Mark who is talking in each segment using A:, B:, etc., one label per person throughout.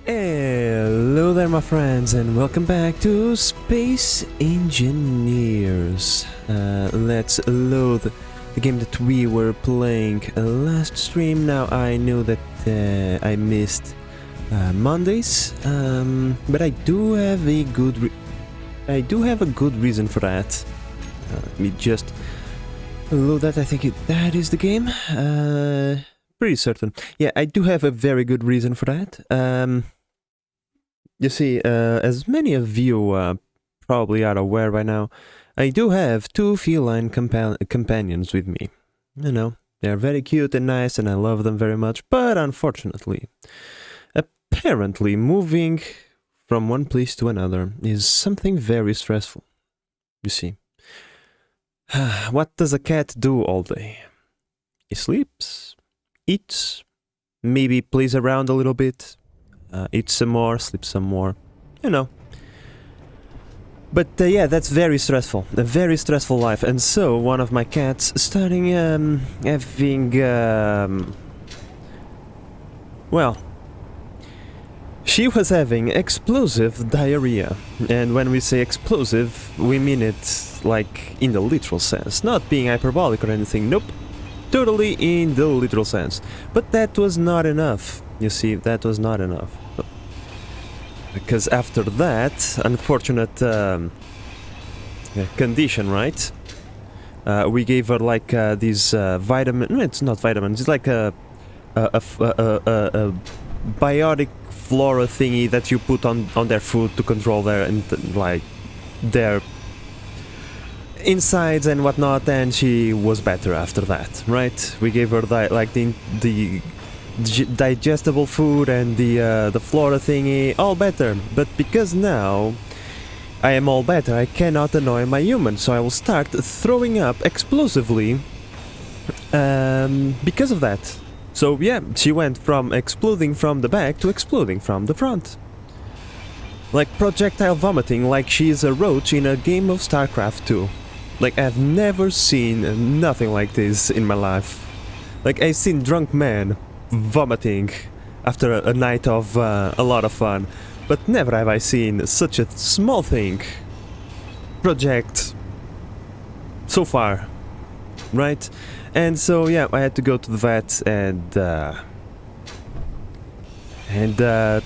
A: Hello there, my friends, and welcome back to Space Engineers. Let's load the game that we were playing last stream. Now I know that I missed Mondays, but I do have a good reason for that. Let me just load that. I think that is the game. Pretty certain. Yeah, I do have a very good reason for that. You see, as many of you probably are aware by now, I do have two feline companions with me. You know, they're very cute and nice, and I love them very much, but unfortunately, apparently moving from one place to another is something very stressful. You see, what does a cat do all day? He sleeps, eats, maybe plays around a little bit, eats some more, sleeps some more, you know. But yeah, that's very stressful, a very stressful life. And so one of my cats starting having well, she was having explosive diarrhea. And when we say explosive, we mean it like in the literal sense, not being hyperbolic or anything. Nope, totally in the literal sense. But that was not enough. You see, that was not enough. Because after that unfortunate condition, right? We gave her like these vitamin. No, it's not vitamins. It's like a biotic flora thingy that you put on their food to control their like their insides and whatnot. And she was better after that, right? We gave her like the digestible food and the flora thingy, all better. But because now I am all better, I cannot annoy my human, so I will start throwing up explosively because of that. So yeah, she went from exploding from the back to exploding from the front, like projectile vomiting, like she is a roach in a game of StarCraft 2. Like, I've never seen nothing like this in my life. Like, I've seen drunk men vomiting after a night of a lot of fun, but never have I seen such a small thing project so far, right? And so yeah, I had to go to the vet and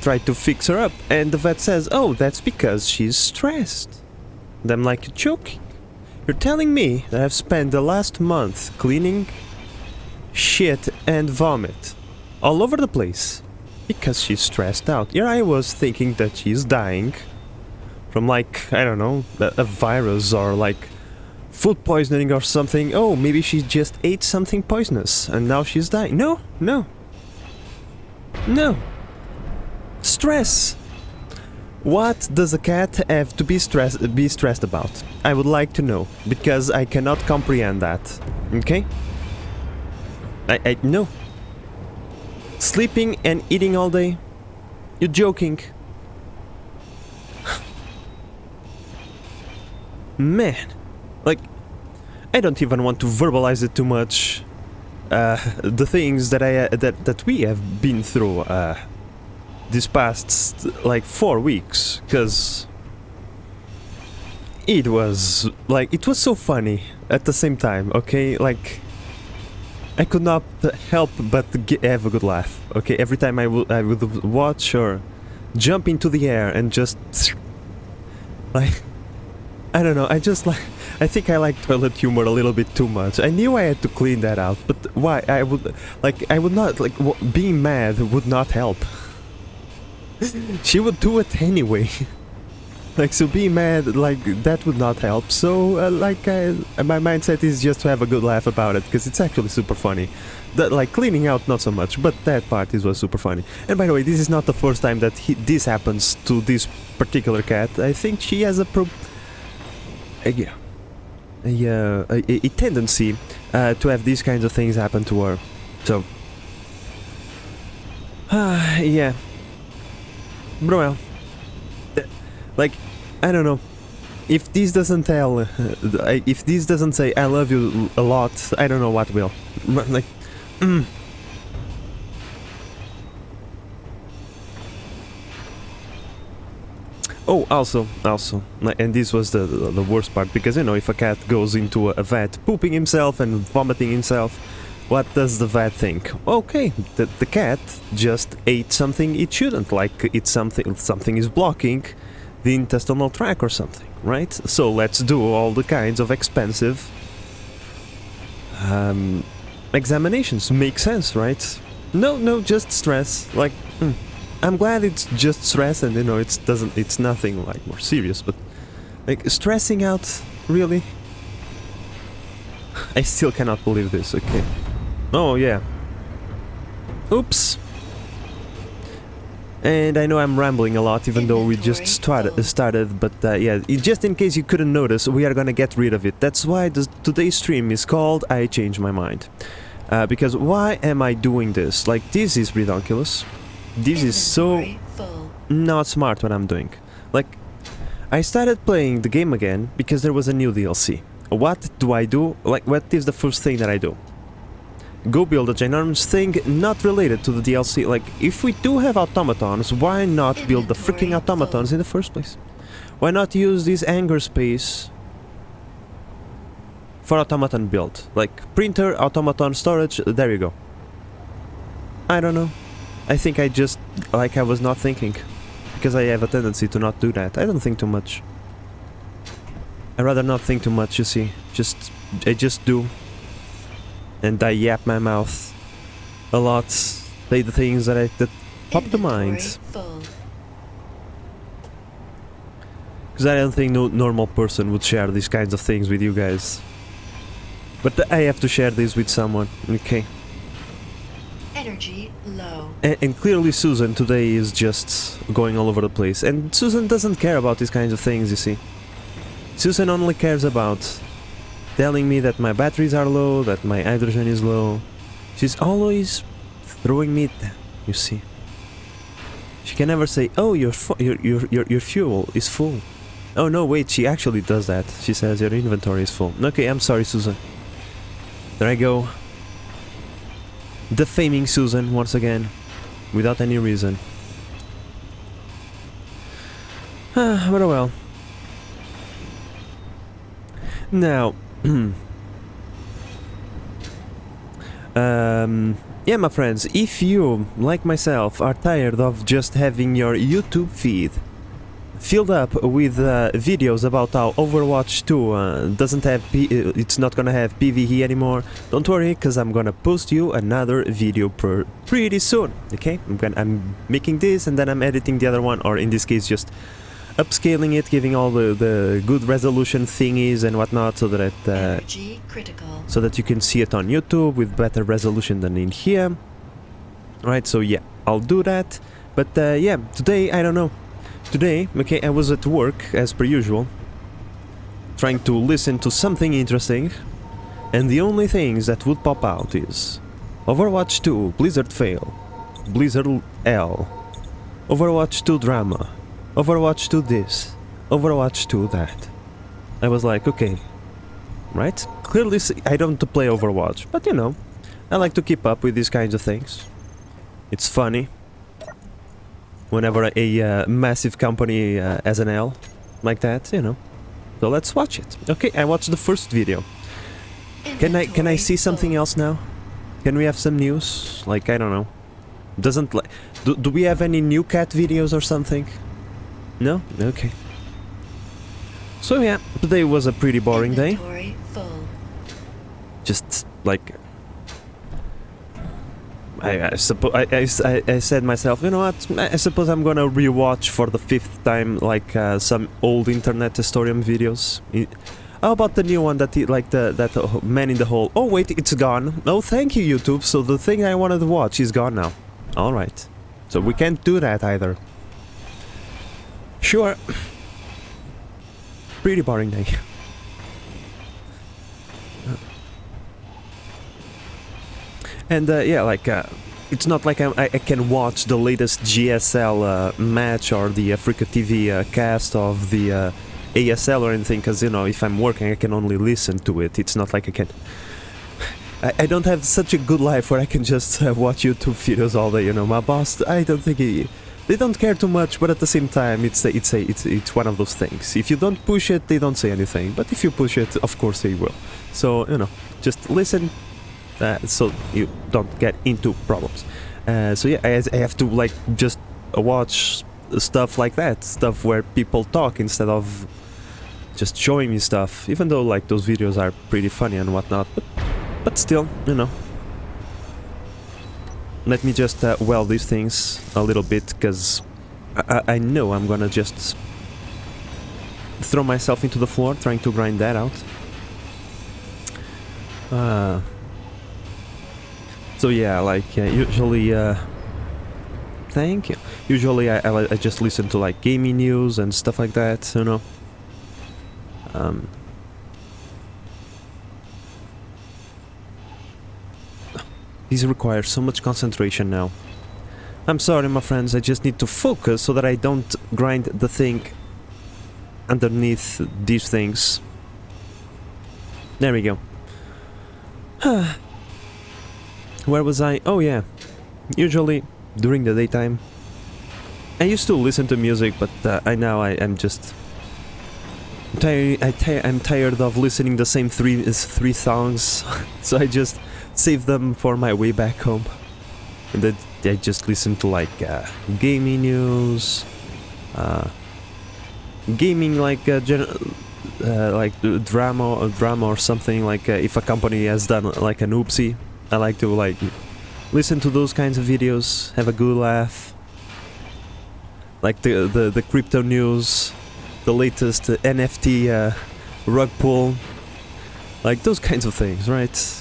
A: try to fix her up, and the vet says, oh, that's because she's stressed. And I'm like, you're joking? You're telling me that I've spent the last month cleaning shit and vomit all over the place because she's stressed out. Here I was thinking that she's dying from, like, I don't know, a virus or like food poisoning or something. Oh, maybe she just ate something poisonous and now she's dying. No, no, no. Stress. What does a cat have to be stressed about? I would like to know, because I cannot comprehend that. Okay? I no. Sleeping and eating all day? You're joking. Man, like, I don't even want to verbalize it too much. The things that that we have been through these past like 4 weeks, because it was so funny at the same time. Okay, like, I could not help but have a good laugh, okay? Every time I would watch or jump into the air and just, like, I don't know, I think I like toilet humor a little bit too much. I knew I had to clean that out, but why? I would not, like, being mad would not help. She would do it anyway. Like, so being mad, like, that would not help. So, my mindset is just to have a good laugh about it, because it's actually super funny. Like, cleaning out, not so much, but that part was super funny. And by the way, this is not the first time that this happens to this particular cat. I think she has a tendency to have these kinds of things happen to her. So, yeah. Bro, well, like, I don't know. If this doesn't say I love you a lot, I don't know what will. Like, Oh, also, and this was the worst part, because, you know, if a cat goes into a vat pooping himself and vomiting himself, what does the vat think? Okay, the cat just ate something it shouldn't, like it's something is blocking the intestinal tract or something, right? So let's do all the kinds of expensive examinations. Makes sense, right? No, just stress. Like, I'm glad it's just stress, and, you know, it's nothing like more serious, but like stressing out, really? I still cannot believe this. Okay. Oh yeah. Oops. And I know I'm rambling a lot, even though we just started, but yeah, just in case you couldn't notice, we are gonna get rid of it. That's why today's stream is called I Changed My Mind. Because why am I doing this? Like, this is ridiculous. This is so not smart what I'm doing. Like, I started playing the game again because there was a new DLC. What do I do? Like, what is the first thing that I do? Go build a ginormous thing not related to the DLC. Like, if we do have automatons, why not build the freaking automatons in the first place? Why not use this hangar space for automaton build? Like, printer, automaton, storage, there you go. I don't know. I think I just, like, I was not thinking. Because I have a tendency to not do that. I don't think too much. I rather not think too much, you see. I just do. And I yap my mouth a lot. Say the things that pop to mind. Because I don't think no normal person would share these kinds of things with you guys. But I have to share this with someone, okay?
B: Energy low.
A: And clearly Susan today is just going all over the place. And Susan doesn't care about these kinds of things, you see. Susan only cares about telling me that my batteries are low, that my hydrogen is low. She's always throwing me down, you see. She can never say, oh, your fuel is full. Oh no, wait, she actually does that. She says your inventory is full. Okay, I'm sorry, Susan. There I go. Defaming Susan once again, without any reason. But oh well. Now, yeah, my friends, if you, like myself, are tired of just having your YouTube feed filled up with videos about how Overwatch 2 doesn't have it's not gonna have PvE anymore, don't worry, because I'm gonna post you another video pretty soon, okay? I'm making this and then I'm editing the other one, or in this case just upscaling it, giving all the good resolution thingies and whatnot, so that so that you can see it on YouTube with better resolution than in here. Right, so yeah, I'll do that. But yeah, today, I don't know. Today, okay, I was at work, as per usual, trying to listen to something interesting, and the only things that would pop out is Overwatch 2 Blizzard fail, Blizzard L, Overwatch 2 drama, Overwatch 2 this, Overwatch 2 that. I was like, okay, right? Clearly I don't play Overwatch, but you know, I like to keep up with these kinds of things. It's funny whenever a massive company has an L like that, you know. So let's watch it. Okay, I watched the first video. Can I see something else now? Can we have some news? Like, I don't know. Doesn't like do we have any new cat videos or something? No? Okay. So yeah, today was a pretty boring day. Just like I said myself, you know what, I suppose I'm gonna rewatch for the 5th time like some old internet historian videos. How about the new one that that man in the hole? Oh wait, it's gone. Oh, thank you, YouTube. So the thing I wanted to watch is gone now. Alright. So we can't do that either. Sure. Pretty boring day. And yeah, like it's not like I can watch the latest GSL match or the Africa TV cast of the ASL or anything, because, you know, if I'm working I can only listen to it. It's not like I can... I don't have such a good life where I can just watch YouTube videos all day, you know. My boss, I don't think he... they don't care too much, but at the same time, it's one of those things. If you don't push it, they don't say anything. But if you push it, of course they will. So just listen, so you don't get into problems. So yeah, I have to like just watch stuff like that, stuff where people talk instead of just showing me stuff. Even though like those videos are pretty funny and whatnot, but still, Let me just weld these things a little bit, because I know I'm gonna just throw myself into the floor trying to grind that out. So yeah, like usually, thank you. Usually I just listen to like gaming news and stuff like that, These require so much concentration now. I'm sorry, my friends, I just need to focus so that I don't grind the thing underneath these things. There we go. Where was I? Oh yeah. Usually, during the daytime, I used to listen to music, but I'm just... I'm tired of listening the same three songs, so I just save them for my way back home. And then I just listen to like gaming news, gaming like drama or something, like if a company has done like an oopsie, I like to like listen to those kinds of videos, have a good laugh. Like the crypto news, the latest NFT rug pull, like those kinds of things, right?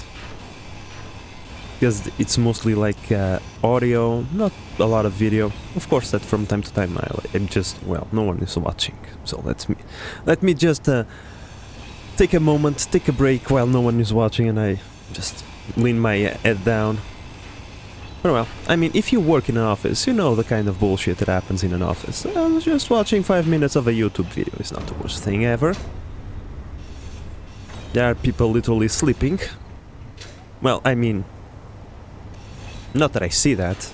A: Because it's mostly like audio, not a lot of video. Of course, that from time to time I'm just, well, no one is watching, so let me just take a moment, take a break while no one is watching, and I just lean my head down. But well, I mean, if you work in an office, you know the kind of bullshit that happens in an office. Just watching 5 minutes of a YouTube video is not the worst thing ever. There are people literally sleeping. Well, I mean, not that I see that,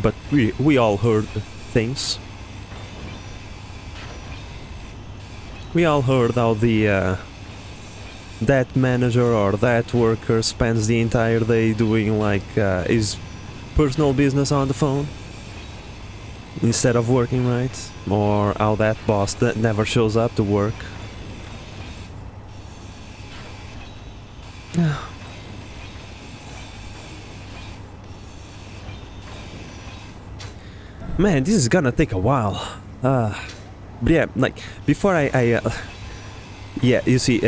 A: but we all heard things. We all heard how the that manager or that worker spends the entire day doing like his personal business on the phone instead of working, right? Or how that boss that never shows up to work. Man, this is gonna take a while. But yeah, like before yeah, you see,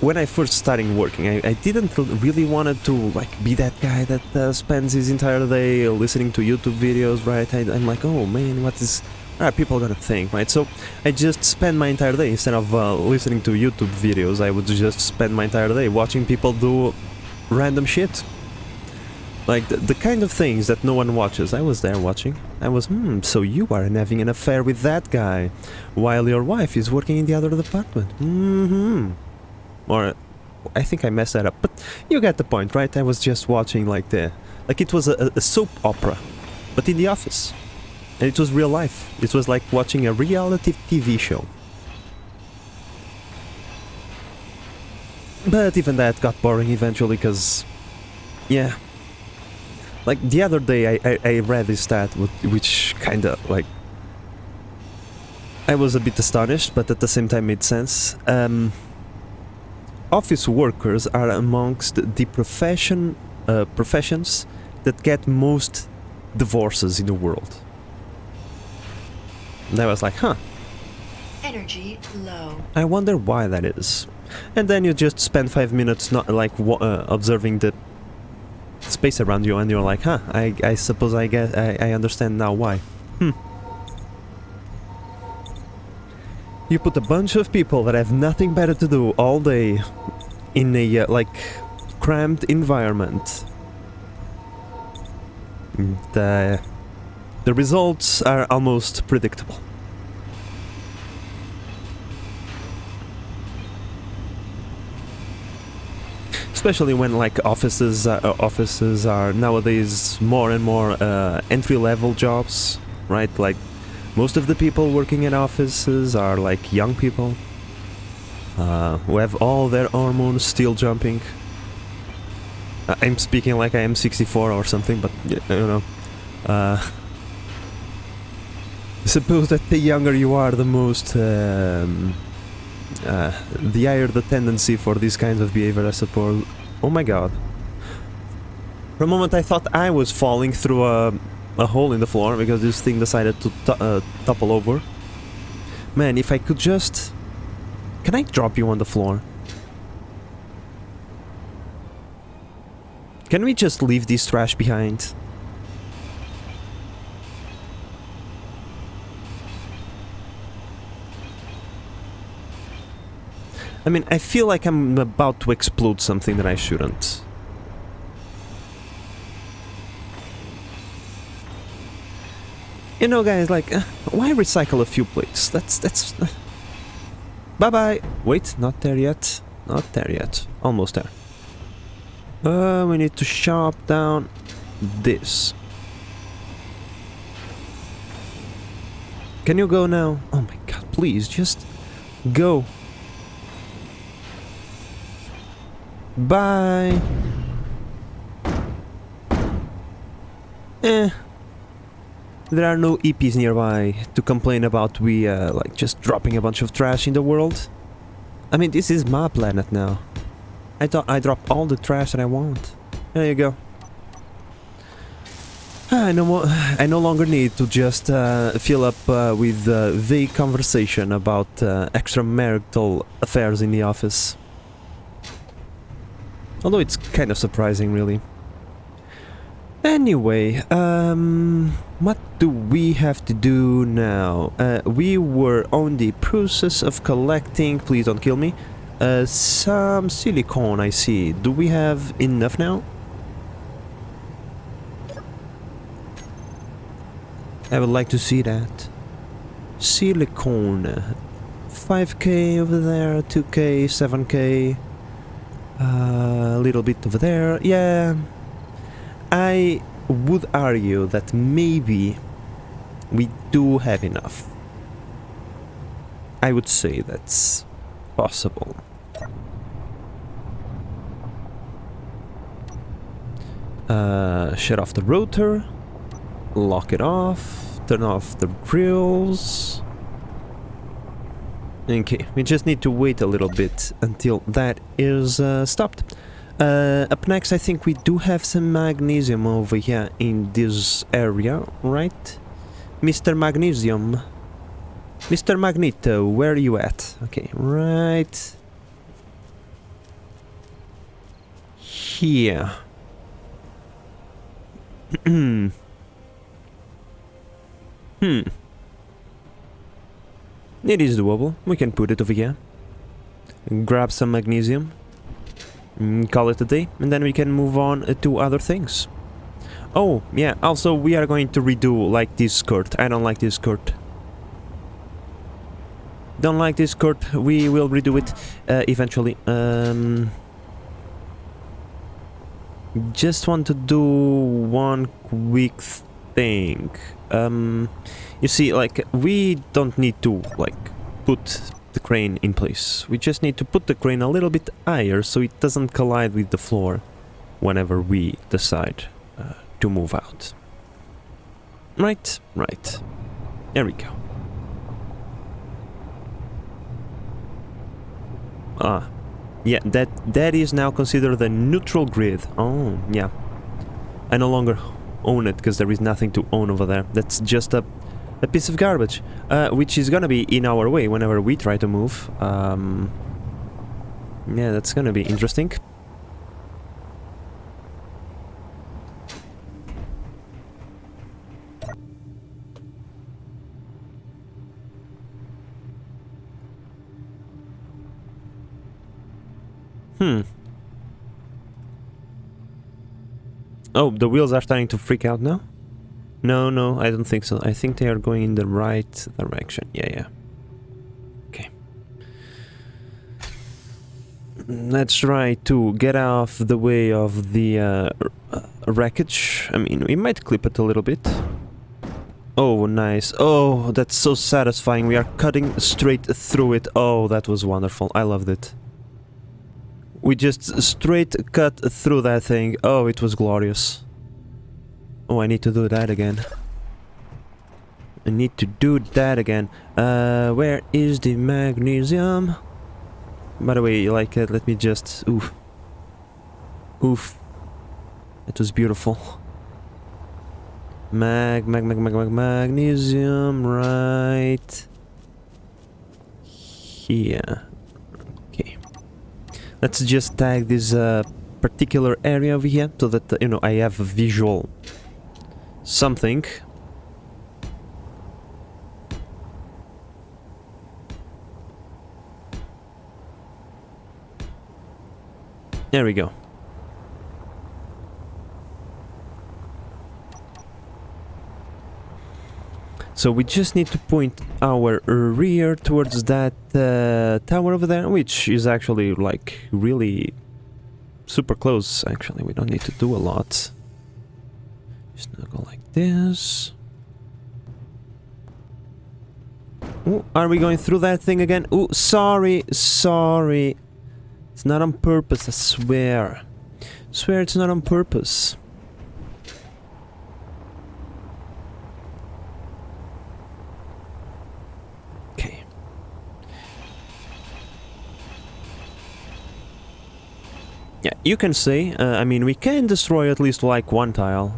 A: when I first started working, I didn't really wanted to like be that guy that spends his entire day listening to YouTube videos, right? I'm like, oh man, what are people gonna think, right? So I just spend my entire day, instead of listening to YouTube videos, I would just spend my entire day watching people do random shit. Like the kind of things that no one watches. I was there watching. I was, so you are having an affair with that guy, while your wife is working in the other department. Or, I think I messed that up, but you get the point, right? I was just watching like it was a soap opera, but in the office. And it was real life. It was like watching a reality TV show. But even that got boring eventually, because, yeah. Like the other day I read this stat, which kinda like... I was a bit astonished, but at the same time made sense. Office workers are amongst the professions that get most divorces in the world. And I was like, huh.
B: Energy low.
A: I wonder why that is. And then you just spend 5 minutes not like observing the space around you, and you're like, huh, I suppose I understand now why. You put a bunch of people that have nothing better to do all day in a like cramped environment. The results are almost predictable. especially when like offices are nowadays more and more entry-level jobs, right? Like most of the people working in offices are like young people who have all their hormones still jumping. I'm speaking like I am 64 or something, but you know, I suppose that the younger you are, the most, the higher the tendency for these kinds of behavior, I suppose. Oh my god. For a moment I thought I was falling through a hole in the floor because this thing decided to topple over. Man, if I could just... Can I drop you on the floor? Can we just leave this trash behind? I mean, I feel like I'm about to explode something that I shouldn't. You know, guys, like, why recycle a few plates? That's... Bye-bye! Wait, not there yet. Not there yet. Almost there. We need to chop down this. Can you go now? Oh my god, please, just go. Bye. There are no EPs nearby to complain about we, like, just dropping a bunch of trash in the world. I mean, this is my planet now. I thought I dropped all the trash that I want. There you go. I no longer need to just fill up with vague conversation about extramarital affairs in the office. Although it's kind of surprising, really. Anyway, what do we have to do now? We were on the process of collecting, please don't kill me, some silicone, I see. Do we have enough now? I would like to see that. Silicone. 5k over there, 2k, 7k. A little bit over there, yeah. I would argue that maybe we do have enough. I would say that's possible. Shut off the rotor, lock it off, turn off the grills. Okay, we just need to wait a little bit until that is stopped. Up next, I think we do have some magnesium over here in this area, right? Mr. Magnesium. Mr. Magneto, where are you at? Okay, right here. It is doable. We can put it over here. Grab some magnesium. Call it a day, and then we can move on to other things. Oh, yeah, also we are going to redo, like, this skirt. I don't like this skirt. Don't like this skirt. We will redo it eventually. Just want to do one quick thing. You see, like, we don't need to, like, put the crane in place. We just need to put the crane a little bit higher so it doesn't collide with the floor whenever we decide to move out. Right, right. There we go. Ah, yeah, that is now considered the neutral grid. Oh, yeah. I no longer own it because there is nothing to own over there. That's just a piece of garbage, which is gonna be in our way whenever we try to move. Yeah, that's gonna be interesting. Oh, the wheels are starting to freak out now? No, no, I don't think so. I think they are going in the right direction. Yeah, yeah. Okay. let's try to get off the way of the wreckage. I mean, we might clip it a little bit. Oh, nice. Oh, that's so satisfying. We are cutting straight through it. Oh, that was wonderful. I loved it. We just straight cut through that thing. Oh, it was glorious. Oh, I need to do that again. I need to do that again. Where is the magnesium? By the way, like, let me just... Oof. Oof. It was beautiful. Magnesium, right here. Okay. Let's just tag this particular area over here so that, you know, I have a visual something. There we go. So we just need to point our rear towards that tower over there, which is actually like really super close. Actually, we don't need to do a lot. Just now go like this. Ooh, are we going through that thing again? Ooh, sorry. It's not on purpose, I swear. Swear it's not on purpose. Okay. Yeah, you can say, I mean, we can destroy at least like one tile.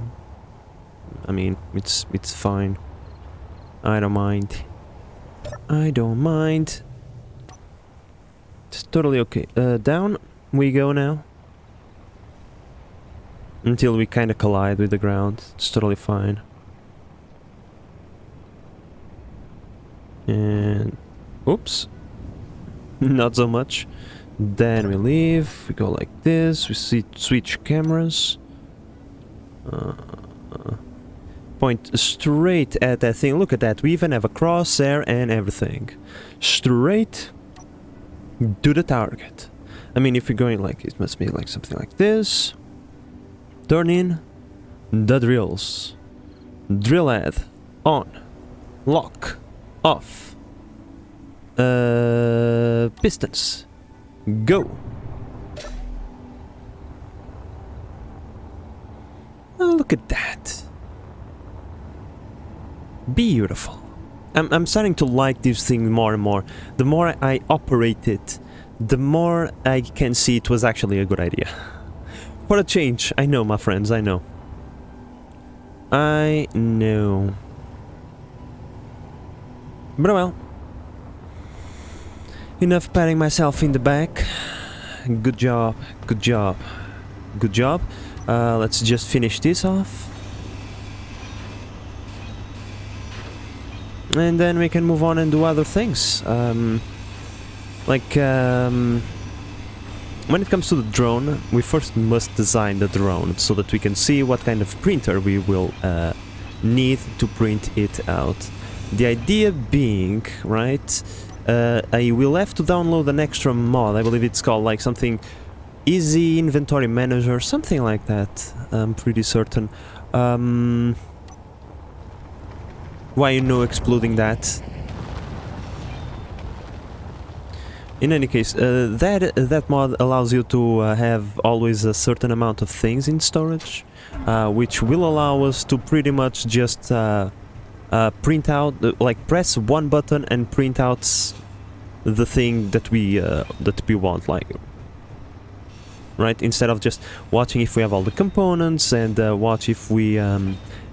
A: I mean, it's fine. I don't mind. I don't mind. It's totally okay. Down we go now. Until we kind of collide with the ground. It's totally fine. And... oops. Not so much. Then we leave. We go like this. We switch cameras. Point straight at that thing. Look at that. We even have a crosshair and everything. Straight to the target. I mean, if you're going like, it must be like something like this. Turn in the drills. Drill head on. Lock. Off. Pistons. Go. Oh, look at that. Beautiful. I'm starting to like this thing more and more. The more I operate it, the more I can see it was actually a good idea. For a change, I know, my friends, I know. I know. But well. Enough patting myself in the back. Good job, good job, good job. Let's just finish this off. And then we can move on and do other things. When it comes to the drone, we first must design the drone so that we can see what kind of printer we will need to print it out. The idea being, right, I will have to download an extra mod. I believe it's called like something Easy Inventory Manager, something like that. I'm pretty certain. Why no exploding that? In any case, that mod allows you to have always a certain amount of things in storage, which will allow us to pretty much just print out, like press one button and print out the thing that we want, like, right? Instead of just watching if we have all the components and watch if we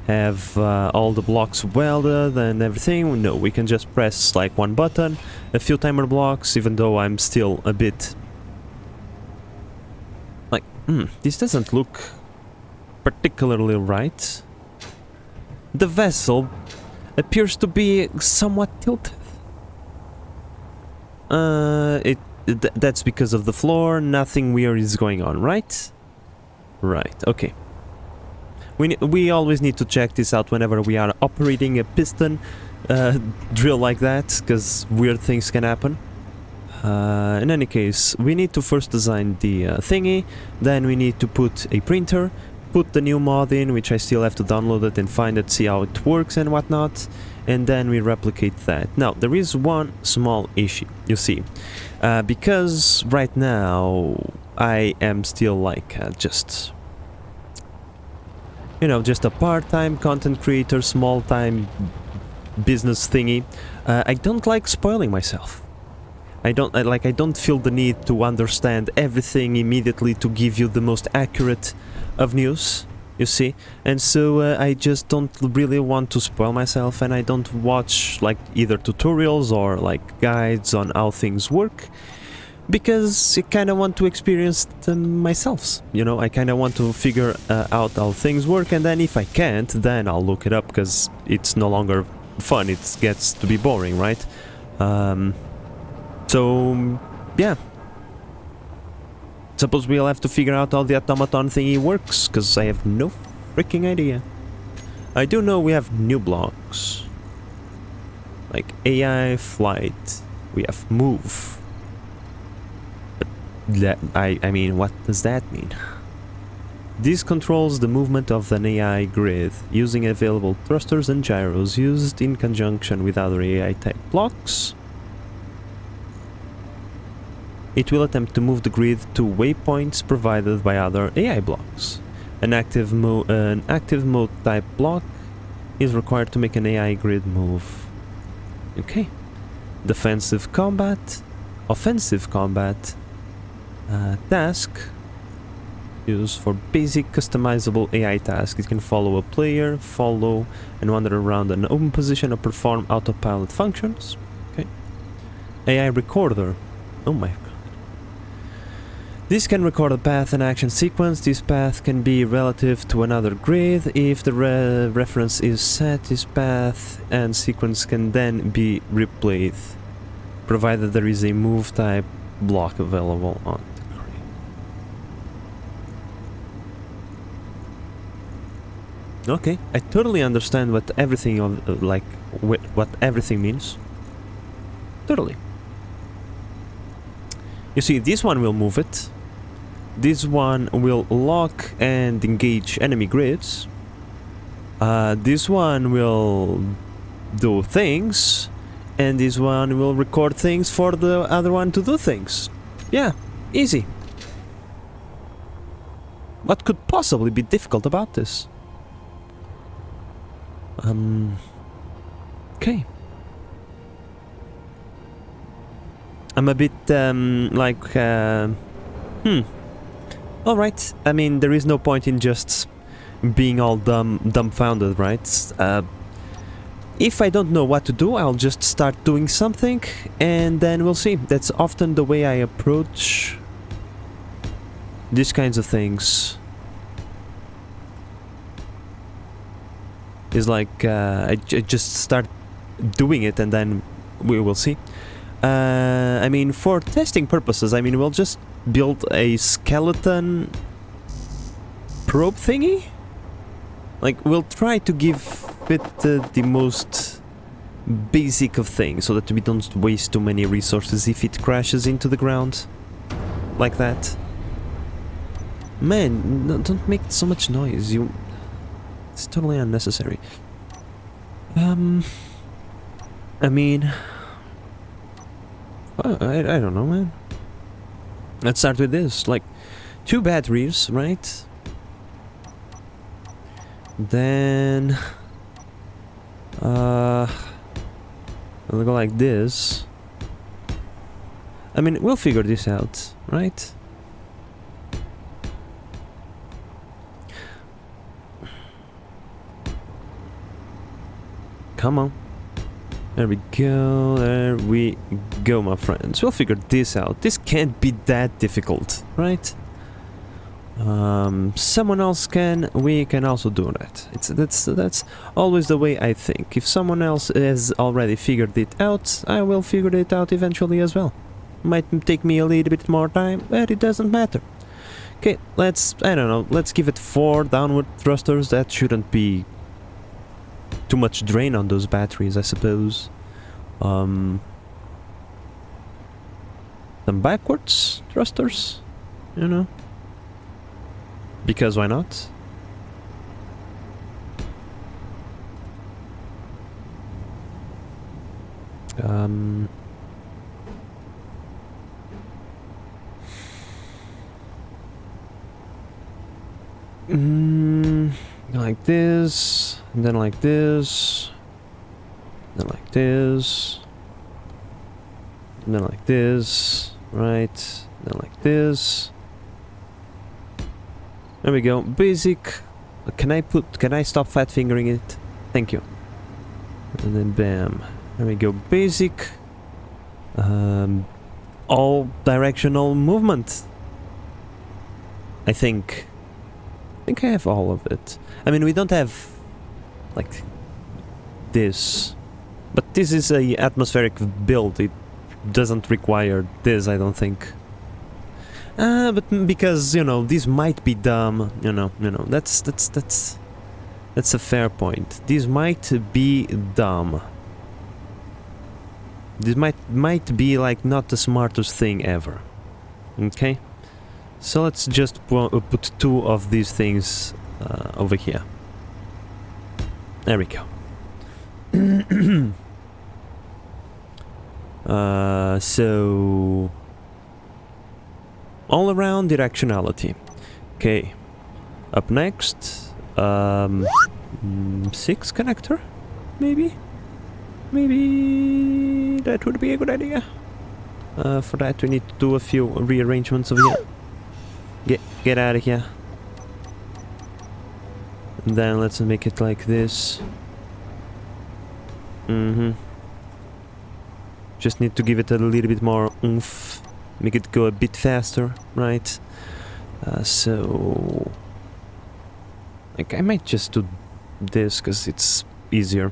A: have all the blocks welded and everything. No, we can just press like one button, a few timer blocks, even though I'm still a bit like, this doesn't look particularly right. The vessel appears to be somewhat tilted. That's because of the floor. Nothing weird is going on, right? Right, okay. We always need to check this out whenever we are operating a piston drill like that, because weird things can happen. In any case, we need to first design the thingy, then we need to put a printer, put the new mod in, which I still have to download it and find it, see how it works and whatnot, and then we replicate that. Now, there is one small issue, you see, because right now I am still like just, you know, just a part-time content creator, small-time business thingy. I don't like spoiling myself. I don't feel the need to understand everything immediately to give you the most accurate of news, you see, and so I just don't really want to spoil myself, and I don't watch like either tutorials or like guides on how things work, because I kind of want to experience them myself, you know. I kind of want to figure out how things work, and then if I can't, then I'll look it up, because it's no longer fun, it gets to be boring, right? So, yeah. Suppose we'll have to figure out how the automaton thingy works, because I have no freaking idea. I do know we have new blocks. Like AI, flight, we have move. But that, I mean, what does that mean? This controls the movement of an AI grid, using available thrusters and gyros used in conjunction with other AI-type blocks. It will attempt to move the grid to waypoints provided by other AI blocks. An active mode type block is required to make an AI grid move. Okay. Defensive combat, offensive combat, task, used for basic customizable AI tasks. It can follow a player, follow and wander around an open position or perform autopilot functions. Okay. AI recorder. Oh my god. This can record a path and action sequence. This path can be relative to another grid. If the reference is set, this path and sequence can then be replayed, provided there is a move type block available on the grid. Okay, I totally understand what everything what everything means. Totally. You see, this one will move it. This one will lock and engage enemy grids. This one will do things. And this one will record things for the other one to do things. Yeah, easy. What could possibly be difficult about this? Okay. I'm a bit, Alright, I mean, there is no point in just being all dumbfounded, right? If I don't know what to do, I'll just start doing something, and then we'll see. That's often the way I approach these kinds of things. Is like, I just start doing it, and then we will see. I mean, for testing purposes, I mean, we'll just build a skeleton probe thingy. Like, we'll try to give it the most basic of things, so that we don't waste too many resources if it crashes into the ground. Like that. Man, no, don't make so much noise, it's totally unnecessary. I mean... I don't know, man. Let's start with this, like 2 batteries, right? Then we'll go like this. I mean, we'll figure this out, right? Come on. There we go, my friends. We'll figure this out. This can't be that difficult, right? Someone else can, we can also do that. That's always the way I think. If someone else has already figured it out, I will figure it out eventually as well. Might take me a little bit more time, but it doesn't matter. Okay, let's, I don't know, let's give it 4 downward thrusters. That shouldn't be too much drain on those batteries, I suppose. some backwards thrusters, you know? Because why not? Like this, and then like this, then like this, and then like this, right? Then like this. There we go. Basic. Can I stop fat fingering it? Thank you. And then bam. There we go. Basic. All directional movement. I think I have all of it. I mean, we don't have like this, but this is a atmospheric build. It doesn't require this, I don't think. But because, you know, this might be dumb, you know, that's a fair point. This might be dumb. This might be like not the smartest thing ever. Okay? So let's just put two of these things over here. There we go. So all around directionality. Okay. Up next, 6 connector, maybe that would be a good idea. For that we need to do a few rearrangements of here. Get out of here. And then let's make it like this. Just need to give it a little bit more oomph. Make it go a bit faster, right? So... like, I might just do this, because it's easier.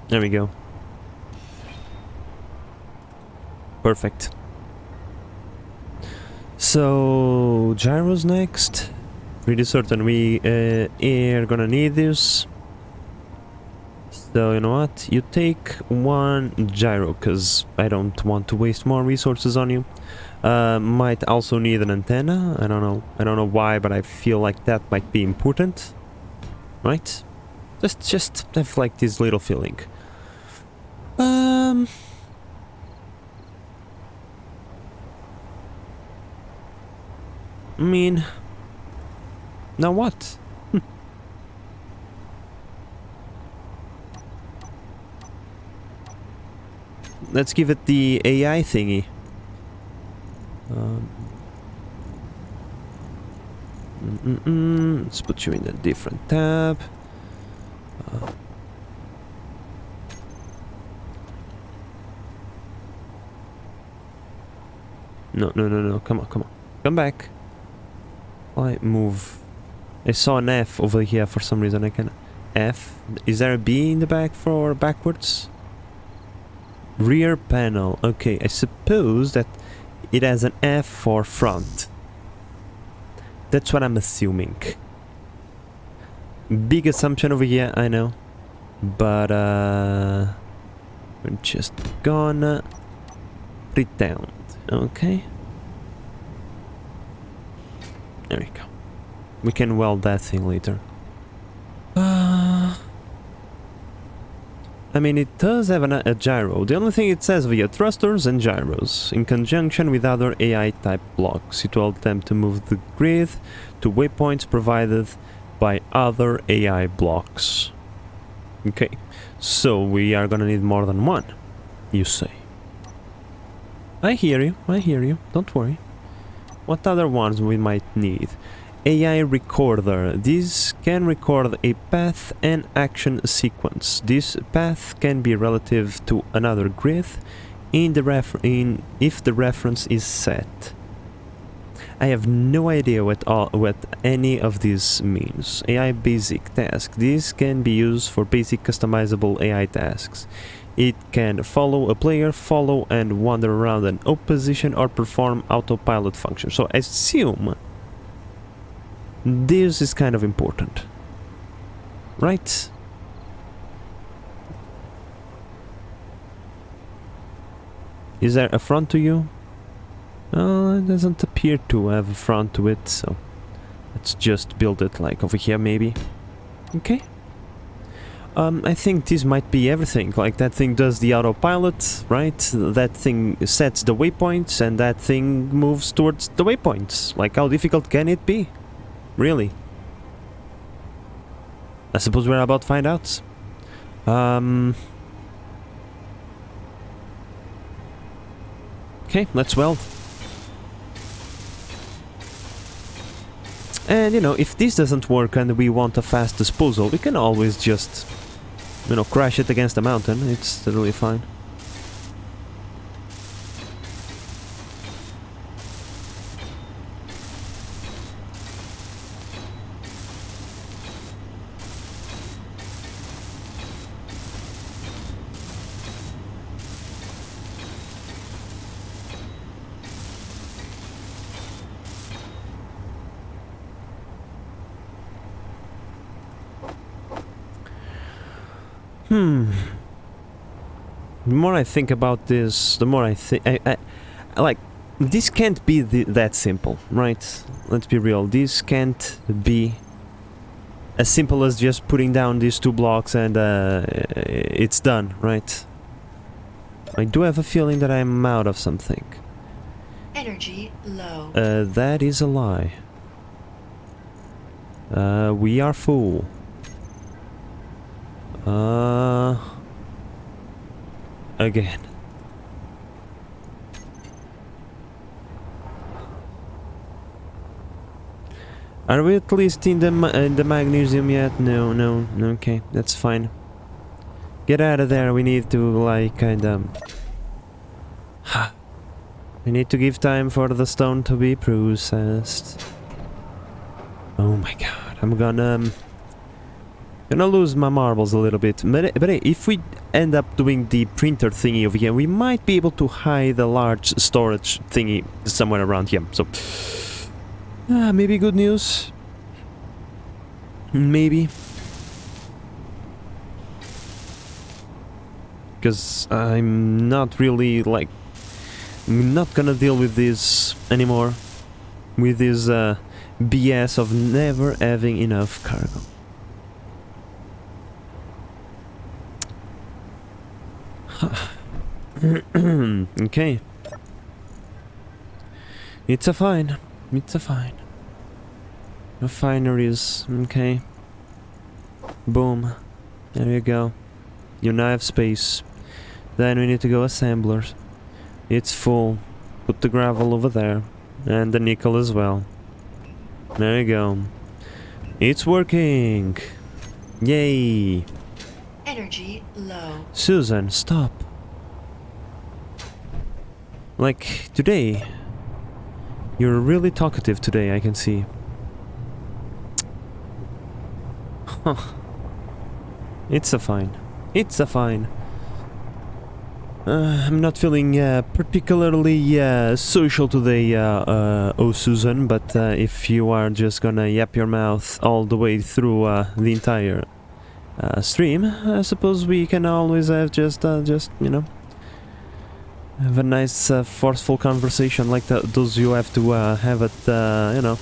A: There we go. Perfect. So, gyros next. Pretty certain we are gonna need this. So, you know what? You take one gyro, because I don't want to waste more resources on you. Might also need an antenna. I don't know why, but I feel like that might be important. Right? Just have like this little feeling. I mean, now what? Let's give it the AI thingy. Let's put you in a different tab. No, come on. Come back. I move. I saw an F over here for some reason. I can... F? Is there a B in the back for backwards? Rear panel. Okay, I suppose that it has an F for front. That's what I'm assuming. Big assumption over here, I know. But, we're just gonna pretend. Okay. There we go. We can weld that thing later. I mean, it does have a gyro. The only thing it says via thrusters and gyros, in conjunction with other AI-type blocks. It will attempt to move the grid to waypoints provided by other AI blocks. Okay, so we are gonna need more than one, you say. I hear you, don't worry. What other ones we might need? AI recorder. This can record a path and action sequence. This path can be relative to another grid if the reference is set. I have no idea what any of this means. AI basic task. This can be used for basic customizable AI tasks. It can follow a player, follow and wander around an opposition, or perform autopilot functions. So I assume this is kind of important, right? Is there a front to you? Oh, it doesn't appear to have a front to it, so let's just build it like over here maybe. Okay. I think this might be everything. Like, that thing does the autopilot, right? That thing sets the waypoints, and that thing moves towards the waypoints. Like, how difficult can it be? Really? I suppose we're about to find out. Okay, let's weld. And, you know, if this doesn't work and we want a fast disposal, we can always just, you know, crash it against a mountain. It's totally fine. The more I think about this, the more I think... I like, this can't be that simple, right? Let's be real. This can't be as simple as just putting down these 2 blocks and it's done, right? I do have a feeling that I'm out of something.
B: Energy low.
A: That is a lie. We are full. Again. Are we at least in the magnesium yet? No, no, okay, that's fine. Get out of there, we need to, like, kinda... We need to give time for the stone to be processed. Oh my god, I'm gonna lose my marbles a little bit. But if we end up doing the printer thingy over here, we might be able to hide a large storage thingy somewhere around here. So, maybe good news. Maybe. Because I'm not really, like... I'm not gonna deal with this anymore. With this BS of never having enough cargo. Okay. It's a fine. It's a fine. Refineries. Okay. Boom. There you go. You now have space. Then we need to go assemblers. It's full. Put the gravel over there. And the nickel as well. There you go. It's working. Yay.
B: Energy low.
A: Susan, stop. Like, today, you're really talkative today, I can see. Huh. It's a fine. It's a fine. I'm not feeling particularly social today, oh Susan, but if you are just gonna yap your mouth all the way through the entire stream, I suppose we can always have just you know, have a nice forceful conversation like those you have to have at you know,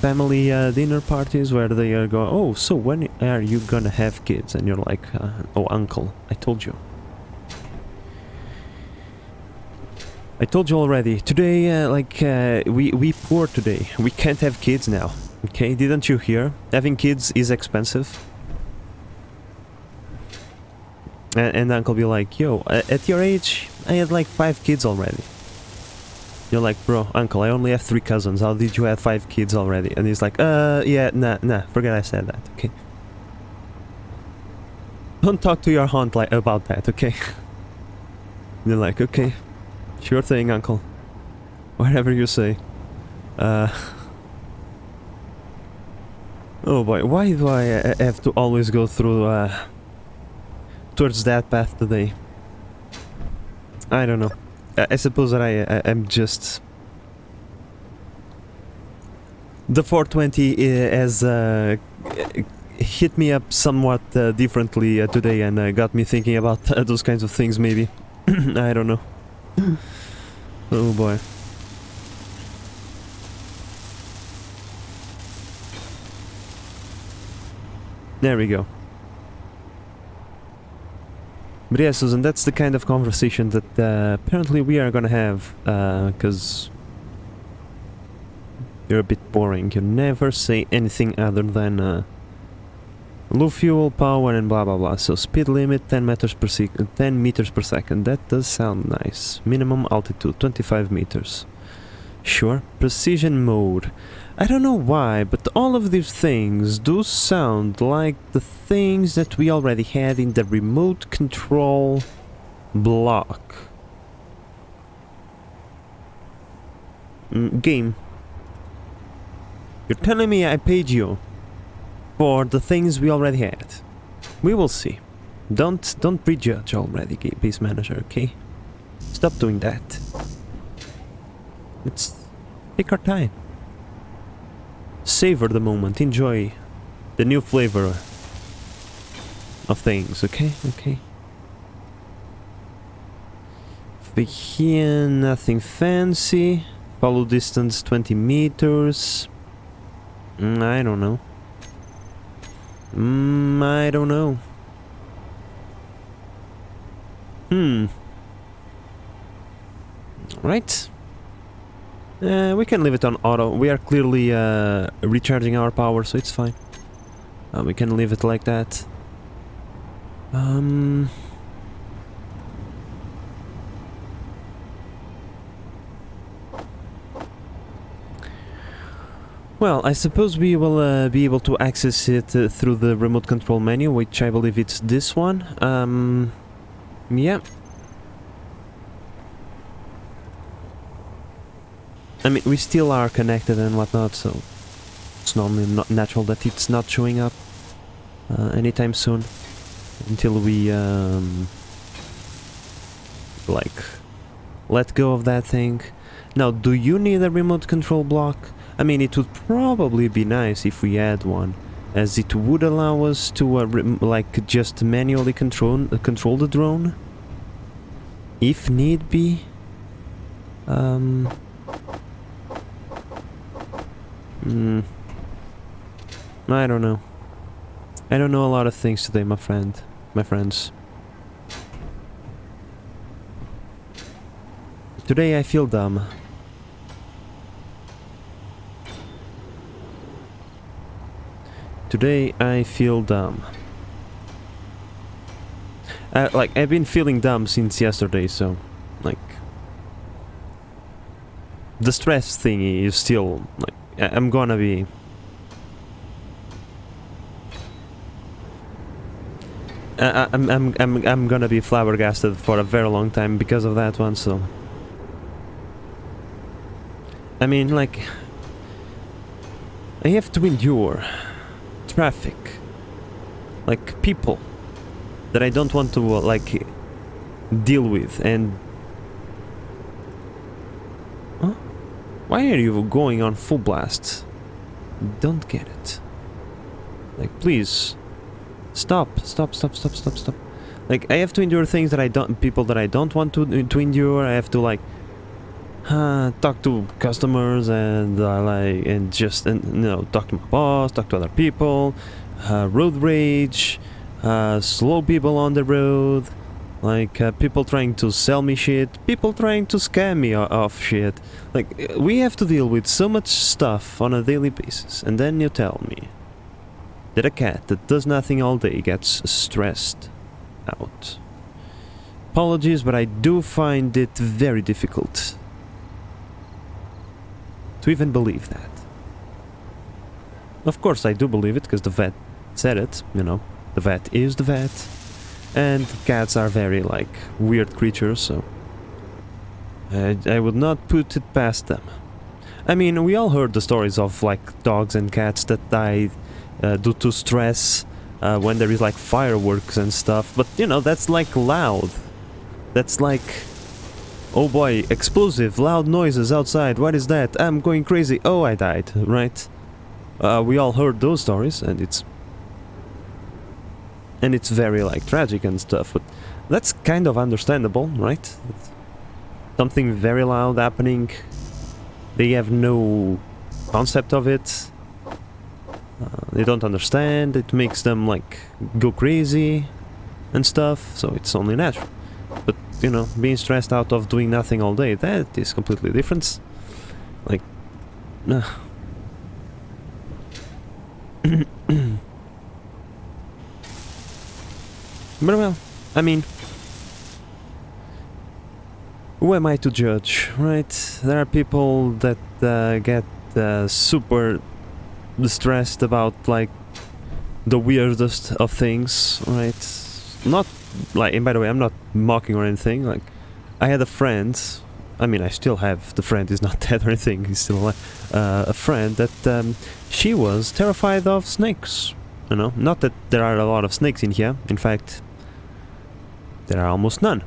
A: family dinner parties where they are going, oh, so when are you gonna have kids? And you're like, oh uncle, I told you. I told you already. Today, we poor today. We can't have kids now. Okay, didn't you hear? Having kids is expensive. And uncle be like, yo, at your age, I had like 5 kids already. You're like, bro, uncle, I only have 3 cousins. How did you have 5 kids already? And he's like, yeah, nah, forget I said that, okay? Don't talk to your aunt like about that, okay? You're like, okay. Sure thing, uncle. Whatever you say. Oh boy, why do I have to always go through, towards that path today? I don't know. I suppose that I'm just... The 420 has hit me up somewhat differently today and got me thinking about those kinds of things, maybe. I don't know. Oh boy. There we go. But yeah, Susan, that's the kind of conversation that apparently we are gonna have, because you're a bit boring. You never say anything other than low fuel power and blah blah blah. So speed limit 10 meters per second, 10 meters per second. That does sound nice. Minimum altitude 25 meters. Sure. Precision mode. I don't know why, but all of these things do sound like the things that we already had in the remote control block. Game. You're telling me I paid you for the things we already had. We will see. Don't prejudge already, base manager, okay? Stop doing that. Let's take our time. Savor the moment, enjoy the new flavor of things, okay? Okay. Over here, nothing fancy. Follow distance 20 meters. I don't know. I don't know. Right. We can leave it on auto. We are clearly recharging our power, so it's fine. We can leave it like that. Well, I suppose we will be able to access it through the remote control menu, which I believe it's this one. Yeah. I mean, we still are connected and whatnot, so it's normally not natural that it's not showing up anytime soon until we like let go of that thing. Now, do you need a remote control block? I mean, it would probably be nice if we had one, as it would allow us to like just manually control the drone if need be. I don't know. I don't know a lot of things today, my friends. Today I feel dumb. Today I feel dumb. Like, I've been feeling dumb since yesterday, so, like, the stress thingy is still, like, I'm gonna be... I'm gonna be flabbergasted for a very long time because of that one, so... I mean, like... I have to endure traffic. Like, people that I don't want to, like, deal with, and... Huh? Why are you going on full blast? Don't get it. Like, please... Stop. Like, I have to endure things that I don't... People that I don't want to endure. I have to, like... talk to customers and, like... And just, you know, talk to my boss, talk to other people. Road rage. Slow people on the road. Like, people trying to sell me shit. People trying to scam me off shit. Like, we have to deal with so much stuff on a daily basis. And then you tell me that a cat that does nothing all day gets stressed out. Apologies, but I do find it very difficult to even believe that. Of course I do believe it, because the vet said it, you know. The vet is the vet. And cats are very, like, weird creatures, so... I would not put it past them. I mean, we all heard the stories of, like, dogs and cats that died due to stress when there is, like, fireworks and stuff. But, you know, that's, like, loud. That's, like... Oh boy, explosive, loud noises outside. What is that? I'm going crazy. Oh, I died, right? We all heard those stories, and it's very, like, tragic and stuff, but that's kind of understandable, right? something very loud happening. They have no concept of it. They don't understand. It makes them like go crazy and stuff, so it's only natural. But you know, being stressed out of doing nothing all day, that is completely different. Like but well, I mean, who am I to judge, right? There are people that get super distressed about like the weirdest of things, right? Not like, and by the way, I'm not mocking or anything. Like, I had a friend. I mean, I still have. The friend is not dead or anything. He's still alive. A friend that she was terrified of snakes. You know, not that there are a lot of snakes in here. In fact, there are almost none.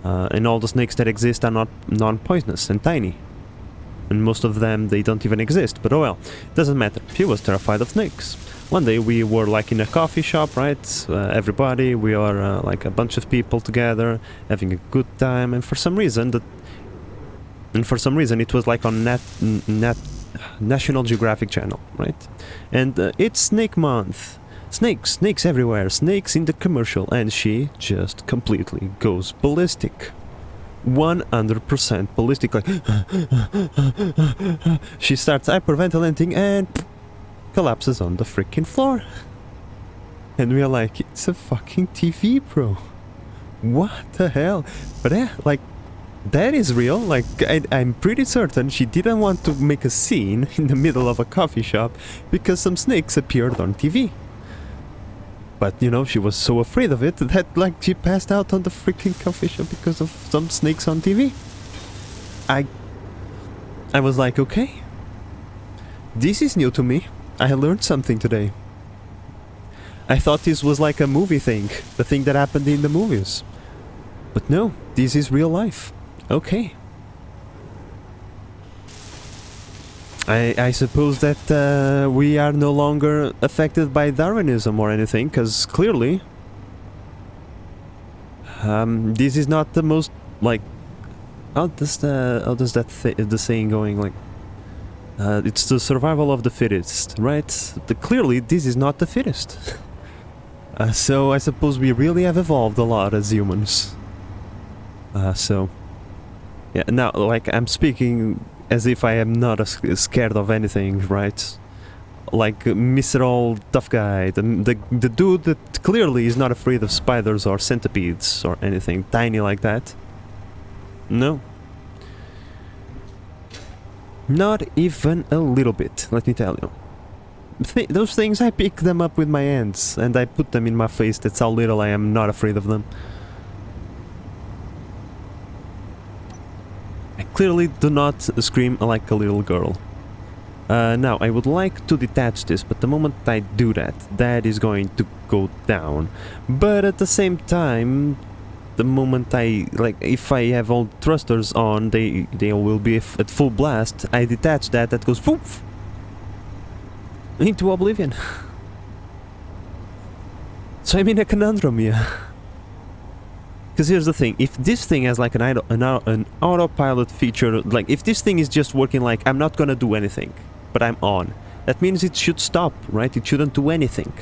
A: And all the snakes that exist are not non-poisonous and tiny. And most of them, they don't even exist. But oh well, doesn't matter. She was terrified of snakes. One day we were like in a coffee shop, right? Everybody, we are like a bunch of people together, having a good time. And for some reason, it was like on National Geographic channel, right? And it's Snake Month. Snakes everywhere, snakes in the commercial, and she just completely goes ballistic. 100% ballistic, like she starts hyperventilating and collapses on the freaking floor. And we are like, it's a fucking TV, bro. What the hell? But yeah, like, that is real. Like, I'm pretty certain she didn't want to make a scene in the middle of a coffee shop because some snakes appeared on TV. But, you know, she was so afraid of it that, like, she passed out on the freaking coffee shop because of some snakes on TV. I was like, okay. This is new to me. I learned something today. I thought this was like a movie thing. The thing that happened in the movies. But no, this is real life. Okay. I suppose that we are no longer affected by Darwinism or anything, because clearly this is not the most, like, how does the saying going, like, it's the survival of the fittest, right? Clearly this is not the fittest. So I suppose we really have evolved a lot as humans. So yeah, now, like, I'm speaking as if I am not scared of anything, right? Like Mr. Old Tough Guy, the dude that clearly is not afraid of spiders or centipedes or anything tiny like that. No. Not even a little bit, let me tell you. Those things, I pick them up with my hands and I put them in my face. That's how little I am not afraid of them. I clearly do not scream like a little girl. Now, I would like to detach this, but the moment I do that, that is going to go down. But at the same time, the moment if I have all thrusters on, they will be at full blast. I detach that goes poof into oblivion. So I'm in a conundrum here. Because here's the thing, if this thing has like an autopilot feature, like if this thing is just working like I'm not gonna do anything, but I'm on, that means it should stop, right? It shouldn't do anything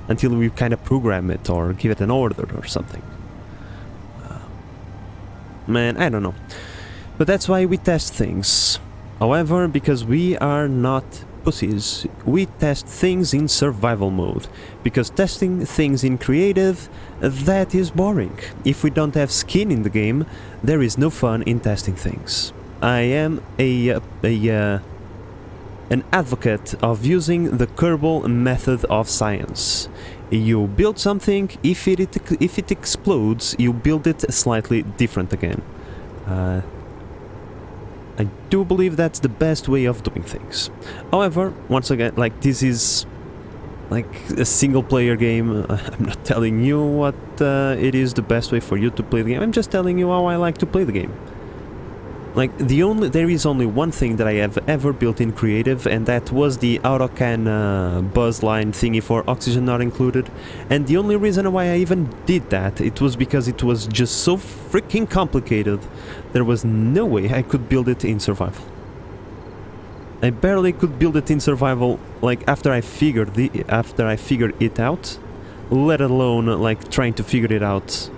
A: until we kind of program it or give it an order or something. Man, I don't know. But that's why we test things. However, because we are not pussies, we test things in survival mode. Because testing things in creative, that is boring. If we don't have skin in the game, there is no fun in testing things. I am an advocate of using the Kerbal method of science. You build something, if it explodes, you build it slightly different again. I do believe that's the best way of doing things. However, once again, like, this is like a single player game. I'm not telling you what it is the best way for you to play the game. I'm just telling you how I like to play the game. Like, there is only one thing that I have ever built in creative, and that was the autocan buzz line thingy for oxygen not included. And the only reason why I even did that, it was because it was just so freaking complicated. There was no way I could build it in survival. I barely could build it in survival, like, after I figured it out, let alone like trying to figure it out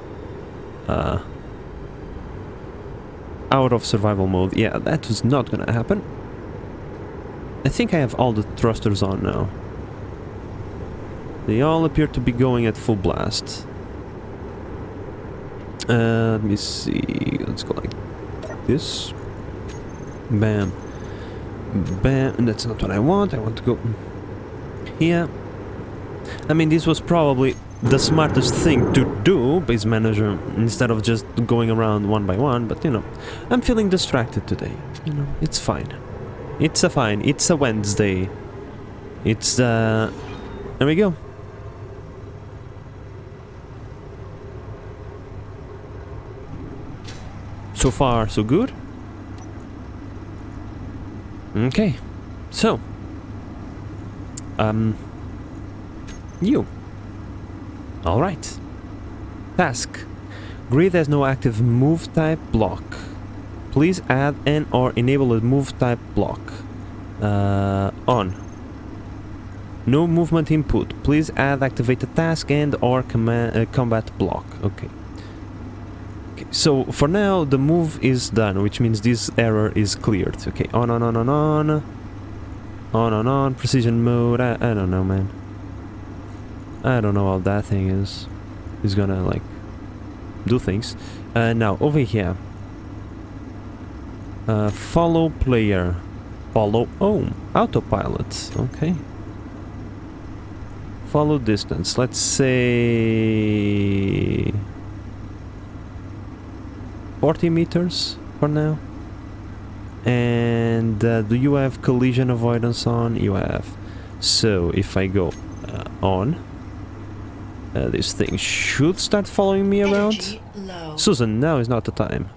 A: out of survival mode. Yeah, that was not gonna happen. I think I have all the thrusters on now. They all appear to be going at full blast. Let me see. Let's go like this. Bam. Bam. And that's not what I want. I want to go here. I mean, this was probably the smartest thing to do, base manager, instead of just going around one by one, but you know, I'm feeling distracted today. You know, it's fine. It's fine. It's a Wednesday. It's there we go. So far, so good. Okay. So, you. Alright. Task. Grid has no active move type block. Please add and or enable a move type block. On. No movement input. Please add activate a task and or combat block. Okay. Okay. So for now the move is done, which means this error is cleared. Okay. On. On. Precision mode. I don't know, man. I don't know how that thing is gonna like do things. Now over here, follow player, follow autopilot. Okay. Follow distance. Let's say 40 meters for now. And do you have collision avoidance on? You have. So if I go on. This thing should start following me around.
B: Low.
A: Susan, now is not the time.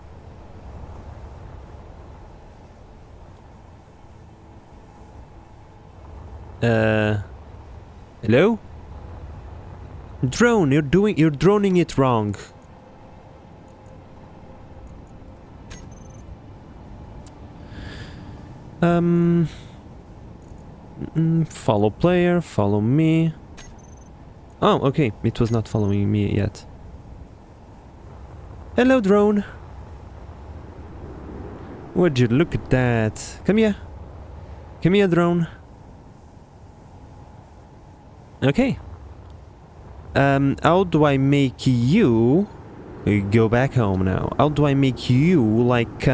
A: Hello? Drone, you're droning it wrong. Follow player, follow me. Oh, okay. It was not following me yet. Hello, drone. Would you look at that? Come here. Come here, drone. Okay. How do I make you go back home now? How do I make you like?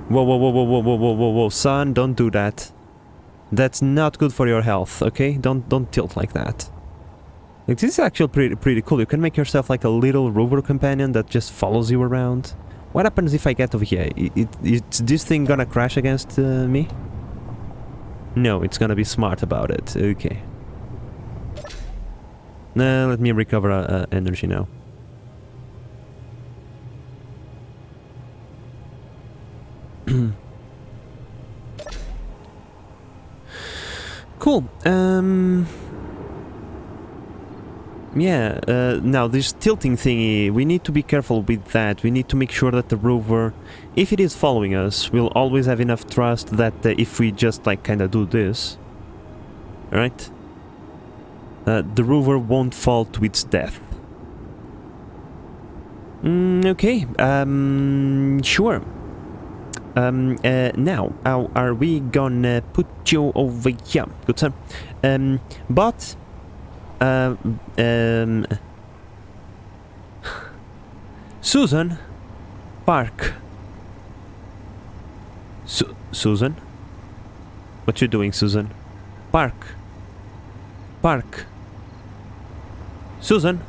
A: Whoa, son! Don't do that. That's not good for your health. Okay? Don't tilt like that. Like, this is actually pretty cool. You can make yourself like a little rover companion that just follows you around. What happens if I get over here? Is this thing gonna crash against me? No, it's gonna be smart about it. Okay. Let me recover energy now. Cool. Yeah, now this tilting thingy, we need to be careful with that. We need to make sure that the rover, if it is following us, will always have enough thrust that if we just like kinda do this, right? The rover won't fall to its death. Okay, sure. Now, how are we gonna put you over here? Good sir. But Susan, park. Susan? What you doing, Susan? Park. Park. Susan?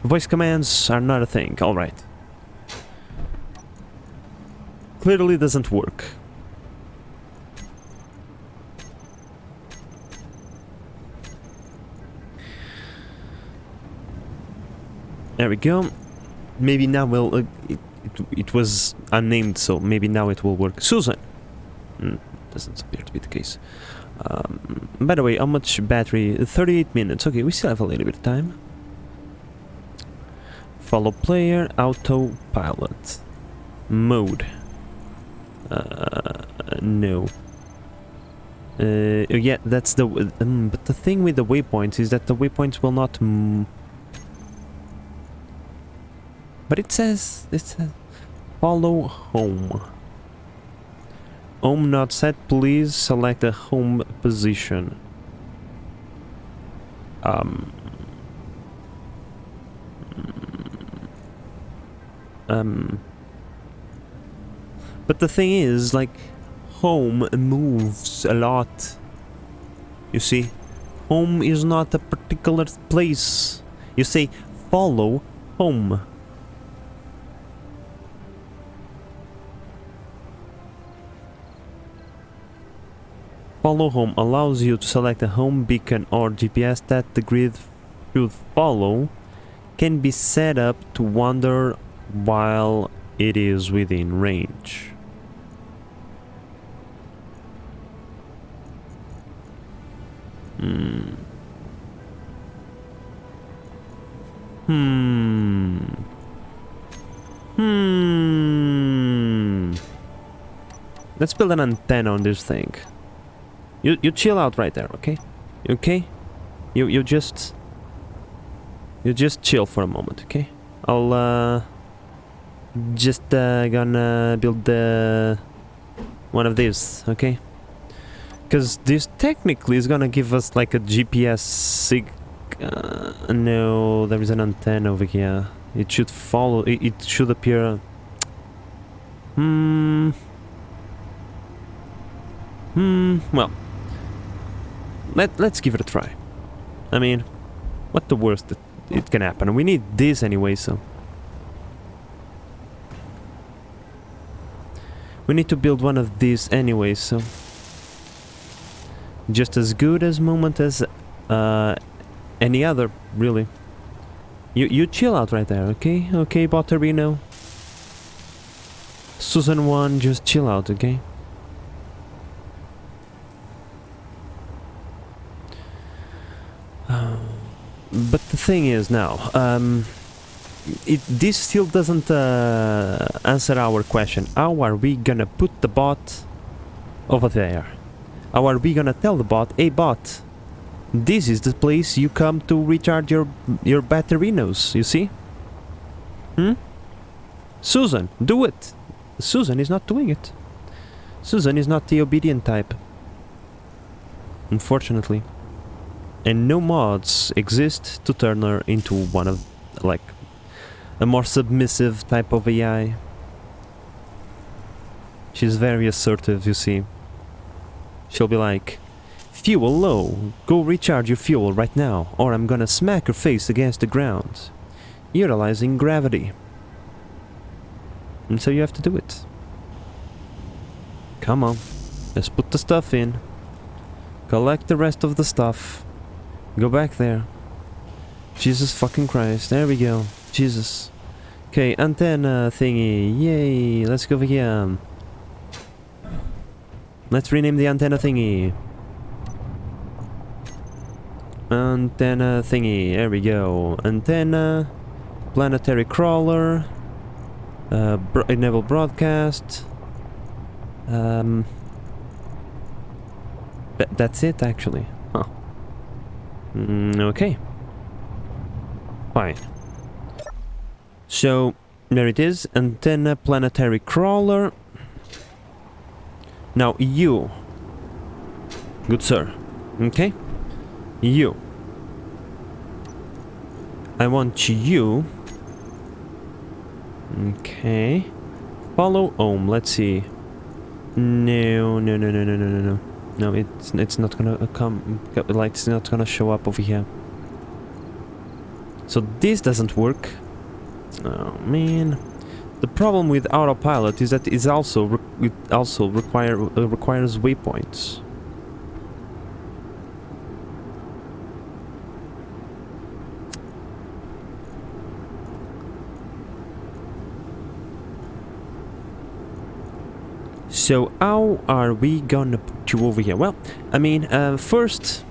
A: Voice commands are not a thing, alright. Clearly doesn't work. There we go. Maybe now we'll... it was unnamed, so maybe now it will work. Susan! Doesn't appear to be the case. By the way, how much battery? 38 minutes. Okay, we still have a little bit of time. Follow player, autopilot. Mode. No. Yeah, that's the... but the thing with the waypoints is that the waypoints will not... but it says... follow home. Home not set, please select a home position. But the thing is, like, home moves a lot. You see? Home is not a particular place. You say, follow home. Follow home allows you to select a home beacon or GPS that the grid should follow. Can be set up to wander while it is within range. Let's build an antenna on this thing. You chill out right there, okay? Okay? You just chill for a moment, okay? I'll just gonna build one of these, okay? Because this technically is gonna give us like a GPS sig... no, there is an antenna over here. It should follow... it should appear... well... Let's give it a try. I mean, what the worst that it can happen? We need this anyway, so... we need to build one of these anyway, so... just as good as moment as any other, really. You chill out right there, okay? Okay, Botterino? Susan 1, just chill out, okay? But the thing is now, this still doesn't answer our question. How are we gonna put the bot over there? How are we gonna tell the bot, hey bot, this is the place you come to recharge your batterinos, you see? Susan, do it! Susan is not doing it. Susan is not the obedient type. Unfortunately. And no mods exist to turn her into one of, like, a more submissive type of AI. She's very assertive, you see. She'll be like, fuel low, go recharge your fuel right now, or I'm gonna smack your face against the ground. Utilizing gravity. And so you have to do it. Come on, let's put the stuff in. Collect the rest of the stuff. Go back there. Jesus fucking Christ. There we go. Jesus. Okay, antenna thingy. Yay. Let's go over here. Let's rename the antenna thingy. Antenna thingy. There we go. Antenna. Planetary crawler. Enable broadcast. That's it, actually. Huh. Okay. Fine. So, there it is. Antenna, planetary crawler. Now, you. Good sir. Okay? You. I want you. Okay. Follow home. Let's see. No. No, it's not gonna come. Like, it's not gonna show up over here. So this doesn't work. Oh man. The problem with autopilot is that it also requires waypoints. So how are we gonna put you over here? Well, I mean, first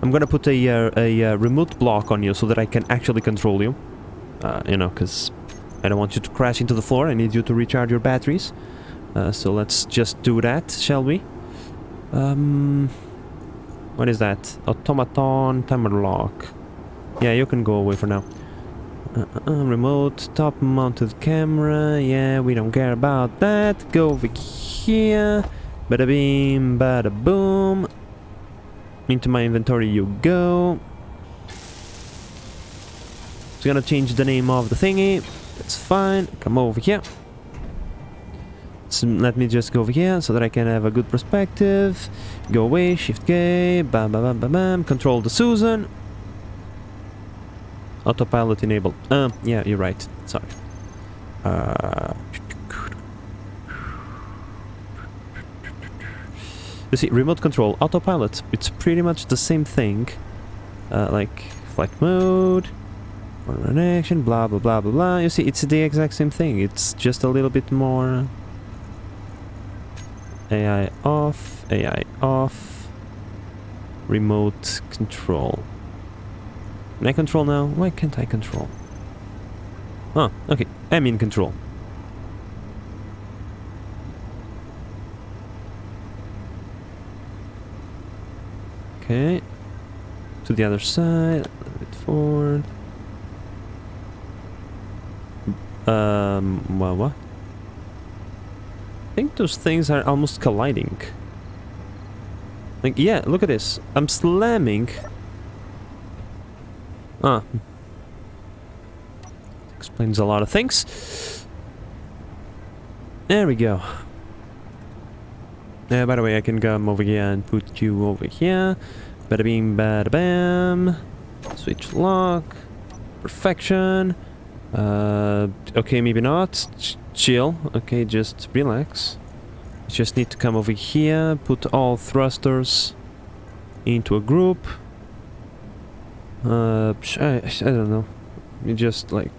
A: I'm gonna put a remote block on you so that I can actually control you. You know, because I don't want you to crash into the floor. I need you to recharge your batteries. So let's just do that, shall we? What is that? Automaton timer lock. Yeah, you can go away for now. Remote, top mounted camera. Yeah, we don't care about that. Go over here. Bada beam, bada boom. Into my inventory you go. It's gonna change the name of the thingy. That's fine. Come over here. So let me just go over here so that I can have a good perspective. Go away, shift K, bam bam bam bam bam. Control the Susan. Autopilot enabled. Yeah, you're right. Sorry. You see, remote control, autopilot. It's pretty much the same thing. Like flight mode, run action, blah blah blah blah blah. You see, it's the exact same thing. It's just a little bit more. AI off. Remote control. Can I control now? Why can't I control? Oh, okay. I'm in control. Okay. To the other side. A little bit forward. Well, what? I think those things are almost colliding. Like, yeah, look at this. I'm slamming. Ah. Explains a lot of things. There we go. By the way, I can come over here and put you over here. Bada beam, bada bam. Switch lock. Perfection. Okay, maybe not. Chill. Okay, just relax. You just need to come over here, put all thrusters into a group. I don't know. You just like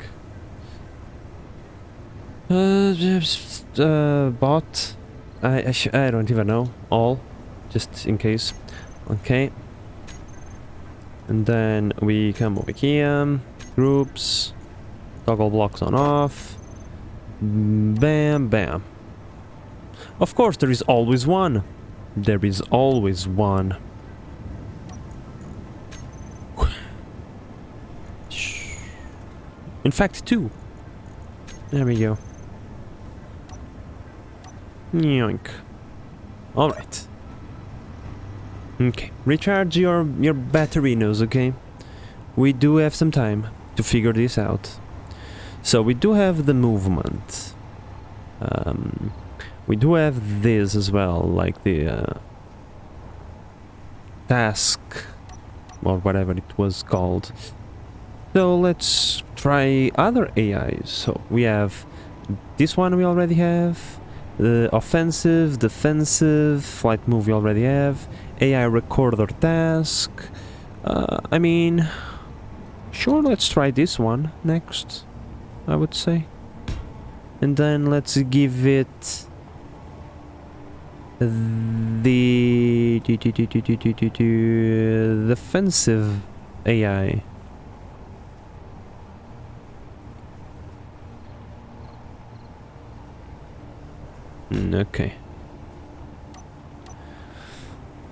A: bot. I don't even know. All, just in case. Okay. And then we come over here. Groups. Toggle blocks on off. Bam, bam. Of course, there is always one. There is always one. In fact, two. There we go. Yoink. Alright. Okay. Recharge your batterinos, okay? We do have some time to figure this out. So we do have the movement. We do have this as well, like the task or whatever it was called. So let's try other AIs. So we have this one we already have. The offensive, defensive, flight move we already have. AI recorder task. I mean, sure, let's try this one next, I would say. And then let's give it the defensive AI. Okay.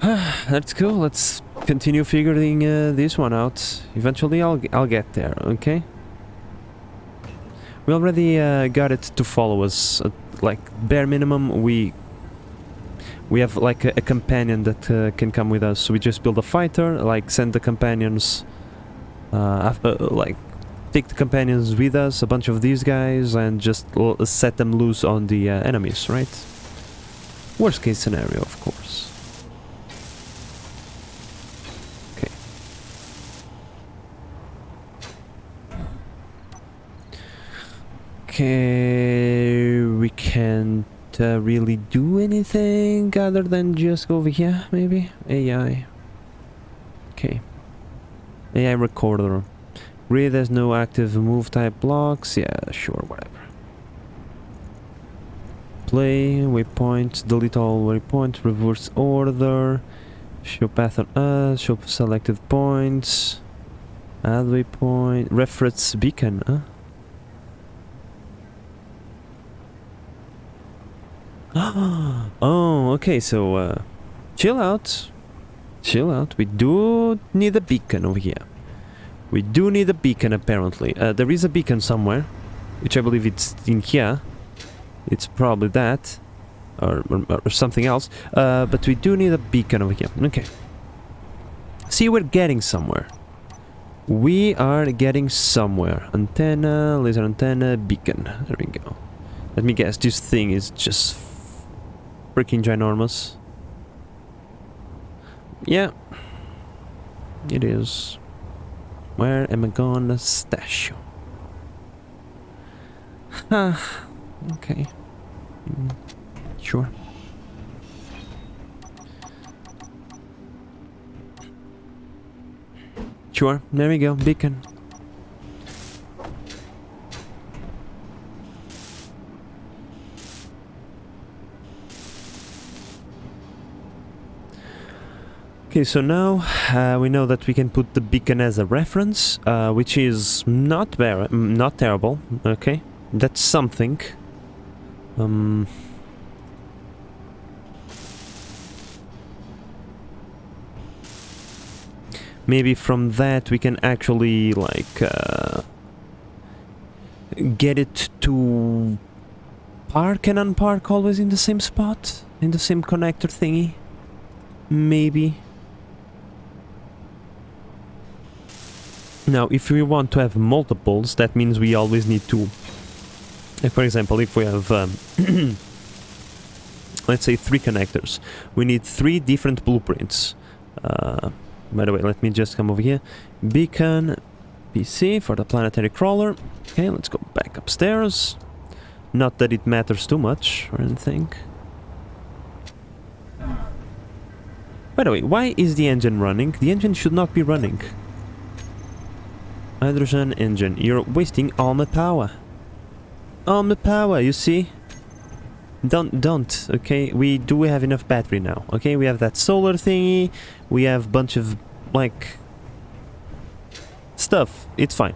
A: That's cool. Let's continue figuring this one out. Eventually I'll get there, okay? We already got it to follow us. Like, bare minimum, we have like a companion that can come with us. So we just build a fighter, like send the companions, like take the companions with us, a bunch of these guys, and just set them loose on the enemies, right? Worst case scenario, of course. Okay. Okay, we can't really do anything other than just go over here, maybe? AI. Okay. AI recorder. Grid has no active move type blocks. Yeah, sure, whatever. Display, waypoint, delete all waypoints, reverse order, show path on us, show selected points, add waypoint, reference beacon, huh? Oh, okay, so chill out. Chill out. We do need a beacon over here. We do need a beacon, apparently. There is a beacon somewhere, which I believe it's in here. It's probably that, or something else. But we do need a beacon over here. Okay. See, we're getting somewhere. We are getting somewhere. Antenna, laser antenna, beacon. There we go. Let me guess, this thing is just freaking ginormous. Yeah, it is. Where am I gonna stash you? Huh. Okay. Sure. Sure, there we go, beacon. Okay, so now we know that we can put the beacon as a reference, which is not terrible. Okay, that's something. Maybe from that we can actually like get it to park and unpark always in the same spot, in the same connector thingy. Maybe. Now, if we want to have multiples, that means we always need to... Like, for example, if we have, let's say 3 connectors, we need 3 different blueprints. By the way, let me just come over here. Beacon, PC for the planetary crawler. Okay, let's go back upstairs. Not that it matters too much or anything. By the way, why is the engine running? The engine should not be running. Hydrogen engine, you're wasting all my power. All my power, you see? Don't, okay? We do have enough battery now, okay? We have that solar thingy, we have a bunch of, like... stuff, it's fine.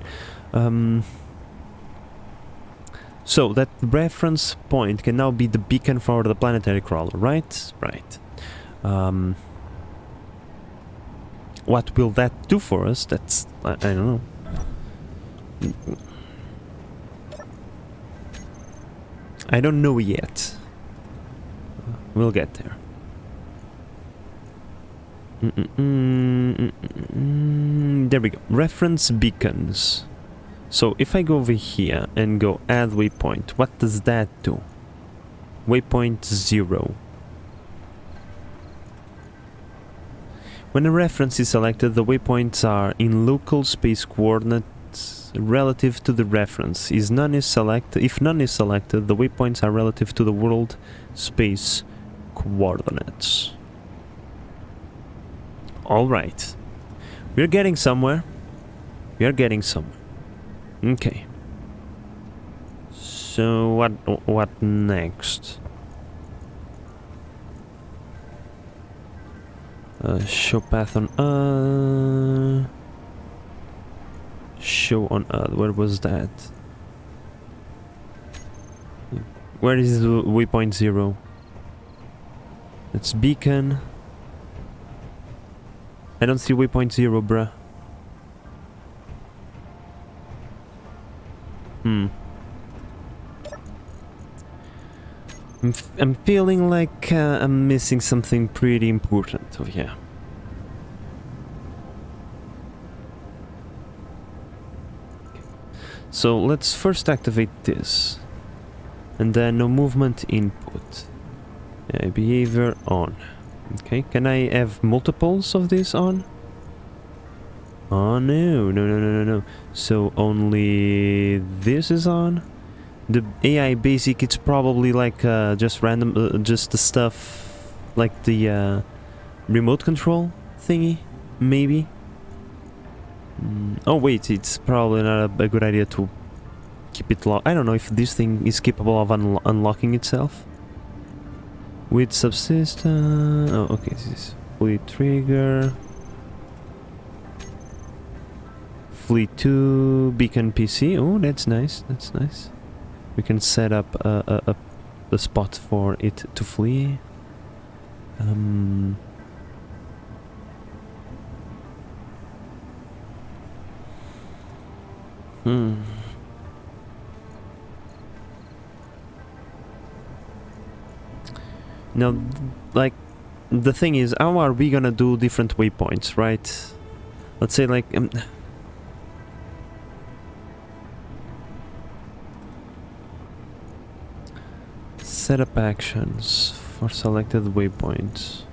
A: So, that reference point can now be the beacon for the planetary crawler, right? Right. What will that do for us? That's... I don't know. I don't know yet. We'll get there. There we go. Reference beacons. So if I go over here and go add waypoint, what does that do? Waypoint 0. When a reference is selected, the waypoints are in local space coordinates relative to the reference. If none is selected, the waypoints are relative to the world space coordinates. Alright. We're getting somewhere. We are getting somewhere. Okay. So what next? Show path on show on Earth. Where was that? Where is the waypoint 0? It's beacon. I don't see waypoint 0, bruh. I'm feeling like I'm missing something pretty important over here. So let's first activate this, and then no movement input. Behavior on. Okay, can I have multiples of this on? Oh no. So only this is on? The AI basic, it's probably like just random, just the stuff like the remote control thingy, maybe? Oh wait, it's probably not a good idea to keep it locked. I don't know if this thing is capable of unlocking itself. With subsystem. Oh, okay. This is fleet trigger. Fleet 2 beacon PC. Oh, that's nice. That's nice. We can set up a spot for it to flee. Now, like, the thing is, how are we gonna do different waypoints, right? Let's say, like, set up actions for selected waypoints.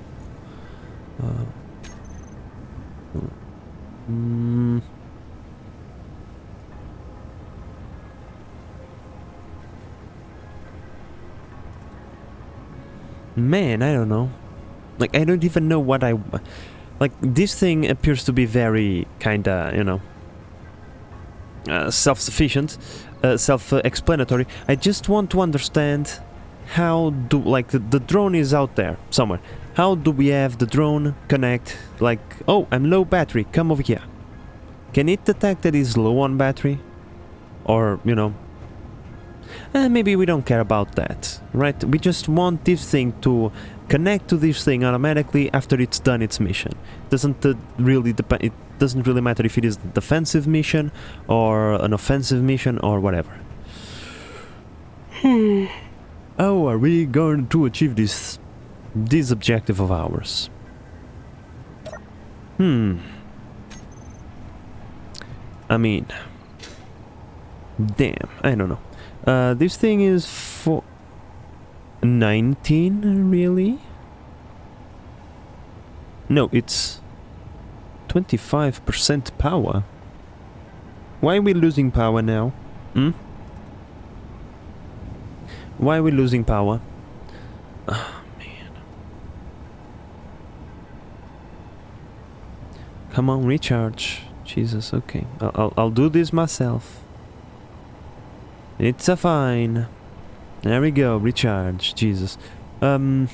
A: Man, I don't know. Like, I don't even know what I... Like, this thing appears to be very, kinda, you know... self-sufficient, self-explanatory. I just want to understand how do... Like, the drone is out there, somewhere. How do we have the drone connect? Like, oh, I'm low battery, come over here. Can it detect that it's low on battery? Or, you know... maybe we don't care about that, right? We just want this thing to connect to this thing automatically after it's done its mission. Doesn't really depend. It doesn't really matter if it is a defensive mission or an offensive mission or whatever. How are we going to achieve this objective of ours? I mean, damn, I don't know. This thing is for 19, really? No, it's 25% power. Why are we losing power now? Why are we losing power? Oh, man. Come on, recharge. Jesus, okay. I'll do this myself. It's a fine. There we go, recharge. Jesus. But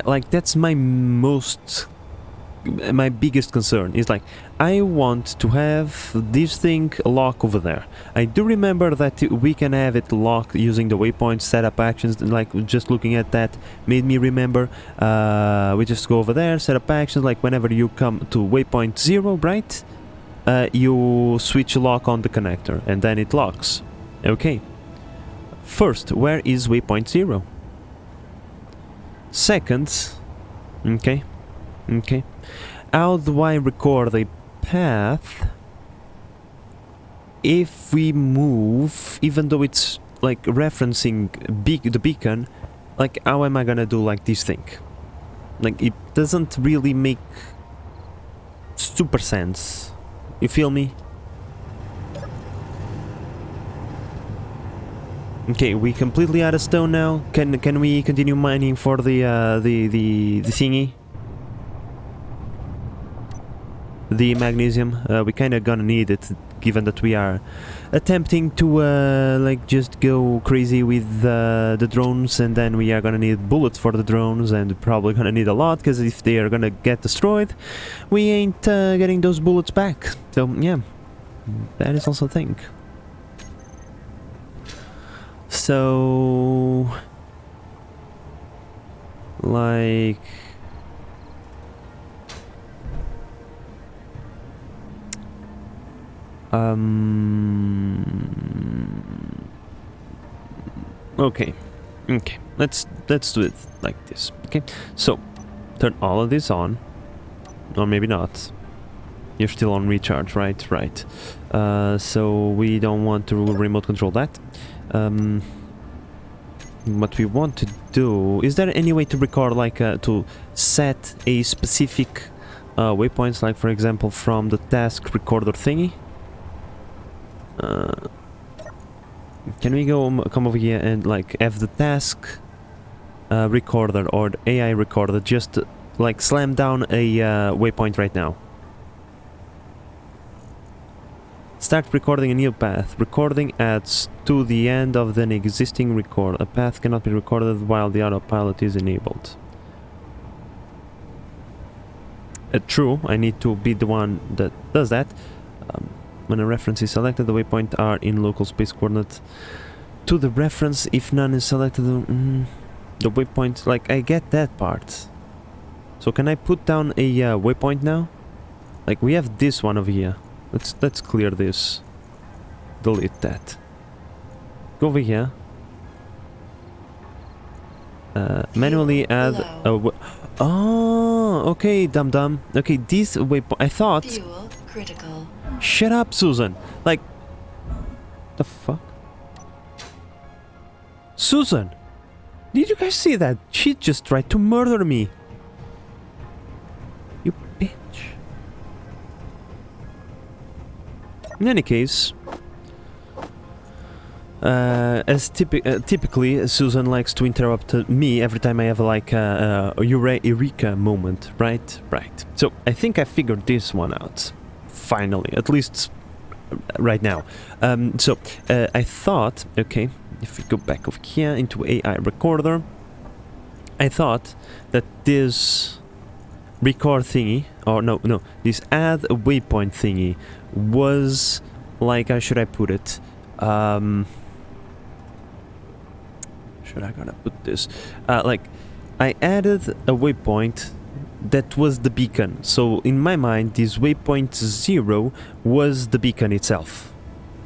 A: like, that's my biggest concern is like, I want to have this thing lock over there. I do remember that we can have it locked using the waypoint setup actions. Like, just looking at that made me remember. We just go over there, set up actions. Like, whenever you come to waypoint 0, right? You switch lock on the connector and then it locks. Okay. First, where is waypoint 0? Second, okay. How do I record a path if we move, even though it's like referencing the beacon? Like, how am I gonna do like this thing? Like, it doesn't really make super sense. You feel me? Okay, we completely out of stone now. Can we continue mining for the thingy? The magnesium. We kinda gonna need it, given that we are attempting to like just go crazy with the drones, and then we are gonna need bullets for the drones, and probably gonna need a lot, because if they are gonna get destroyed, we ain't getting those bullets back. So yeah, that is also a thing. So, like, okay, let's do it like this. Okay, so turn all of this on, or maybe not. You're still on recharge, right? Right. So we don't want to remote control that. What we want to do, is there any way to record, like, to set a specific waypoints, like for example from the task recorder thingy? Can we come over here and like have the task recorder or the AI recorder just like slam down a waypoint right now? Start recording a new path. Recording adds to the end of an existing record. A path cannot be recorded while the autopilot is enabled. True, I need to be the one that does that. When a reference is selected, the waypoints are in local space coordinates to the reference. If none is selected, the waypoint, like, I get that part. So can I put down a waypoint now? Like, we have this one over here. Let's clear this. Delete that. Go over here. Manually add a... Oh, okay, dum-dum. Okay, this waypoint... I thought...
B: Fuel critical.
A: Shut up, Susan! Like... The fuck? Susan! Did you guys see that? She just tried to murder me. You bitch. In any case, as typically, Susan likes to interrupt me every time I have like a eureka moment, right? Right. So I think I figured this one out, finally, at least right now. I thought, okay, if we go back over here into AI recorder, I thought that this record thingy, or no, this add a waypoint thingy was like, how should I put it? Should I gonna put this? Like, I added a waypoint that was the beacon. So in my mind, this waypoint 0 was the beacon itself,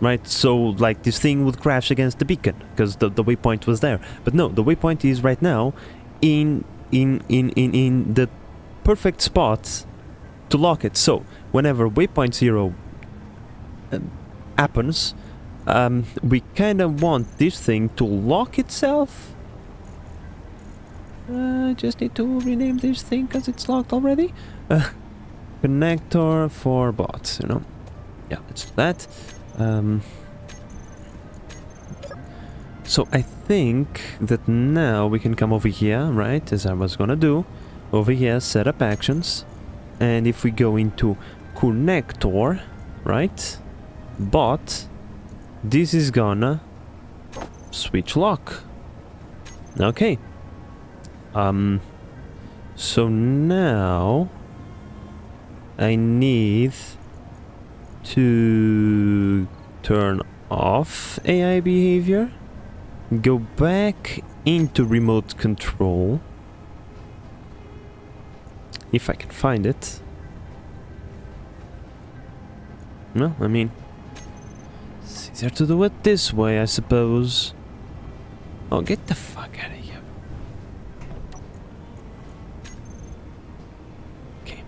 A: right? So like this thing would crash against the beacon because the waypoint was there. But no, the waypoint is right now in the perfect spot to lock it. So whenever waypoint 0 happens, we kind of want this thing to lock itself. I just need to rename this thing because it's locked already. Connector for bots, you know. Yeah, it's that. So I think that now we can come over here, right, as I was gonna do. Over here, set up actions. And if we go into connector, right, bot, this is gonna switch lock. Okay. So now I need to turn off AI behavior, go back into remote control, if I can find it. No, I mean, it's easier to do it this way, I suppose. Oh, get the fuck out of here. Okay.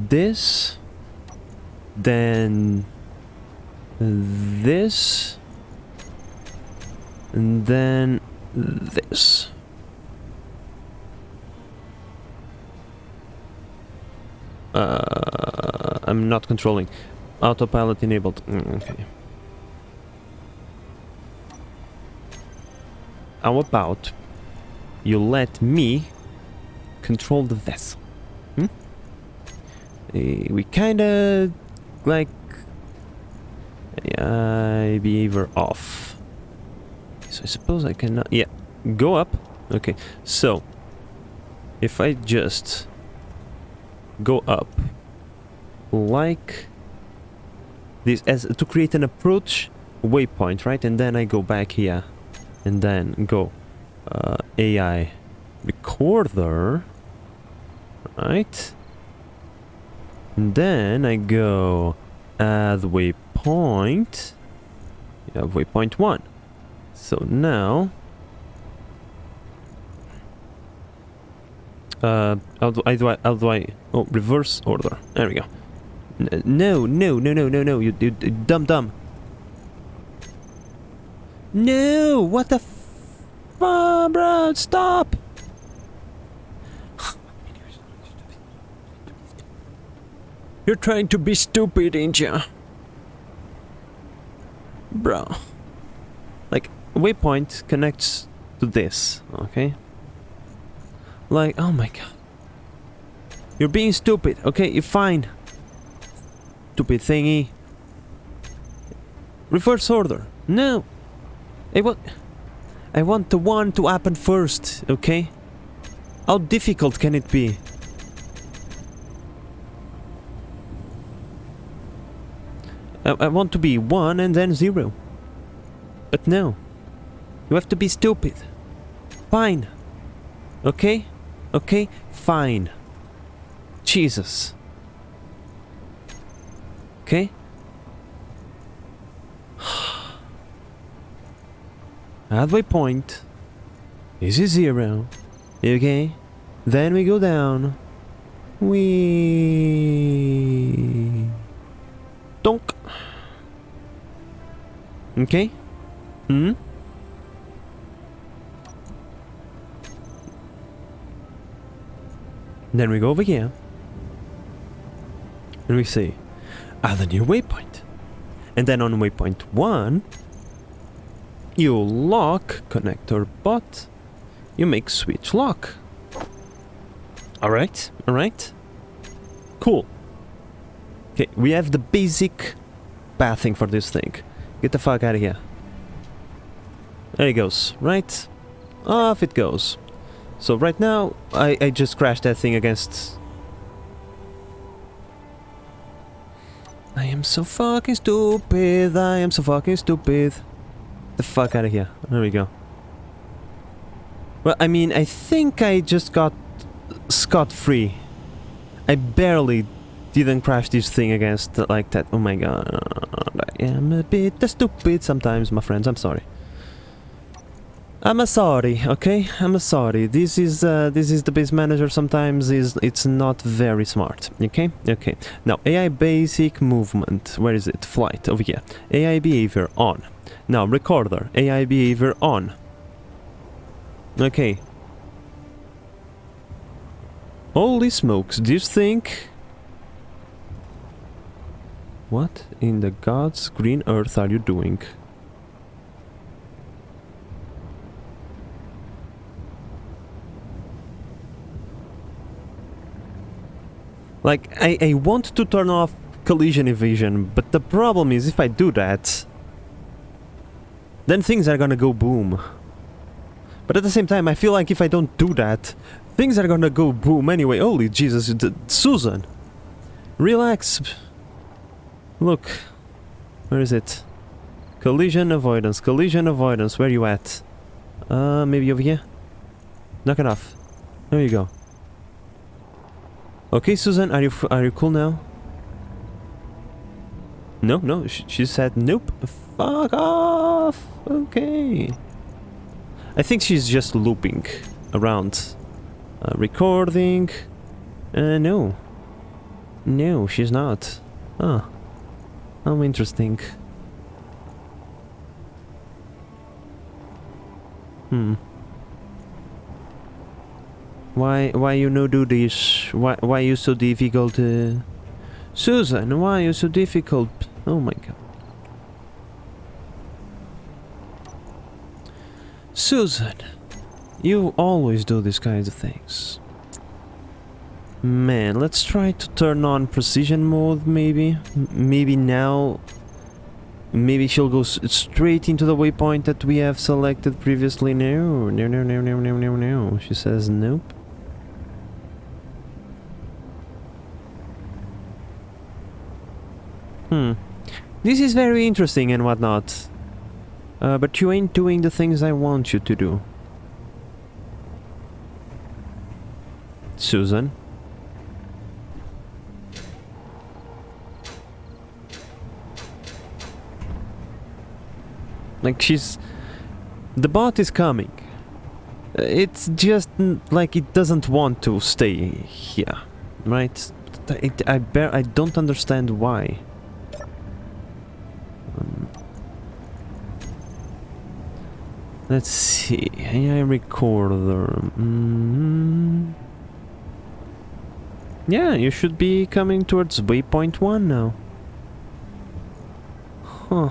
A: This. Then this. And then this. I'm not controlling. Autopilot enabled. Okay. How about you let me control the vessel? We kinda like behavior off. So I suppose I cannot. Yeah, go up. Okay, so if I just go up like this, as to create an approach waypoint, right? And then I go back here and then go AI recorder, right? And then I go add waypoint. You have waypoint 1. So now how do I oh, reverse order. There we go. No, you dumb. No, what the bro, stop. You're trying to be stupid, ain't ya? Bro. Like, waypoint connects to this, okay? Like, oh my god. You're being stupid, okay? You're fine. stupid thingy. Reverse order. No. I want the one to happen first, okay? How difficult can it be? I want to be 1 and then 0. But no. You have to be stupid. Fine. Okay? Okay? Fine. Jesus. Okay? Halfway point. This is 0. Okay? Then we go down. We donk. Okay? Hmm? Then we go over here. And we say, add a new waypoint. And then on waypoint 1, you lock connector bot. You make switch lock. Alright, alright. Cool. Okay, we have the basic pathing for this thing. Get the fuck out of here. There it goes, right? Off it goes. So right now, I just crashed that thing against... I am so fucking stupid. I am so fucking stupid. The fuck out of here. There we go. Well, I mean, I think I just got scot-free. I barely didn't crash this thing against like that. Oh my god. I am a bit stupid sometimes, my friends. I'm sorry. I'm sorry, okay? I'm sorry. This is the base manager. Sometimes it's not very smart, okay? Okay. Now AI basic movement. Where is it? Flight over here. AI behavior on. Now recorder. AI behavior on. Okay. Holy smokes! This thing. What in the God's green earth are you doing? Like, I want to turn off collision evasion, but the problem is if I do that, then things are gonna go boom. But at the same time, I feel like if I don't do that, things are gonna go boom anyway. Holy Jesus, Susan! Relax. Look. Where is it? Collision avoidance, where you at? Maybe over here? Knock it off. There you go. Okay, Susan, are you cool now? No, she said nope. Fuck off. Okay. I think she's just looping around, recording. No, she's not. Oh, how interesting. Why you no do this? Why you so difficult? Susan, why you so difficult? Oh my god. Susan, you always do these kinds of things. Man, let's try to turn on precision mode, maybe. Maybe now. Maybe she'll go straight into the waypoint that we have selected previously. No. She says nope. This is very interesting and whatnot. But you ain't doing the things I want you to do. Susan. Like the bot is coming. It's just like it doesn't want to stay here, right? I don't understand why. Let's see. AI recorder. Yeah, you should be coming towards waypoint 1 now. Huh.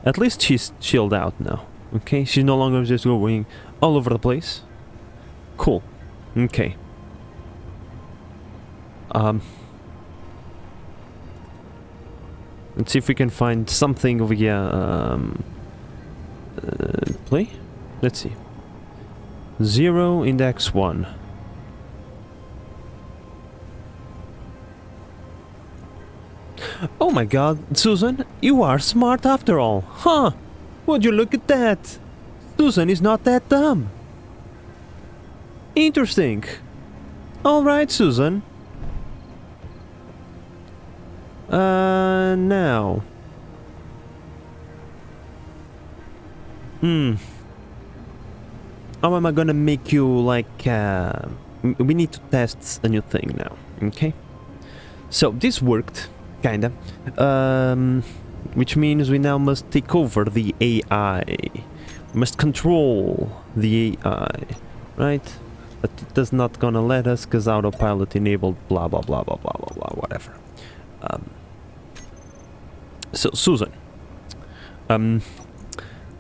A: At least she's chilled out now. Okay, she's no longer just going all over the place. Cool. Okay. Let's see if we can find something over here. Play? Let's see. 0, index 1. Oh my god, Susan, you are smart after all. Huh? Would you look at that? Susan is not that dumb. Interesting. Alright, Susan. Now. How am I gonna make you, like, we need to test a new thing now, okay? So, this worked, kinda. Which means we now must take over the AI. We must control the AI, right? But it does not gonna let us, because autopilot enabled, blah, blah, blah, blah, blah, blah, blah, whatever. So, Susan,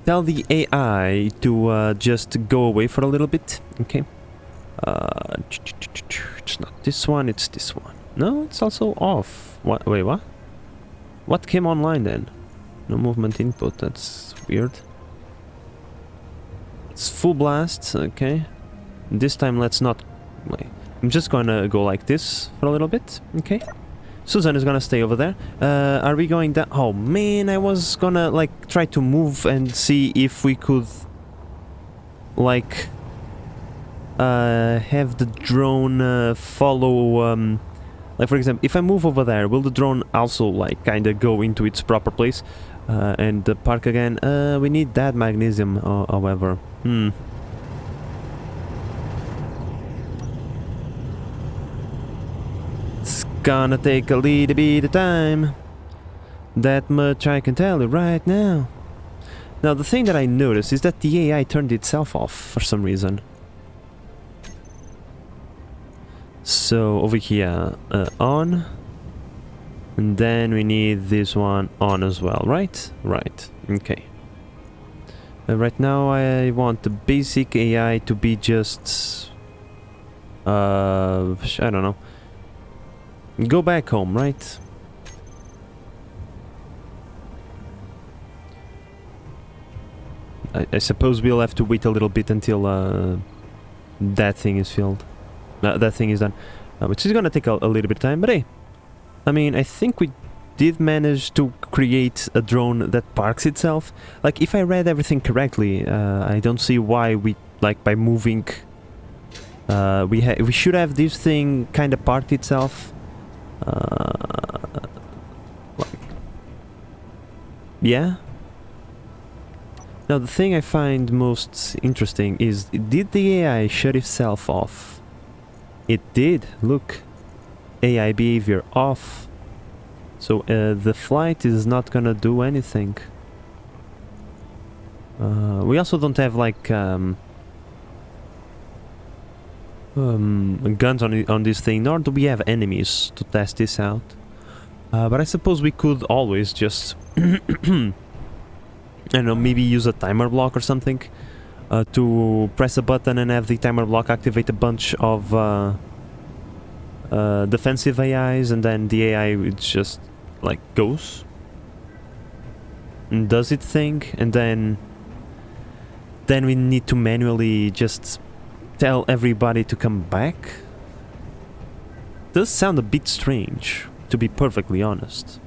A: tell the AI to just go away for a little bit, okay? It's not this one, it's this one. No, it's also off. What? Wait, what? What came online then? No movement input, that's weird. It's full blast, okay. This time let's not... Wait. I'm just gonna go like this for a little bit, okay? Susan is gonna stay over there. Are we going down? Oh man, I was gonna like try to move and see if we could like have the drone follow like for example, if I move over there, will the drone also like kinda go into its proper place and park again? We need that magnesium however. Gonna take a little bit of time. That much I can tell you right now. Now the thing that I noticed is that the AI turned itself off for some reason. So over here, on. And then we need this one on as well, right? Right, okay. Right now I want the basic AI to be just... I don't know. Go back home, right? I suppose we'll have to wait a little bit until that thing is filled. That thing is done. Which is gonna take a little bit of time, but hey. I mean, I think we did manage to create a drone that parks itself. Like, if I read everything correctly, I don't see why we, like, by moving... we should have this thing kind of parked itself. Yeah. Now the thing I find most interesting is, did the AI shut itself off? It did. Look, AI behavior off. So the flight is not gonna do anything. We also don't have like guns on this thing, nor do we have enemies to test this out. But I suppose we could always just, I don't know, maybe use a timer block or something to press a button and have the timer block activate a bunch of defensive AIs, and then the AI just like goes and does its thing, and then we need to manually just tell everybody to come back. Does sound a bit strange, to be perfectly honest.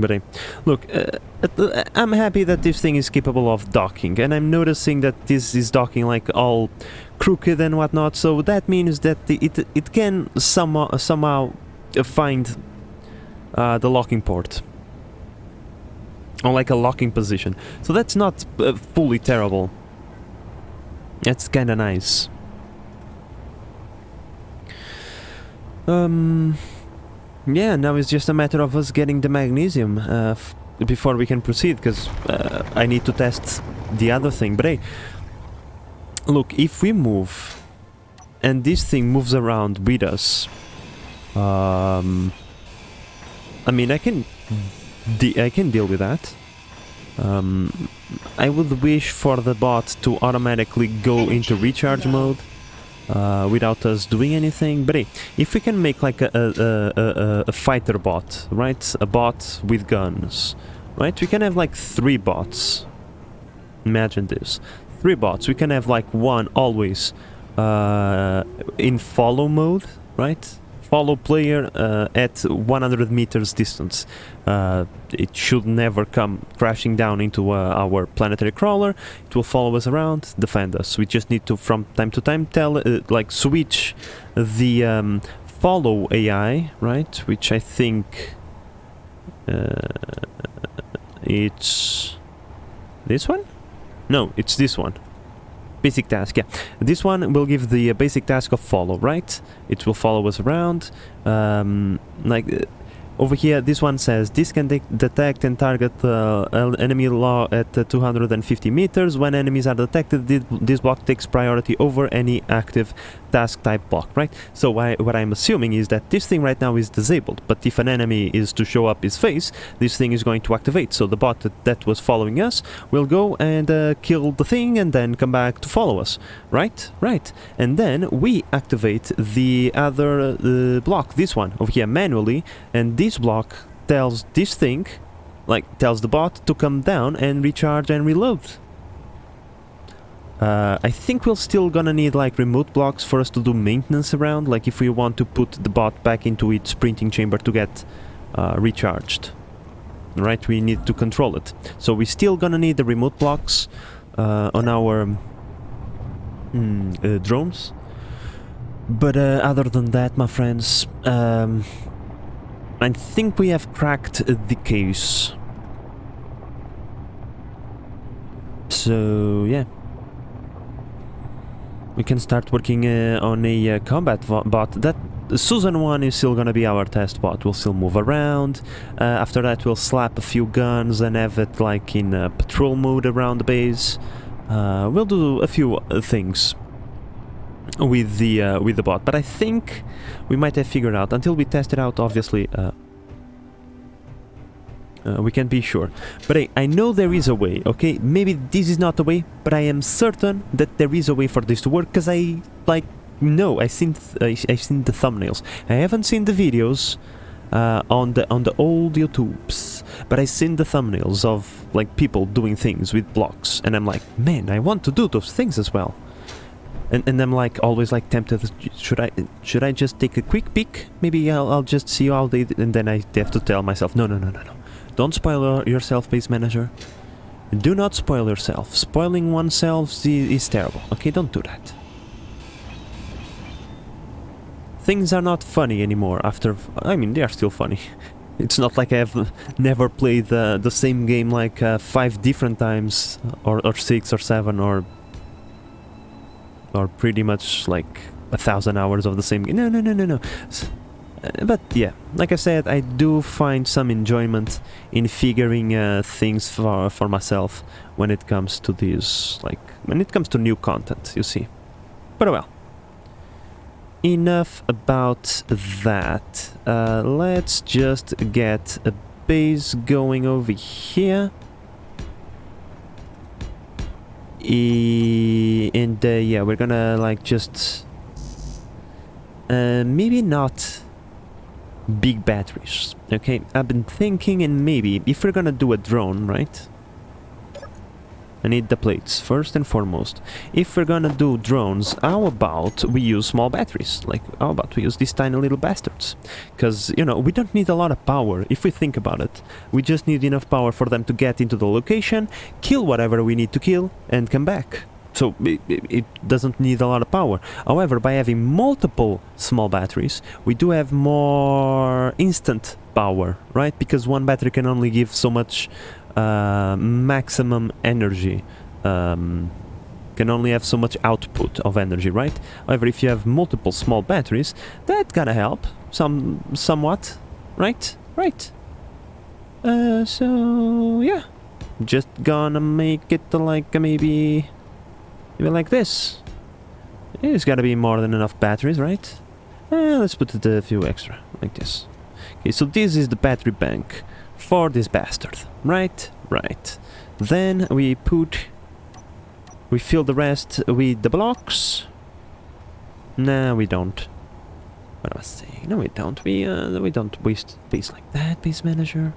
A: But hey, look, I'm happy that this thing is capable of docking, and I'm noticing that this is docking like all crooked and whatnot, so that means that it can somehow find the locking port. Or like a locking position. So that's not fully terrible. That's kinda nice. Yeah, now it's just a matter of us getting the magnesium before we can proceed, because I need to test the other thing. But hey, look, if we move and this thing moves around with us, I mean, I can deal with that. I would wish for the bot to automatically go into recharge mode without us doing anything. But hey, if we can make like a fighter bot, right? A bot with guns, right? We can have like 3 bots. Imagine this. 3 bots. We can have like one always in follow mode, right? Follow player at 100 meters distance. It should never come crashing down into our planetary crawler. It will follow us around, defend us. We just need to, from time to time, like switch the follow AI, right? Which I think it's this one. No, it's this one. Basic task, yeah. This one will give the basic task of follow, right? It will follow us around. Over here, this one says this can detect and target enemy at 250 meters. When enemies are detected, this block takes priority over any active task type block, right? So what I'm assuming is that this thing right now is disabled, but if an enemy is to show up his face, this thing is going to activate. So the bot that was following us will go and kill the thing and then come back to follow us, right? Right. And then we activate the other block, this one over here manually, and this block tells this thing, tells the bot to come down and recharge and reload. I think we're still gonna need like remote blocks for us to do maintenance around, like if we want to put the bot back into its printing chamber to get recharged. Right, we need to control it. So we're still gonna need the remote blocks on our drones. But other than that, my friends, I think we have cracked the case. So yeah. We can start working on a combat bot. That Susan 1 is still gonna be our test bot. We'll still move around. After that, we'll slap a few guns and have it like in patrol mode around the base. We'll do a few things with the bot, but I think we might have figured out, until we test it out, obviously. We can't be sure, but hey, I know there is a way, okay? Maybe this is not the way, but I am certain that there is a way for this to work, because I've seen the thumbnails. I haven't seen the videos on the old YouTubes, but I've seen the thumbnails of like people doing things with blocks, and I'm like, man, I want to do those things as well. And I'm like always like tempted. Should I just take a quick peek? Maybe I'll just see how they did, and then I have to tell myself, no. Don't spoil yourself, base manager. Do not spoil yourself. Spoiling oneself is terrible. Okay, don't do that. Things are not funny anymore after... I mean, they are still funny. It's not like I've never played the same game like 5 different times, or 6 or 7, or pretty much like 1,000 hours of the same game. No. But yeah, like I said, I do find some enjoyment in figuring things for myself when it comes to these, like, when it comes to new content, you see. But well, enough about that. Let's just get a base going over here. And yeah, we're gonna like just maybe not big batteries, okay? I've been thinking, and maybe if we're gonna do a drone, right? I need the plates first and foremost. If we're gonna do drones, how about we use small batteries? Like, how about we use these tiny little bastards? Because, you know, we don't need a lot of power if we think about it. We just need enough power for them to get into the location, kill whatever we need to kill, and come back. So it doesn't need a lot of power. However, by having multiple small batteries, we do have more instant power, right? Because one battery can only give so much maximum energy, can only have so much output of energy, right? However, if you have multiple small batteries, that gotta help somewhat, right? Right. So yeah, just gonna make it like maybe like this. There's gotta be more than enough batteries, right? Let's put it a few extra, like this. Okay, so this is the battery bank for this bastard. Right? Right. Then we fill the rest with the blocks. No, we don't. What am I saying? No, we don't. We don't waste space like that, base manager.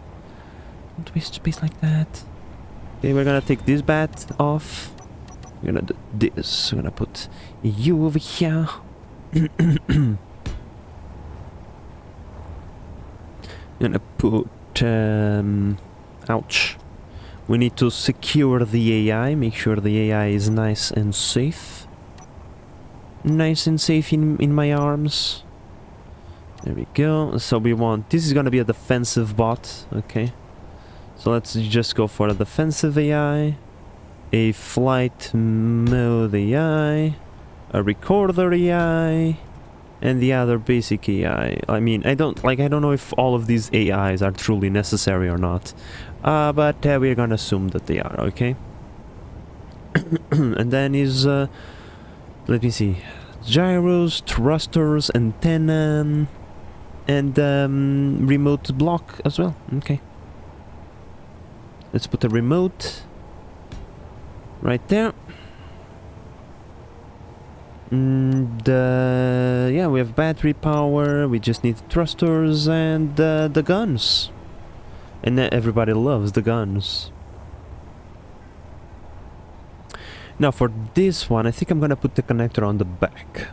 A: Don't waste space like that. Okay, we're gonna take this bat off. We're gonna do this. We're gonna put you over here. Gonna put ouch. We need to secure the AI, make sure the AI is nice and safe. Nice and safe in my arms. There we go. So we want, this is gonna be a defensive bot, okay. So let's just go for a defensive AI, a flight mode AI, a recorder AI, and the other basic AI. I mean, I don't know if all of these AIs are truly necessary or not, but we're gonna assume that they are, okay? And then is, let me see, gyros, thrusters, antenna, and remote block as well. Okay. Let's put a remote right there. And yeah, we have battery power, we just need thrusters and the guns. And everybody loves the guns. Now for this one, I think I'm gonna put the connector on the back.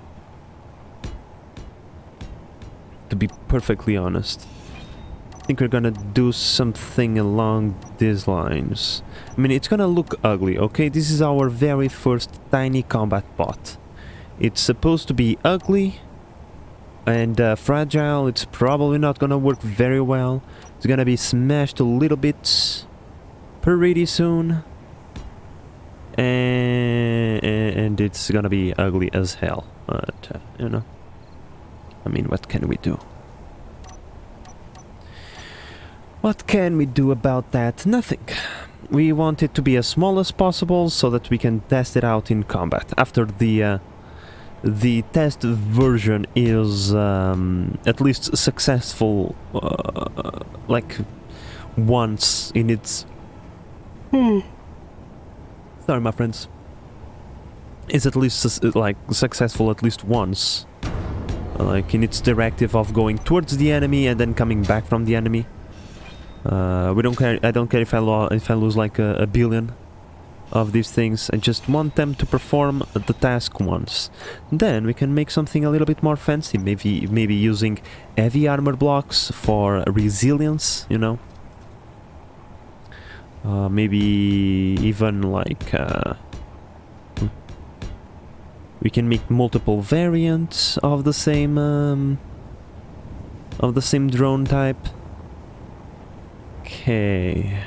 A: To be perfectly honest. I think we're gonna do something along these lines. I mean, it's gonna look ugly, okay? This is our very first tiny combat bot. It's supposed to be ugly and fragile. It's probably not gonna work very well. It's gonna be smashed a little bit pretty soon. And it's gonna be ugly as hell. But, you know. I mean, what can we do? What can we do about that? Nothing. We want it to be as small as possible so that we can test it out in combat. After the test version is at least successful, like once in its... Sorry, my friends. Is at least like successful at least once, like in its directive of going towards the enemy and then coming back from the enemy. We don't care. I don't care if I lose like a billion of these things. I just want them to perform the task once. Then we can make something a little bit more fancy. Maybe using heavy armor blocks for resilience. You know. Maybe even like we can make multiple variants of the same drone type. Okay.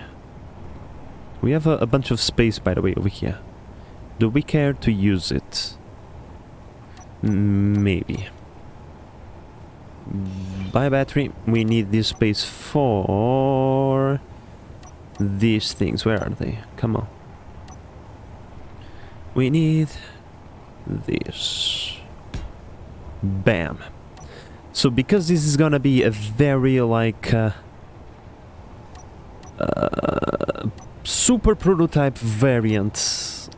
A: We have a bunch of space, by the way, over here. Do we care to use it? Maybe. Buy battery. We need this space for these things. Where are they? Come on. We need this. Bam. So because this is gonna be a very like super prototype variant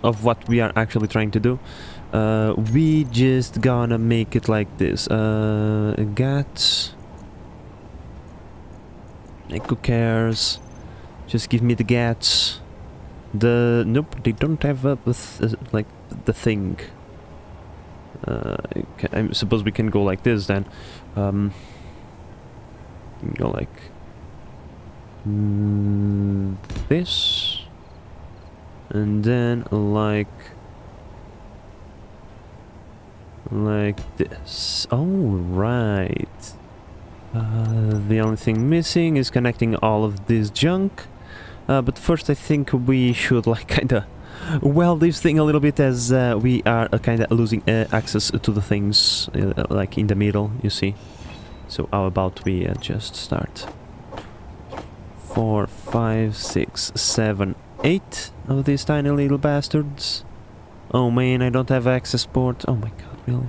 A: of what we are actually trying to do, we just gonna make it like this. GATS. Who cares? Just give me the GATS. Nope, they don't have like the thing. I suppose we can go like this then. Go like this, and then like this. Oh, right. The only thing missing is connecting all of this junk. But first I think we should like kinda weld this thing a little bit, as we are kinda losing access to the things like in the middle, you see. So how about we just start 4, 5, 6, 7, 8 of these tiny little bastards. Oh man, I don't have access port. Oh my god, really?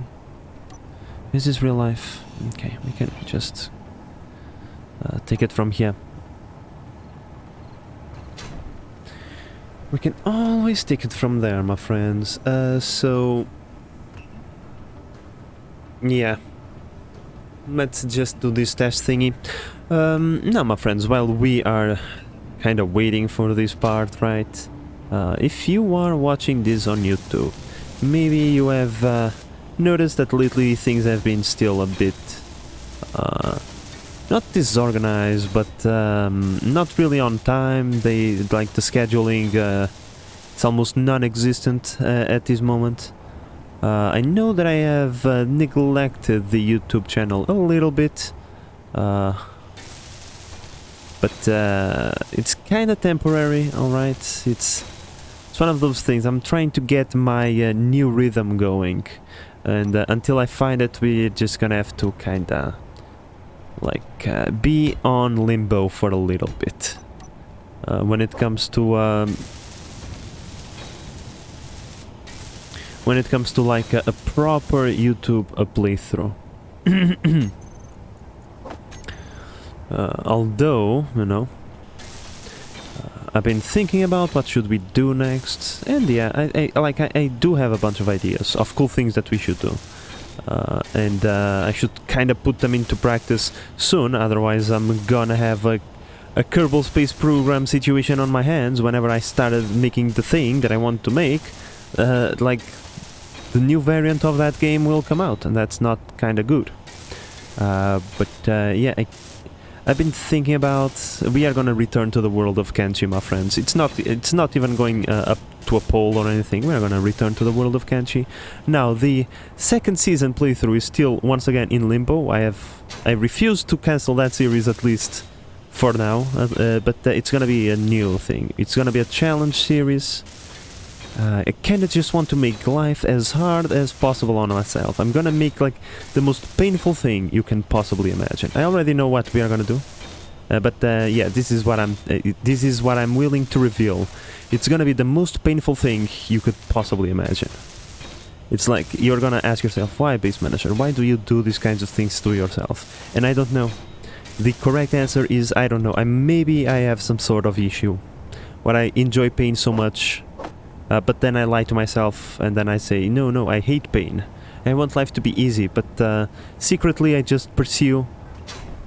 A: Is this real life? Okay, we can just take it from here. We can always take it from there, my friends. So... yeah. Let's just do this test thingy. Now, my friends, while we are kind of waiting for this part, right? If you are watching this on YouTube, maybe you have noticed that lately things have been still a bit... not disorganized, but not really on time. They like the scheduling. It's almost non-existent at this moment. I know that I have neglected the YouTube channel a little bit, but it's kind of temporary. All right, it's one of those things. I'm trying to get my new rhythm going, and until I find it, we're just gonna have to kind of like be on limbo for a little bit when it comes to like a proper YouTube playthrough. Although, you know, I've been thinking about what should we do next, and yeah, I do have a bunch of ideas of cool things that we should do. And I should kind of put them into practice soon, otherwise I'm gonna have a Kerbal Space Program situation on my hands whenever I started making the thing that I want to make. Like, the new variant of that game will come out, and that's not kind of good. Yeah, I've been thinking about... we are gonna return to the world of Kenshi, my friends. It's not even going up to a poll or anything. We're gonna return to the world of Kenshi. Now, the second season playthrough is still once again in limbo. I refuse to cancel that series, at least for now, but it's gonna be a new thing. It's gonna be a challenge series. I kinda just want to make life as hard as possible on myself. I'm gonna make like the most painful thing you can possibly imagine. I already know what we are gonna do, but yeah, this is what I'm willing to reveal. It's gonna be the most painful thing you could possibly imagine. It's like you're gonna ask yourself, why, Base Manager? Why do you do these kinds of things to yourself? And I don't know. The correct answer is I don't know. Maybe I have some sort of issue where I enjoy pain so much. But then I lie to myself, and then I say, no, I hate pain. I want life to be easy, but secretly I just pursue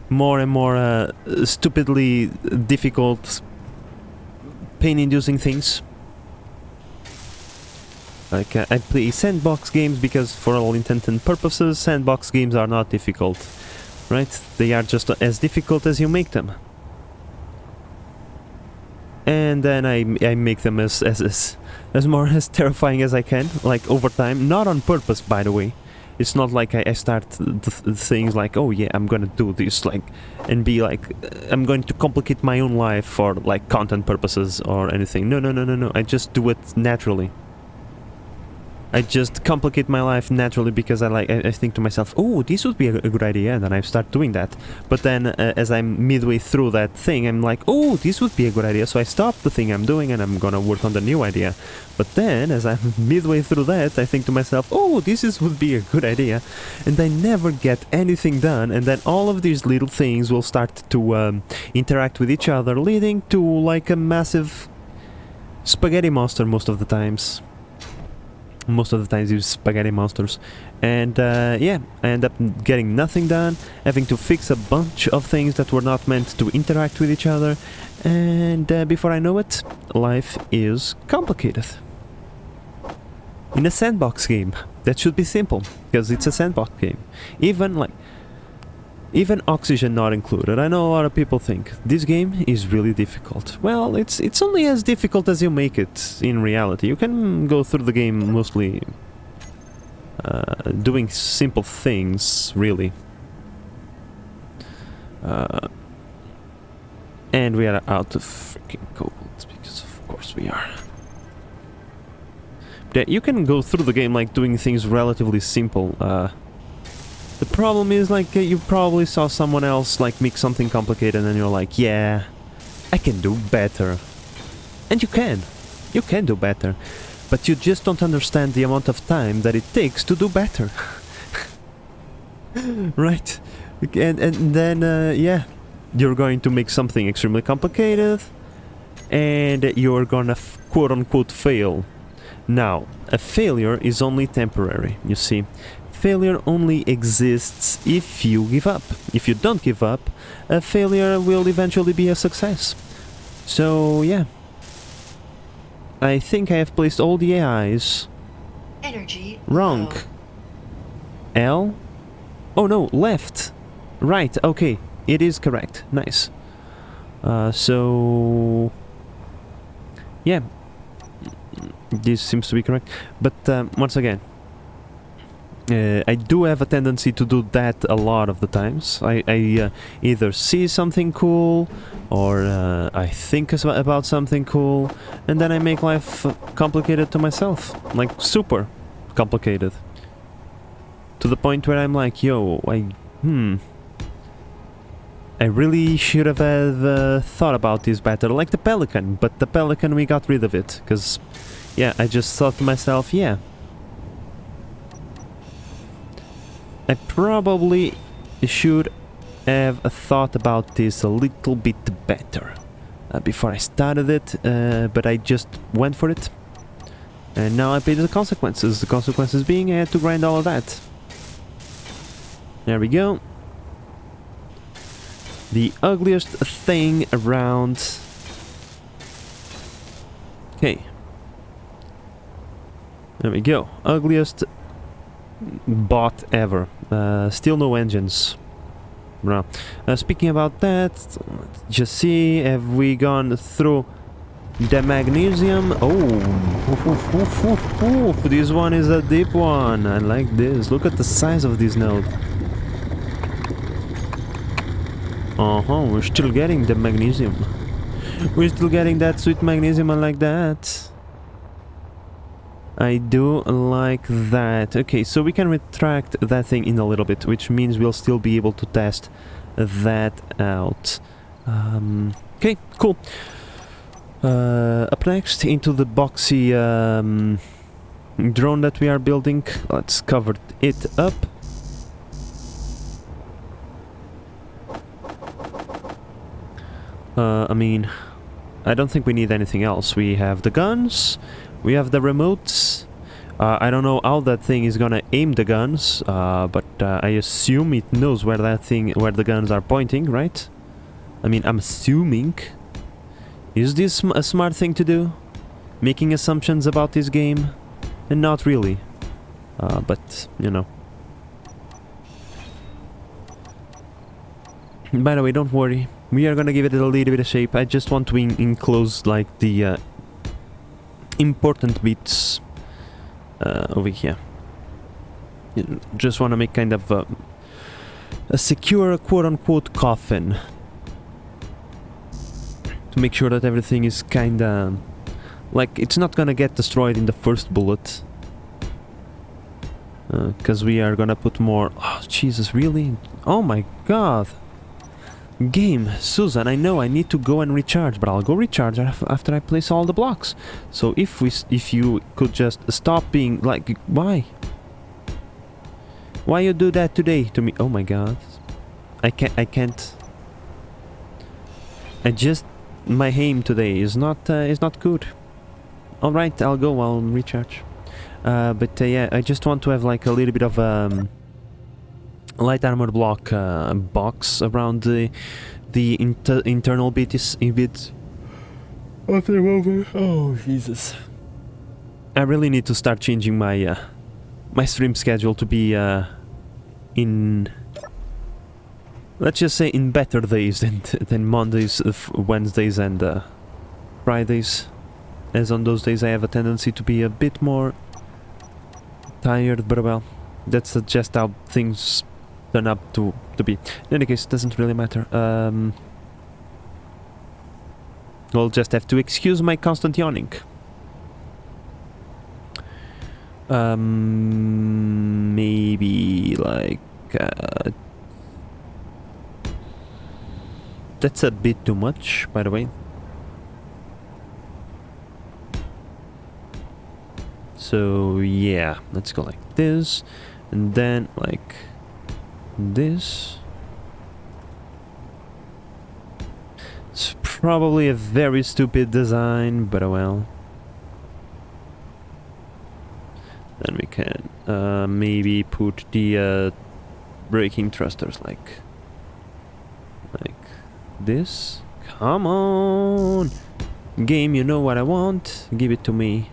A: more and more stupidly difficult, pain-inducing things. Like, I play sandbox games because, for all intents and purposes, sandbox games are not difficult, right? They are just as difficult as you make them. And then I make them as terrifying as I can, like over time, not on purpose, by the way. It's not like I start things like, oh yeah, I'm gonna do this, like, and be like, I'm going to complicate my own life for like content purposes or anything. No. I just do it naturally. I just complicate my life naturally because I think to myself, oh, this would be a good idea, and then I start doing that. But then as I'm midway through that thing, I'm like, oh, this would be a good idea, so I stop the thing I'm doing and I'm gonna work on the new idea. But then as I'm midway through that, I think to myself, oh, would be a good idea, and I never get anything done, and then all of these little things will start to interact with each other, leading to like a massive spaghetti monster most of the times. Most of the times it's spaghetti monsters, and yeah, I end up getting nothing done, having to fix a bunch of things that were not meant to interact with each other, and before I know it, life is complicated. In a sandbox game, that should be simple, because it's a sandbox game. Even oxygen not included. I know a lot of people think this game is really difficult. Well, it's only as difficult as you make it in reality. You can go through the game mostly doing simple things, really. And we are out of freaking cobalt, because of course we are. But you can go through the game like doing things relatively simple. The problem is, like, you probably saw someone else, like, make something complicated and you're like, yeah, I can do better. And you can do better. But you just don't understand the amount of time that it takes to do better. Right? And then, yeah, you're going to make something extremely complicated, and you're gonna quote-unquote fail. Now, a failure is only temporary, you see. Failure only exists if you give up. If you don't give up, a failure will eventually be a success. So, yeah. I think I have placed all the AIs
B: Energy
A: wrong.
B: low.
A: L? Oh no, left. Right, okay. It is correct. Nice. So... yeah. This seems to be correct. But once again, I do have a tendency to do that a lot of the times. I either see something cool, or I think about something cool, and then I make life complicated to myself. Like, super complicated. To the point where I'm like, yo, I really should have thought about this better. Like the Pelican, but the Pelican, we got rid of it. Because, yeah, I just thought to myself, yeah, I probably should have thought about this a little bit better before I started it, but I just went for it. And now I pay the consequences. The consequences being I had to grind all of that. There we go. The ugliest thing around. Okay. There we go. Ugliest bot ever. Still no engines. No. Speaking about that, let's just see, have we gone through the magnesium? Oh, this one is a deep one. I like this. Look at the size of this node. We're still getting the magnesium. We're still getting that sweet magnesium. I like that. I do like that. Okay, so we can retract that thing in a little bit, which means we'll still be able to test that out. Okay, cool. Up next, into the boxy drone that we are building. Let's cover it up. I mean, I don't think we need anything else. We have the guns, we have the remotes. I don't know how that thing is gonna aim the guns, but I assume it knows where the guns are pointing, right? I mean, I'm assuming. Is this a smart thing to do? Making assumptions about this game? And not really. But, you know. By the way, don't worry. We are gonna give it a little bit of shape. I just want to enclose, like, the important bits over here. Just want to make kind of a secure, quote-unquote, coffin. To make sure that everything is kinda... like, it's not gonna get destroyed in the first bullet. Because we are gonna put more... oh, Jesus, really? Oh my god! Game, Susan, I know I need to go and recharge, but I'll go recharge after I place all the blocks. So if you could just stop being like, why? Why you do that today to me? Oh my god. I can't. My aim today is not good. All right, I'll go. I'll recharge. But yeah, I just want to have like a little bit of light armor block box around the internal bits of the rover. Oh Jesus! I really need to start changing my my stream schedule to be in, let's just say, in better days than Mondays, Wednesdays, and Fridays. As on those days I have a tendency to be a bit more tired, but well, that's just how things turn up to be. In any case, it doesn't really matter. I'll just have to excuse my constant yawning. Maybe like that's a bit too much, by the way. So yeah, let's go like this, and then like this. It's probably a very stupid design, but oh well. Then we can maybe put the braking thrusters like this. Come on! Game, you know what I want. Give it to me.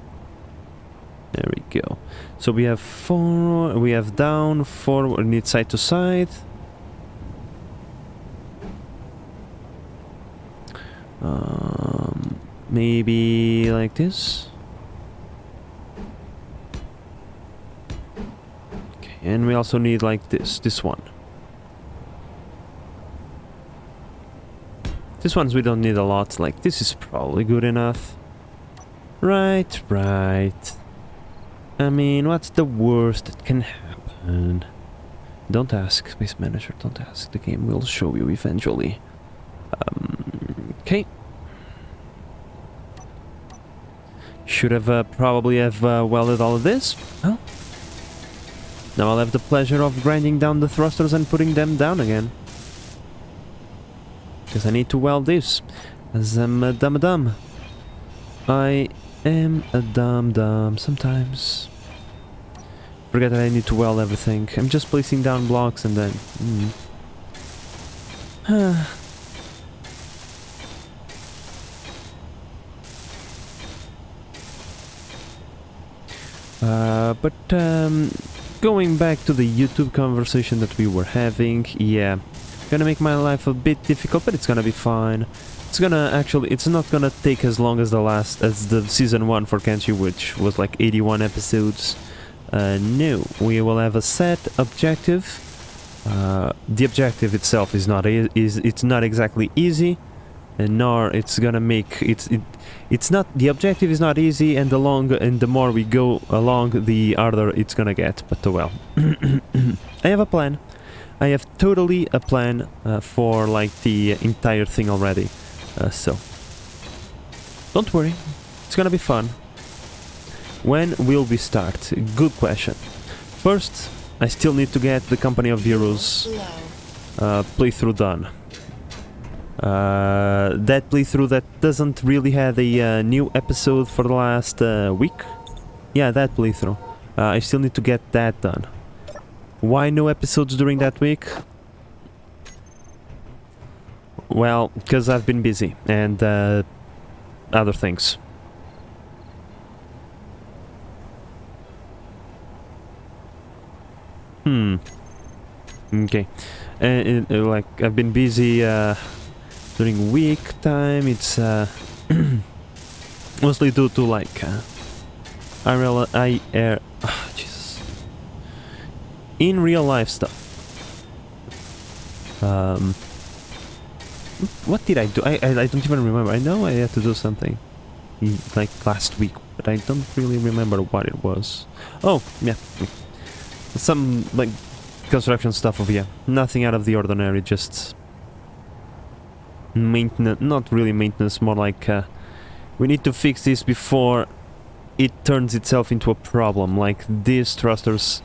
A: There we go. So we have forward, we have down, forward, need side to side. Maybe like this. Okay, and we also need like this one. This ones we don't need a lot, like this is probably good enough. Right. I mean, what's the worst that can happen? Don't ask, Space Manager, don't ask. The game will show you eventually. Okay. Should have probably have welded all of this. Oh. Now I'll have the pleasure of grinding down the thrusters and putting them down again. Because I need to weld this. As I'm a dumb. I am a dumb sometimes. Forget that I need to weld everything. I'm just placing down blocks and then... going back to the YouTube conversation that we were having, yeah, gonna make my life a bit difficult, but it's gonna be fine. It's gonna actually, it's not gonna take as long as the season 1 for Kenshi, which was like 81 episodes. No, we will have a set objective. The objective itself is not it's not exactly easy, and nor it's gonna make it's not, the objective is not easy, and the longer and the more we go along, the harder it's gonna get. But well, I have a plan. I have totally a plan for like the entire thing already. So don't worry, it's gonna be fun. When will we start? Good question. First, I still need to get the Company of Heroes playthrough done. That playthrough that doesn't really have a new episode for the last week. Yeah, that playthrough. I still need to get that done. Why no episodes during that week? Well, because I've been busy and other things. Okay. Like, I've been busy during week time. It's mostly due to like Jesus. In real life stuff. What did I do? I don't even remember. I know I had to do something like last week, but I don't really remember what it was. Oh, yeah. Some like construction stuff over here. Nothing out of the ordinary, just maintenance, not really maintenance, more like we need to fix this before it turns itself into a problem, like these thrusters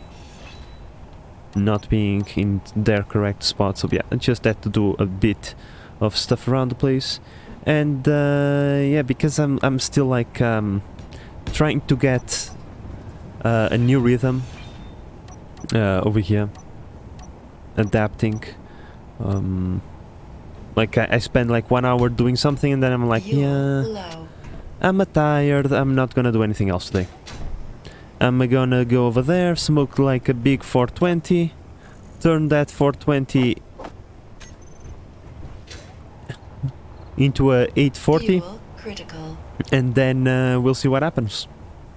A: not being in their correct spot. So yeah, I just had to do a bit of stuff around the place. And yeah, because I'm still like trying to get a new rhythm over here, adapting. Like I spend like 1 hour doing something, and then I'm like, yeah, I'm tired, I'm not gonna do anything else today. I'm gonna go over there, smoke like a big 420, turn that 420 into a 840, and then we'll see what happens.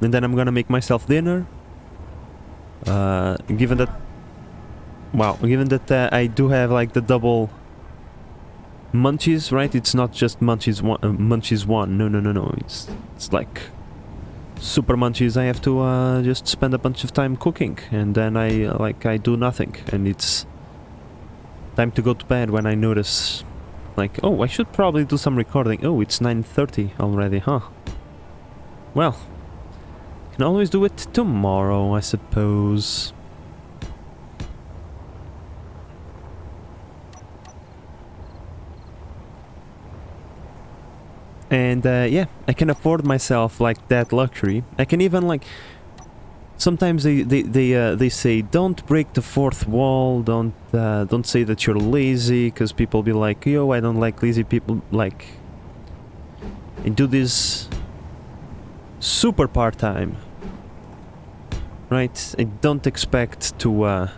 A: And then I'm gonna make myself dinner. Given that I do have like the double munchies, right? It's not just munchies one. No. It's like super munchies. I have to just spend a bunch of time cooking, and then I do nothing, and it's time to go to bed when I notice, like, oh, I should probably do some recording. Oh, it's 9:30 already, huh? Well, can always do it tomorrow, I suppose. And yeah, I can afford myself like that luxury. I can even like. Sometimes they say don't break the fourth wall. Don't say that you're lazy, because people be like, yo, I don't like lazy people. Like, I do this super part time, right? I don't expect to.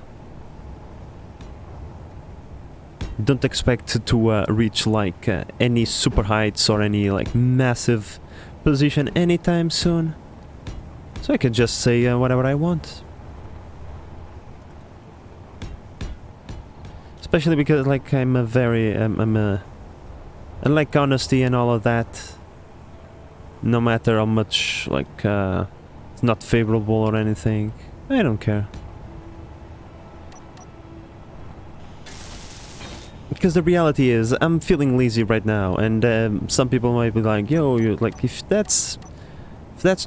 A: Don't expect to reach like any super heights or any like massive position anytime soon. So I can just say whatever I want. Especially because like I'm a very I like honesty and all of that. No matter how much like it's not favorable or anything, I don't care. Because the reality is, I'm feeling lazy right now, and some people might be like, "Yo, you like if that's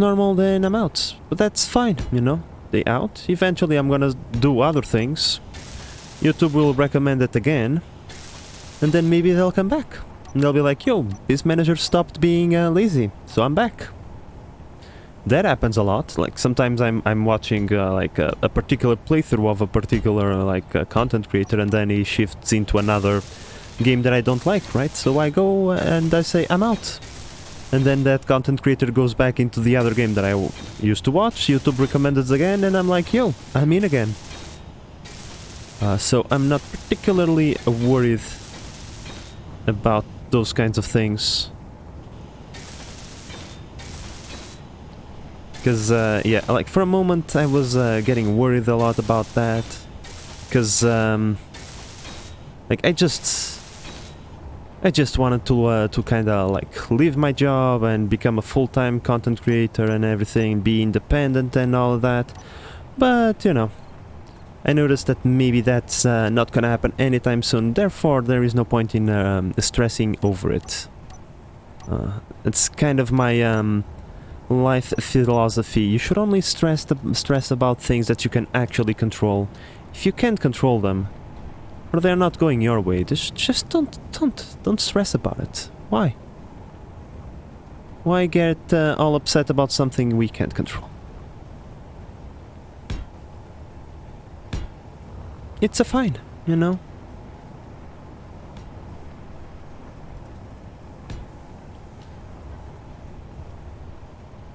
A: normal, then I'm out." But that's fine, you know. They out. Eventually, I'm gonna do other things. YouTube will recommend it again, and then maybe they'll come back. And they'll be like, "Yo, this manager stopped being lazy, so I'm back." That happens a lot. Like sometimes I'm watching like a particular playthrough of a particular like content creator, and then he shifts into another game that I don't like, right? So I go and I say I'm out, and then that content creator goes back into the other game that I used to watch. YouTube recommended it again, and I'm like, yo, I'm in again. So I'm not particularly worried about those kinds of things. Because, yeah, like for a moment I was getting worried a lot about that. Because, like I just wanted to kind of like leave my job and become a full-time content creator and everything, be independent and all of that. But, you know, I noticed that maybe that's not gonna happen anytime soon. Therefore, there is no point in stressing over it. It's kind of my life philosophy. You should only stress about things that you can actually control. If you can't control them, or they're not going your way, just don't stress about it. Why? Why get all upset about something we can't control? It's a fine, you know?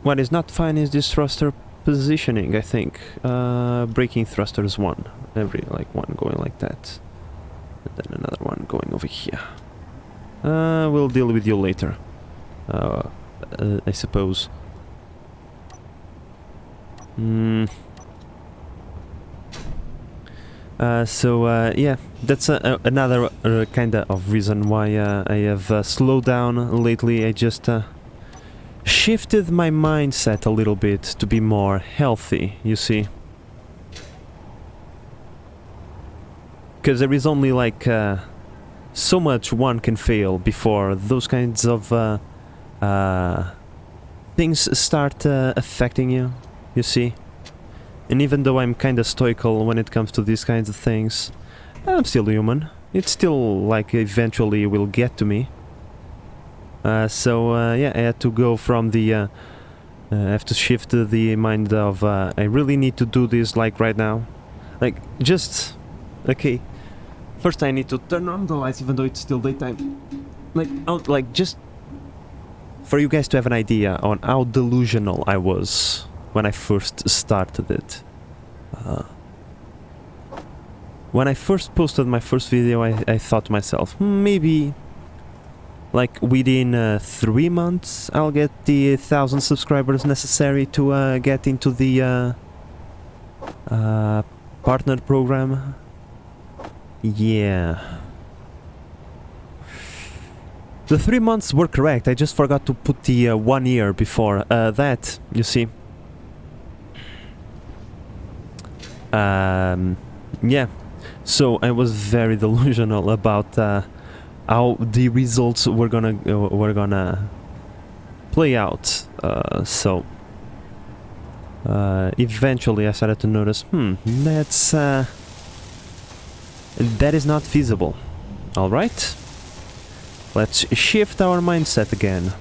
A: What is not fine is this thruster positioning, I think. Braking thrusters one. Every, like, one going like that. And then another one going over here. We'll deal with you later. I suppose. Yeah, that's another kind of reason why I have slowed down lately. I just shifted my mindset a little bit to be more healthy, you see. Because there is only like so much one can fail before those kinds of things start affecting you, you see. And even though I'm kind of stoical when it comes to these kinds of things, I'm still human. It still, like, eventually will get to me. Yeah, I had to go from the... I have to shift the mind of, I really need to do this, like, right now. Like, just... Okay. First I need to turn on the lights, even though it's still daytime. Like, just... For you guys to have an idea on how delusional I was when I first started it. When I first posted my first video, I thought to myself, maybe like within 3 months I'll get the 1,000 subscribers necessary to get into the partner program. Yeah. The 3 months were correct, I just forgot to put the 1 year before that, you see. Yeah, so I was very delusional about how the results were gonna play out. Eventually I started to notice, that is not feasible. All right, let's shift our mindset again.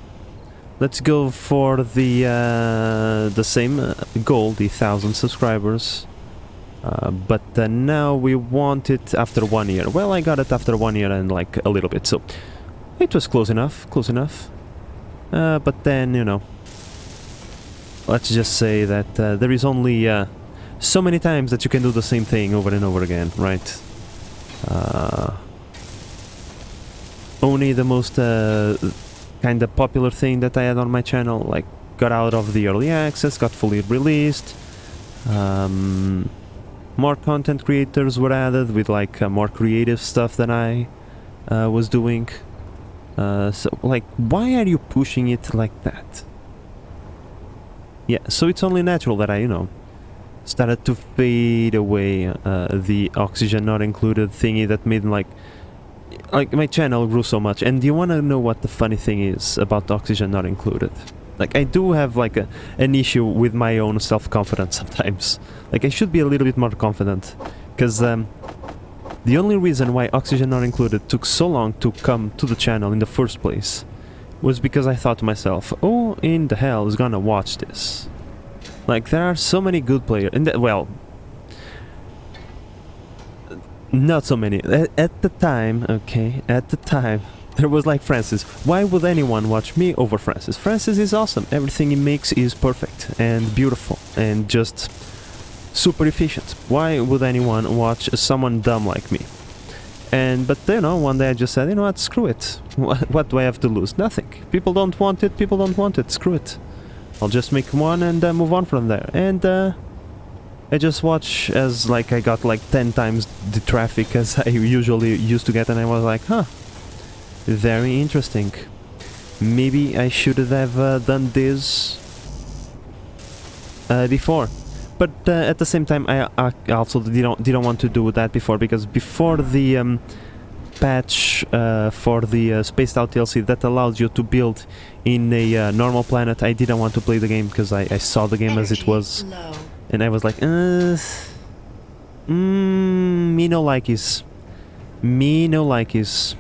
A: let's go for the same goal, the 1,000 subscribers. But now we want it after 1 year. Well, I got it after 1 year and like a little bit, so it was close enough, close enough. But then, you know, let's just say that there is only so many times that you can do the same thing over and over again, right? Only the most kind of popular thing that I had on my channel, like, got out of the early access, got fully released. More content creators were added with like more creative stuff than I was doing. So, like, why are you pushing it like that? Yeah, so it's only natural that I, you know, started to fade away the oxygen not included thingy that made like my channel grew so much. And do you want to know what the funny thing is about oxygen not included? Like, I do have like an issue with my own self-confidence sometimes. Like, I should be a little bit more confident, because the only reason why oxygen not included took so long to come to the channel in the first place was because I thought to myself, who in the hell is gonna watch this? Like, there are so many good players, and well, not so many. At the time, okay, at the time, there was like Francis. Why would anyone watch me over Francis? Francis is awesome. Everything he makes is perfect and beautiful and just super efficient. Why would anyone watch someone dumb like me? But you know, one day I just said, you know what, screw it. What do I have to lose? Nothing. People don't want it, people don't want it, screw it. I'll just make one and move on from there. And I just watch as like I got like 10 times the traffic as I usually used to get, and I was like, huh, very interesting. Maybe I should have done this before. But at the same time, I also didn't want to do that before, because before the patch for the Spaced Out DLC that allows you to build in a normal planet, I didn't want to play the game because I saw the game as it was, and I was like, me no likeys, me no likeys,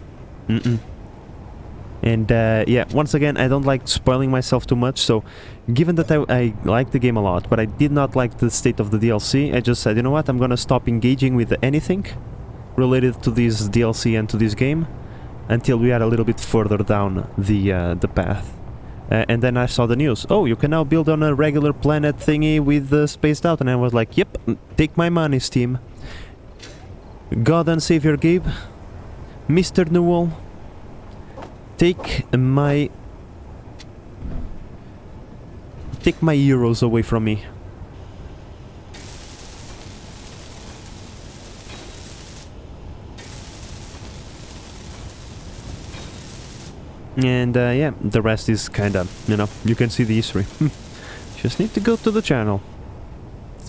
A: And yeah, once again, I don't like spoiling myself too much, so given that I like the game a lot, but I did not like the state of the DLC, I just said, you know what, I'm gonna stop engaging with anything related to this DLC and to this game until we are a little bit further down the path. And then I saw the news, oh, you can now build on a regular planet thingy with Spaced Out, and I was like, yep, take my money, Steam. God and Savior Gabe, Mr. Newell, take my euros away from me. And yeah, the rest is kinda, you know, you can see the history. Just need to go to the channel.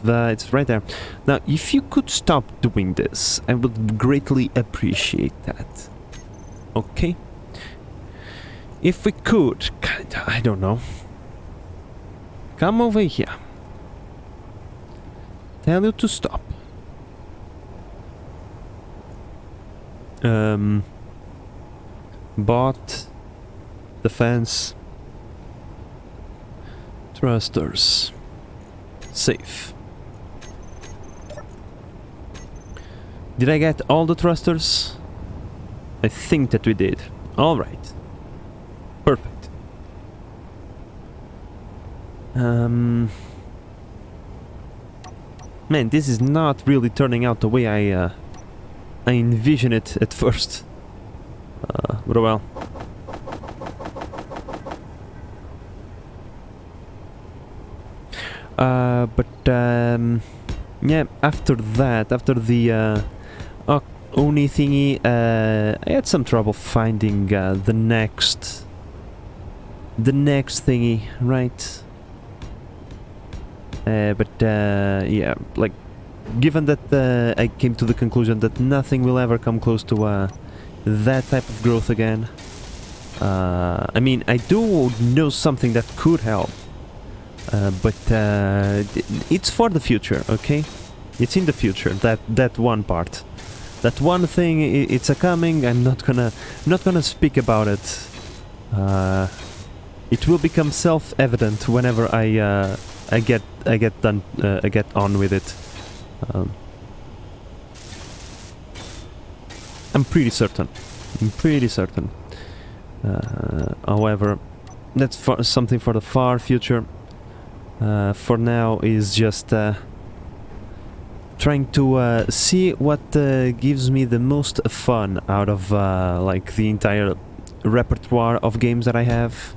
A: It's right there. Now, if you could stop doing this, I would greatly appreciate that. Okay? If we could, kinda, I don't know. Come over here. Tell you to stop. Bot. Defense. Thrusters. Safe. Did I get all the thrusters? I think that we did. Alright. Perfect. Man, this is not really turning out the way I envisioned it at first. But well. Yeah, after that, after the Oni thingy, I had some trouble finding the next thingy, right? Yeah, like, given that I came to the conclusion that nothing will ever come close to that type of growth again. I mean, I do know something that could help, but it's for the future, okay? It's in the future, that one part. That one thing, it's a coming. I'm not gonna speak about it It will become self-evident whenever I get on with it. I'm pretty certain. However, that's something for the far future. For now is just trying to see what gives me the most fun out of like the entire repertoire of games that I have.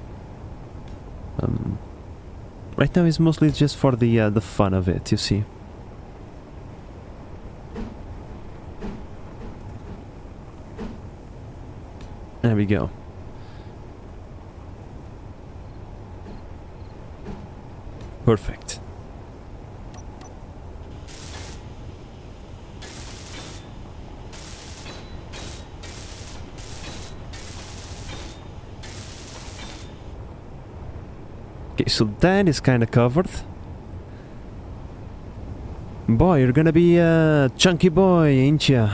A: Right now is mostly just for the fun of it, you see. There we go. Perfect. Okay, so that is kind of covered. Boy, you're gonna be a chunky boy, ain't ya?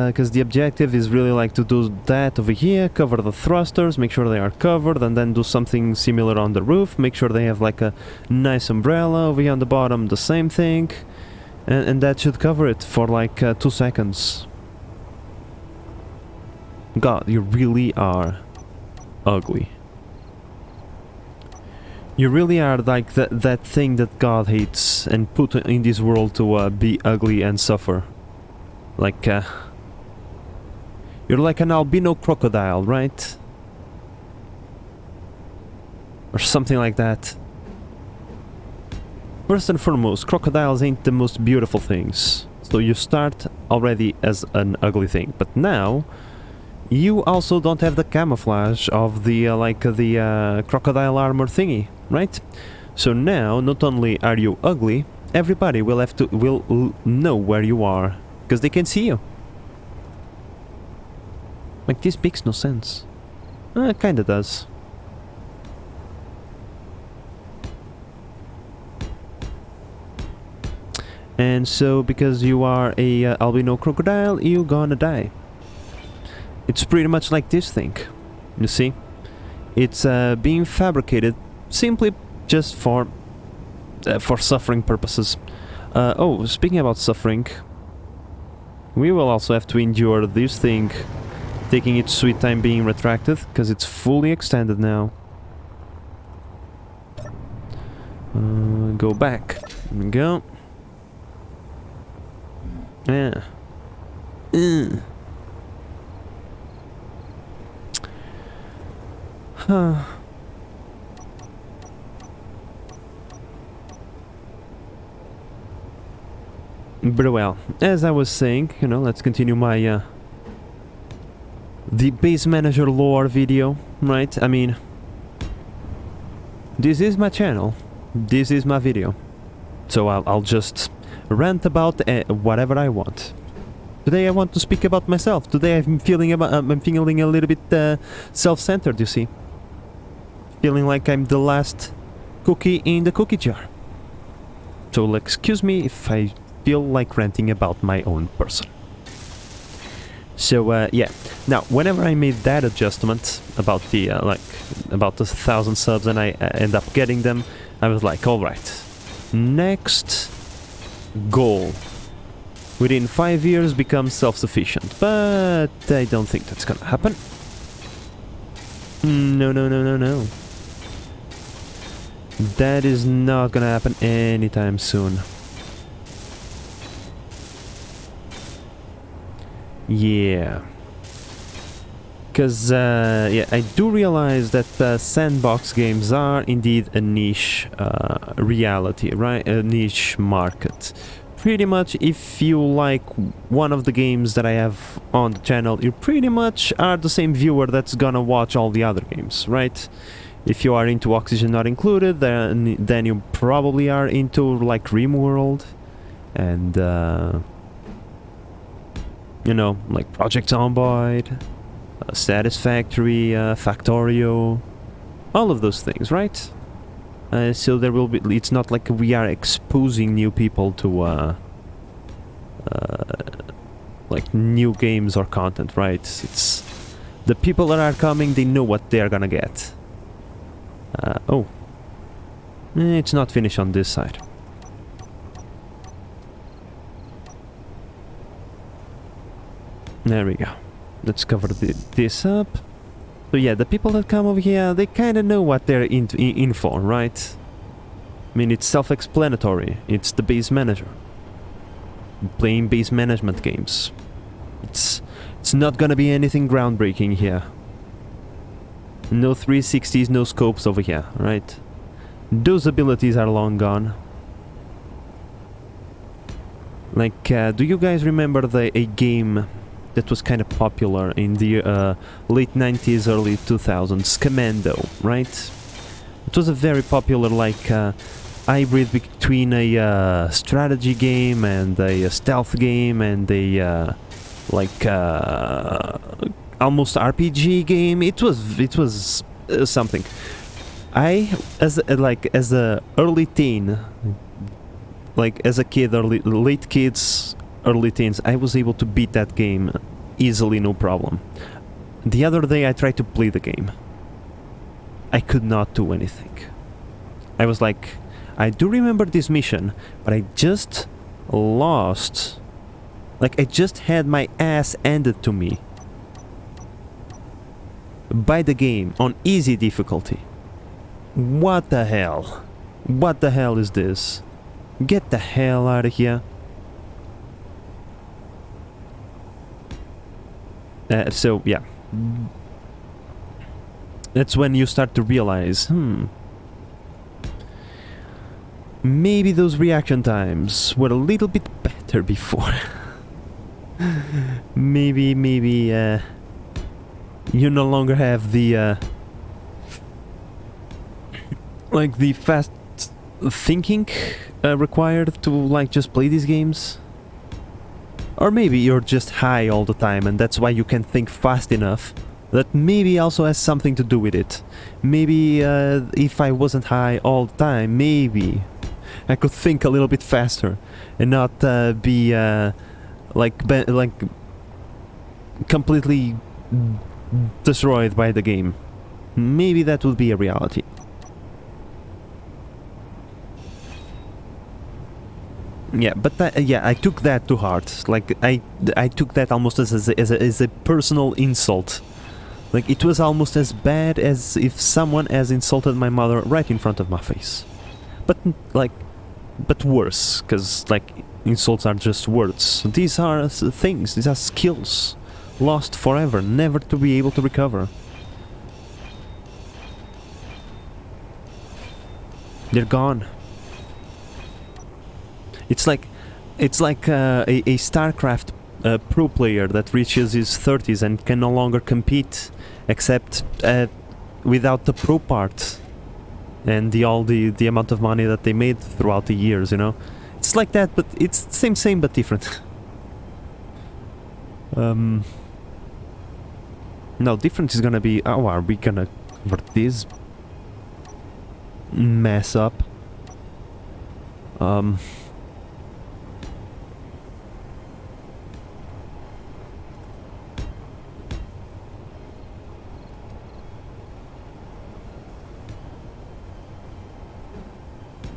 A: Because the objective is really like to do that over here, cover the thrusters, make sure they are covered, and then do something similar on the roof, make sure they have like a nice umbrella over here on the bottom, the same thing. And that should cover it for like 2 seconds. God, you really are ugly. You really are like that thing that God hates and put in this world to be ugly and suffer. Like, you're like an albino crocodile, right? Or something like that. First and foremost, crocodiles ain't the most beautiful things. So you start already as an ugly thing. But now, you also don't have the camouflage of the, crocodile armor thingy. Right? So now, not only are you ugly, everybody will know where you are, because they can see you. Like, this makes no sense. It kinda does. And so, because you are a albino crocodile, you're gonna die. It's pretty much like this thing. You see? It's being fabricated simply just for suffering purposes. Oh, speaking about suffering, we will also have to endure this thing taking its sweet time being retracted, because it's fully extended now. Go back. There we go. Yeah. Huh. But well, as I was saying, you know, let's continue my the base manager lore video, right? I mean, this is my channel, this is my video, so I'll just rant about whatever I want. Today I want to speak about myself. Today I'm feeling a little bit self-centered, you see. Feeling like I'm the last cookie in the cookie jar. So excuse me if I feel like ranting about my own person. So yeah, now whenever I made that adjustment about the about the 1,000 subs and I end up getting them, I was like, all right, next goal, within 5 years become self-sufficient. But I don't think that's gonna happen. No. That is not gonna happen anytime soon. Yeah. Because, yeah, I do realize that sandbox games are indeed a niche reality, right? A niche market. Pretty much, if you like one of the games that I have on the channel, you pretty much are the same viewer that's gonna watch all the other games, right? If you are into Oxygen Not Included, then you probably are into, like, RimWorld and, you know, like Project Zomboid, Satisfactory, Factorio, all of those things, right? So there will be. It's not like we are exposing new people to like new games or content, right? It's the people that are coming. They know what they are gonna get. Oh. It's not finished on this side. There we go. Let's cover this up. So yeah, the people that come over here, they kind of know what they're in for, right? I mean, it's self-explanatory. It's the base manager. Playing base management games. It's not gonna be anything groundbreaking here. No 360s, no scopes over here, right? Those abilities are long gone. Like, do you guys remember a game that was kind of popular in the late 90s, early 2000s? Commando, right? It was a very popular, like, hybrid between a strategy game and a stealth game and a like almost RPG game. It was something. I as a early teen, like as a kid, late kids, early teens, I was able to beat that game easily, no problem. The other day I tried to play the game. I could not do anything. I was like, I do remember this mission, but I just lost. Like, I just had my ass handed to me by the game on easy difficulty. What the hell? What the hell is this? Get the hell out of here. So, yeah. That's when you start to realize, maybe those reaction times were a little bit better before. maybe, you no longer have the, like, the fast thinking required to, like, just play these games. Or maybe you're just high all the time and that's why you can think fast enough. That maybe also has something to do with it. Maybe if I wasn't high all the time, maybe I could think a little bit faster and not be like completely destroyed by the game. Maybe that would be a reality. Yeah, but I took that to heart. Like I took that almost as a personal insult. Like it was almost as bad as if someone has insulted my mother right in front of my face. But worse, because like insults are just words. These are things. These are skills lost forever, never to be able to recover. They're gone. It's like a StarCraft pro player that reaches his 30s and can no longer compete except without the pro part and the amount of money that they made throughout the years, you know. It's like that, but it's same but different. No, different is gonna be, oh, are we gonna cover this mess up?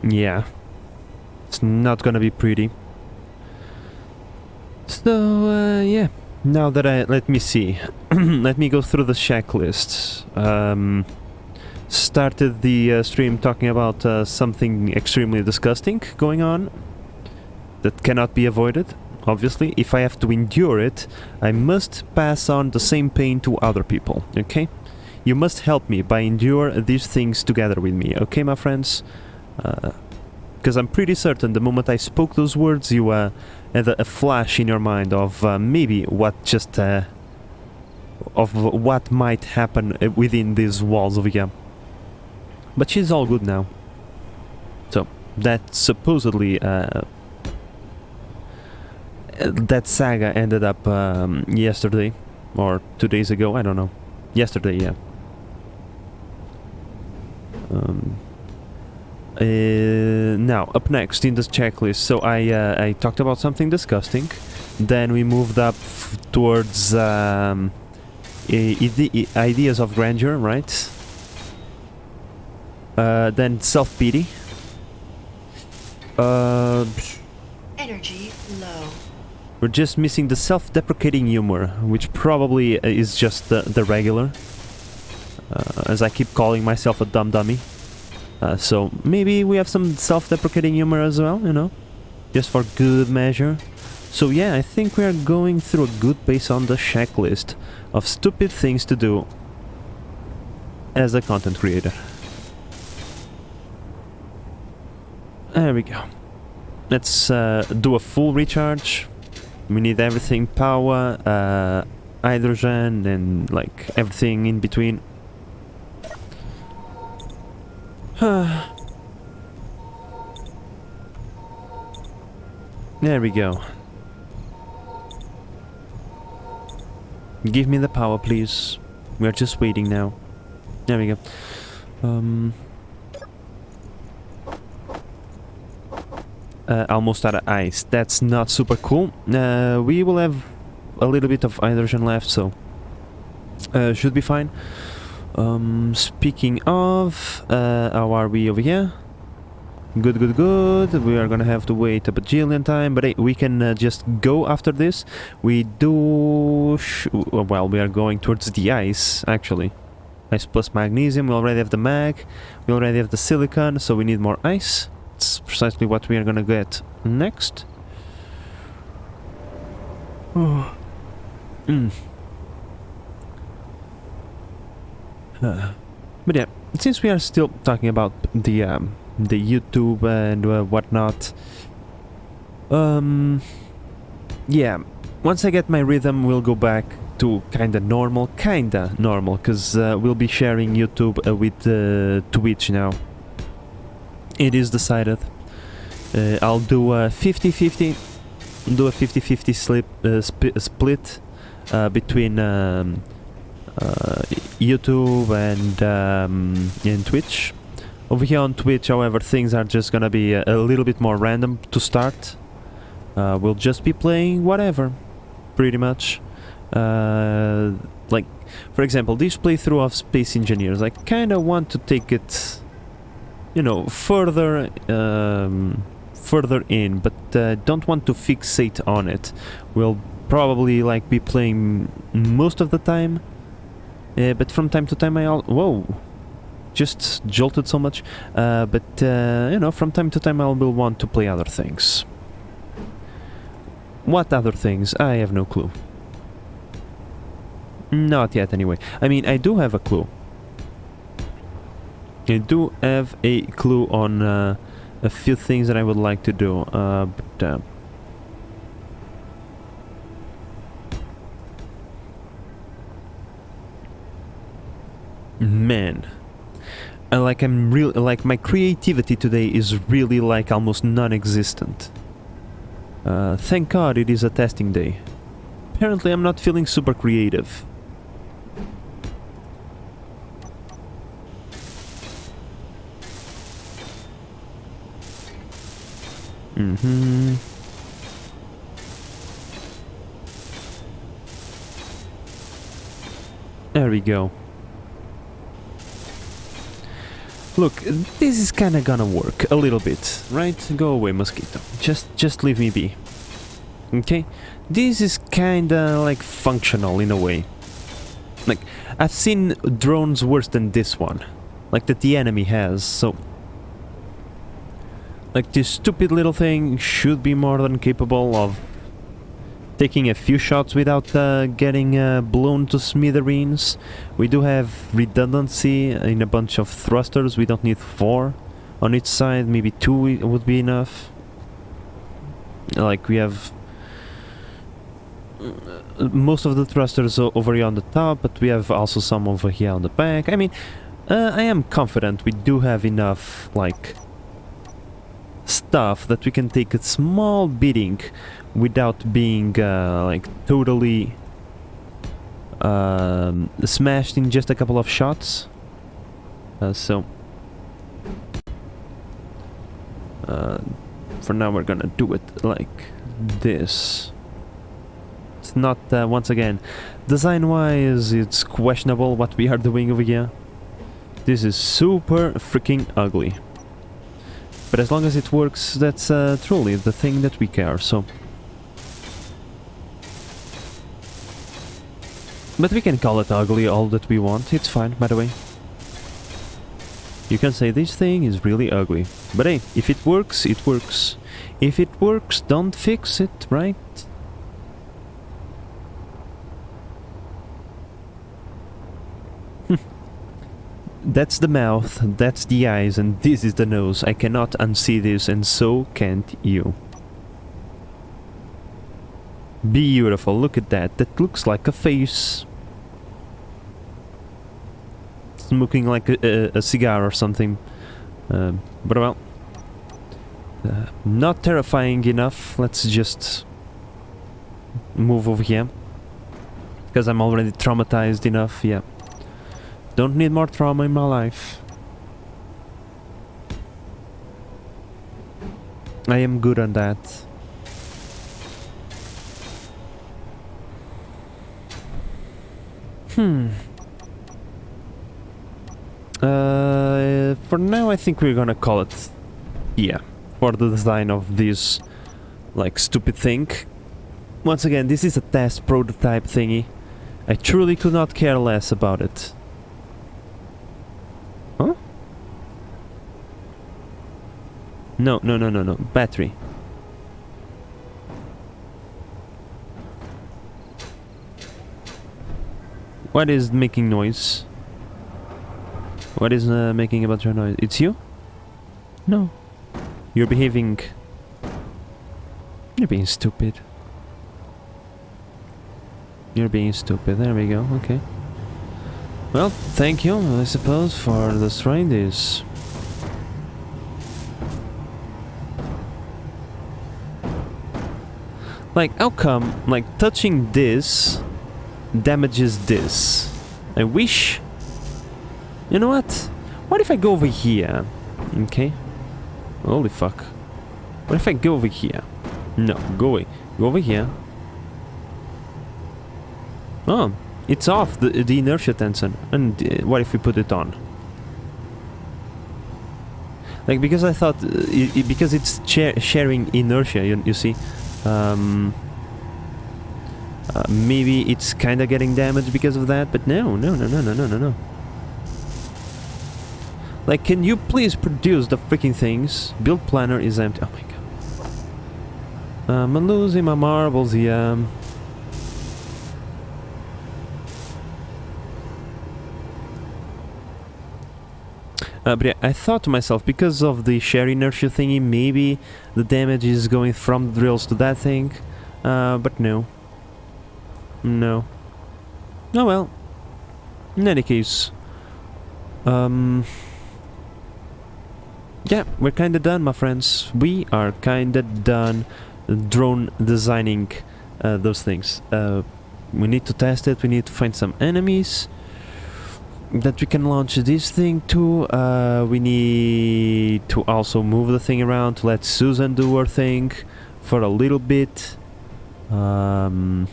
A: Yeah, it's not gonna be pretty. So, yeah. Now that let me see. Let me go through the checklist. Started the stream talking about something extremely disgusting going on that cannot be avoided. Obviously, if I have to endure it, I must pass on the same pain to other people, okay? You must help me by endure these things together with me, okay, my friends? Because I'm pretty certain the moment I spoke those words, you had a flash in your mind of maybe what just of what might happen within these walls over here. But she's all good now. So that supposedly that saga ended up yesterday or 2 days ago. I don't know. Yesterday, yeah. Now, up next in this checklist, so I talked about something disgusting, then we moved up towards ideas of grandeur, right? Then self-pity.
B: Energy low.
A: We're just missing the self-deprecating humor, which probably is just the regular. As I keep calling myself a dumb dummy. So maybe we have some self-deprecating humor as well, you know? Just for good measure. So yeah, I think we are going through a good pace on the checklist of stupid things to do as a content creator. There we go. Let's do a full recharge. We need everything, power, hydrogen, and like everything in between. There we go. Give me the power, please. We are just waiting now. There we go. Almost out of ice. That's not super cool. We will have a little bit of hydrogen left, so should be fine. Speaking of, how are we over here? Good, good, good. We are gonna have to wait a bajillion time, but hey, we can just go after this. We do... well, we are going towards the ice, actually. Ice plus magnesium. We already have the mag. We already have the silicon, so we need more ice. It's precisely what we are gonna get next. Oh. But yeah, since we are still talking about the YouTube and whatnot, yeah, once I get my rhythm, we'll go back to kinda normal, because we'll be sharing YouTube with Twitch now. It is decided. I'll do a 50-50, do a 50-50 split between YouTube and Twitch. Over here on Twitch, however, things are just gonna be a little bit more random to start. We'll just be playing whatever, pretty much. Like, for example, this playthrough of Space Engineers, I kinda want to take it, you know, further in, but don't want to fixate on it. We'll probably like be playing most of the time, but from time to time whoa, just jolted so much. But you know, from time to time I will want to play other things. What other things? I have no clue. Not yet, anyway. I mean, I do have a clue. I do have a clue on a few things that I would like to do, but man, I'm real, like my creativity today is really like almost non-existent. Thank God it is a testing day. Apparently I'm not feeling super creative. There we go. Look, this is kinda gonna work a little bit, right? Go away, mosquito. Just leave me be. Okay? This is kinda like functional in a way. Like, I've seen drones worse than this one. Like that the enemy has, so... like, this stupid little thing should be more than capable of taking a few shots without getting blown to smithereens. We do have redundancy in a bunch of thrusters. We don't need 4 on each side. Maybe 2 would be enough. Like, we have most of the thrusters over here on the top, but we have also some over here on the back. I mean, I am confident we do have enough, like, stuff that we can take a small beating without being like totally smashed in just a couple of shots. So for now we're gonna do it like this. It's not once again, design wise it's questionable what we are doing over here. This is super freaking ugly. But as long as it works, that's truly the thing that we care, so... But we can call it ugly all that we want, it's fine, by the way. You can say this thing is really ugly. But hey, if it works, it works. If it works, don't fix it, right? That's the mouth, that's the eyes, and this is the nose. I cannot unsee this, and so can't you. Beautiful, look at that. That looks like a face. Smoking like a cigar or something. But well... not terrifying enough. Let's just... move over here. Because I'm already traumatized enough, yeah. Don't need more trauma in my life. I am good on that. For now I think we're gonna call it... yeah. For the design of this... like, stupid thing. Once again, this is a test prototype thingy. I truly could not care less about it. Huh? No. Battery. What is making noise? What is making a bunch of noise? It's you? No. You're behaving... You're being stupid. You're being stupid. There we go. Okay. Well, thank you, I suppose, for destroying this. Like, how come, like, touching this damages this? I wish... You know what? What if I go over here? Okay. Holy fuck. What if I go over here? No, go away. Go over here. Oh, it's off, the inertia tensor. And what if we put it on? Like, because I thought... because it's sharing inertia, you see? Maybe it's kinda getting damaged because of that, but no. Like, can you please produce the freaking things? Build planner is empty. Oh my god. I'm losing my marbles here. But yeah, I thought to myself, because of the share inertia thingy, maybe the damage is going from the drills to that thing. But no. No. Oh well. In any case. Yeah, we're kinda done, my friends. We are kinda done drone designing those things. We need to test it, we need to find some enemies that we can launch this thing to. We need to also move the thing around to let Susan do her thing for a little bit. And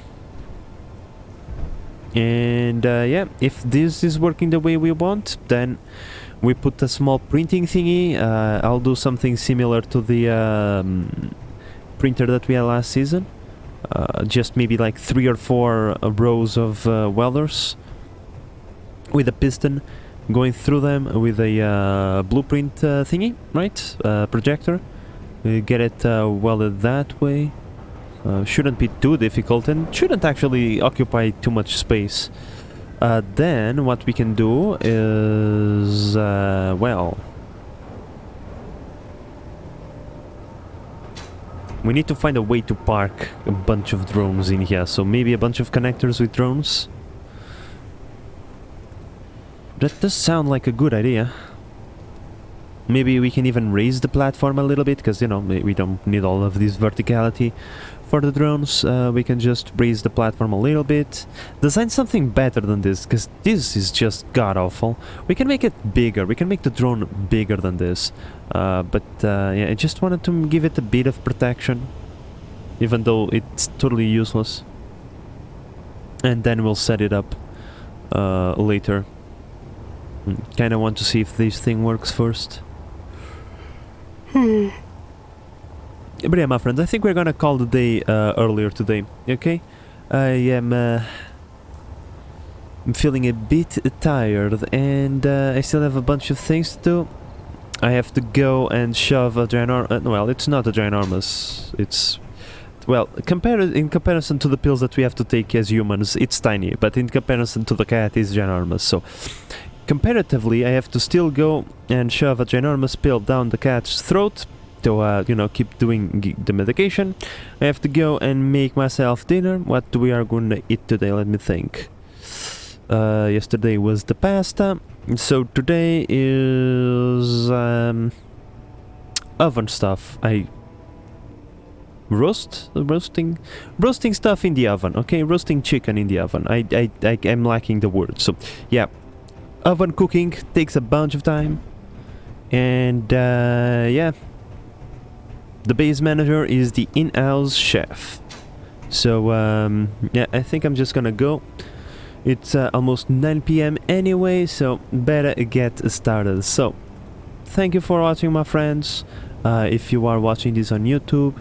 A: yeah, if this is working the way we want, then we put a small printing thingy. I'll do something similar to the printer that we had last season. Just maybe like 3 or 4 rows of welders with a piston going through them with a blueprint thingy, right? Projector. We get it welded that way. Shouldn't be too difficult and shouldn't actually occupy too much space. Then what we can do is, well... we need to find a way to park a bunch of drones in here, so maybe a bunch of connectors with drones. That does sound like a good idea. Maybe we can even raise the platform a little bit, because, you know, we don't need all of this verticality for the drones. We can just raise the platform a little bit. Design something better than this, because this is just god-awful. We can make it bigger. We can make the drone bigger than this. But yeah, I just wanted to give it a bit of protection, even though it's totally useless. And then we'll set it up later. Kinda want to see if this thing works first. But yeah, my friends, I think we're gonna call the day earlier today, okay? I'm feeling a bit tired, and I still have a bunch of things to do. I have to go and shove a ginormous... well, it's not a ginormous, it's... well, in comparison to the pills that we have to take as humans, it's tiny, but in comparison to the cat, it's ginormous, so... comparatively, I have to still go and shove a ginormous pill down the cat's throat to, you know, keep doing the medication. I have to go and make myself dinner. What we are going to eat today? Let me think. Yesterday was the pasta, so today is oven stuff. Roasting stuff in the oven. Okay, roasting chicken in the oven. I'm lacking the word. So yeah, oven cooking takes a bunch of time, and yeah, the base manager is the in-house chef. So yeah, I think I'm just gonna go. It's almost 9 p.m. anyway, so better get started. So, thank you for watching, my friends. If you are watching this on YouTube,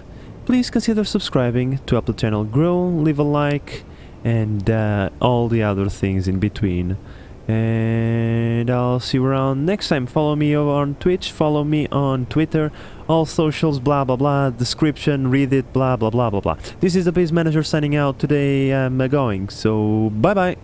A: please consider subscribing to help the channel grow, leave a like, and all the other things in between. And I'll see you around next time. Follow me over on Twitch, follow me on Twitter, all socials, blah blah blah, description, read it, blah blah blah blah blah. This is the base manager signing out. Today I'm going, so bye bye.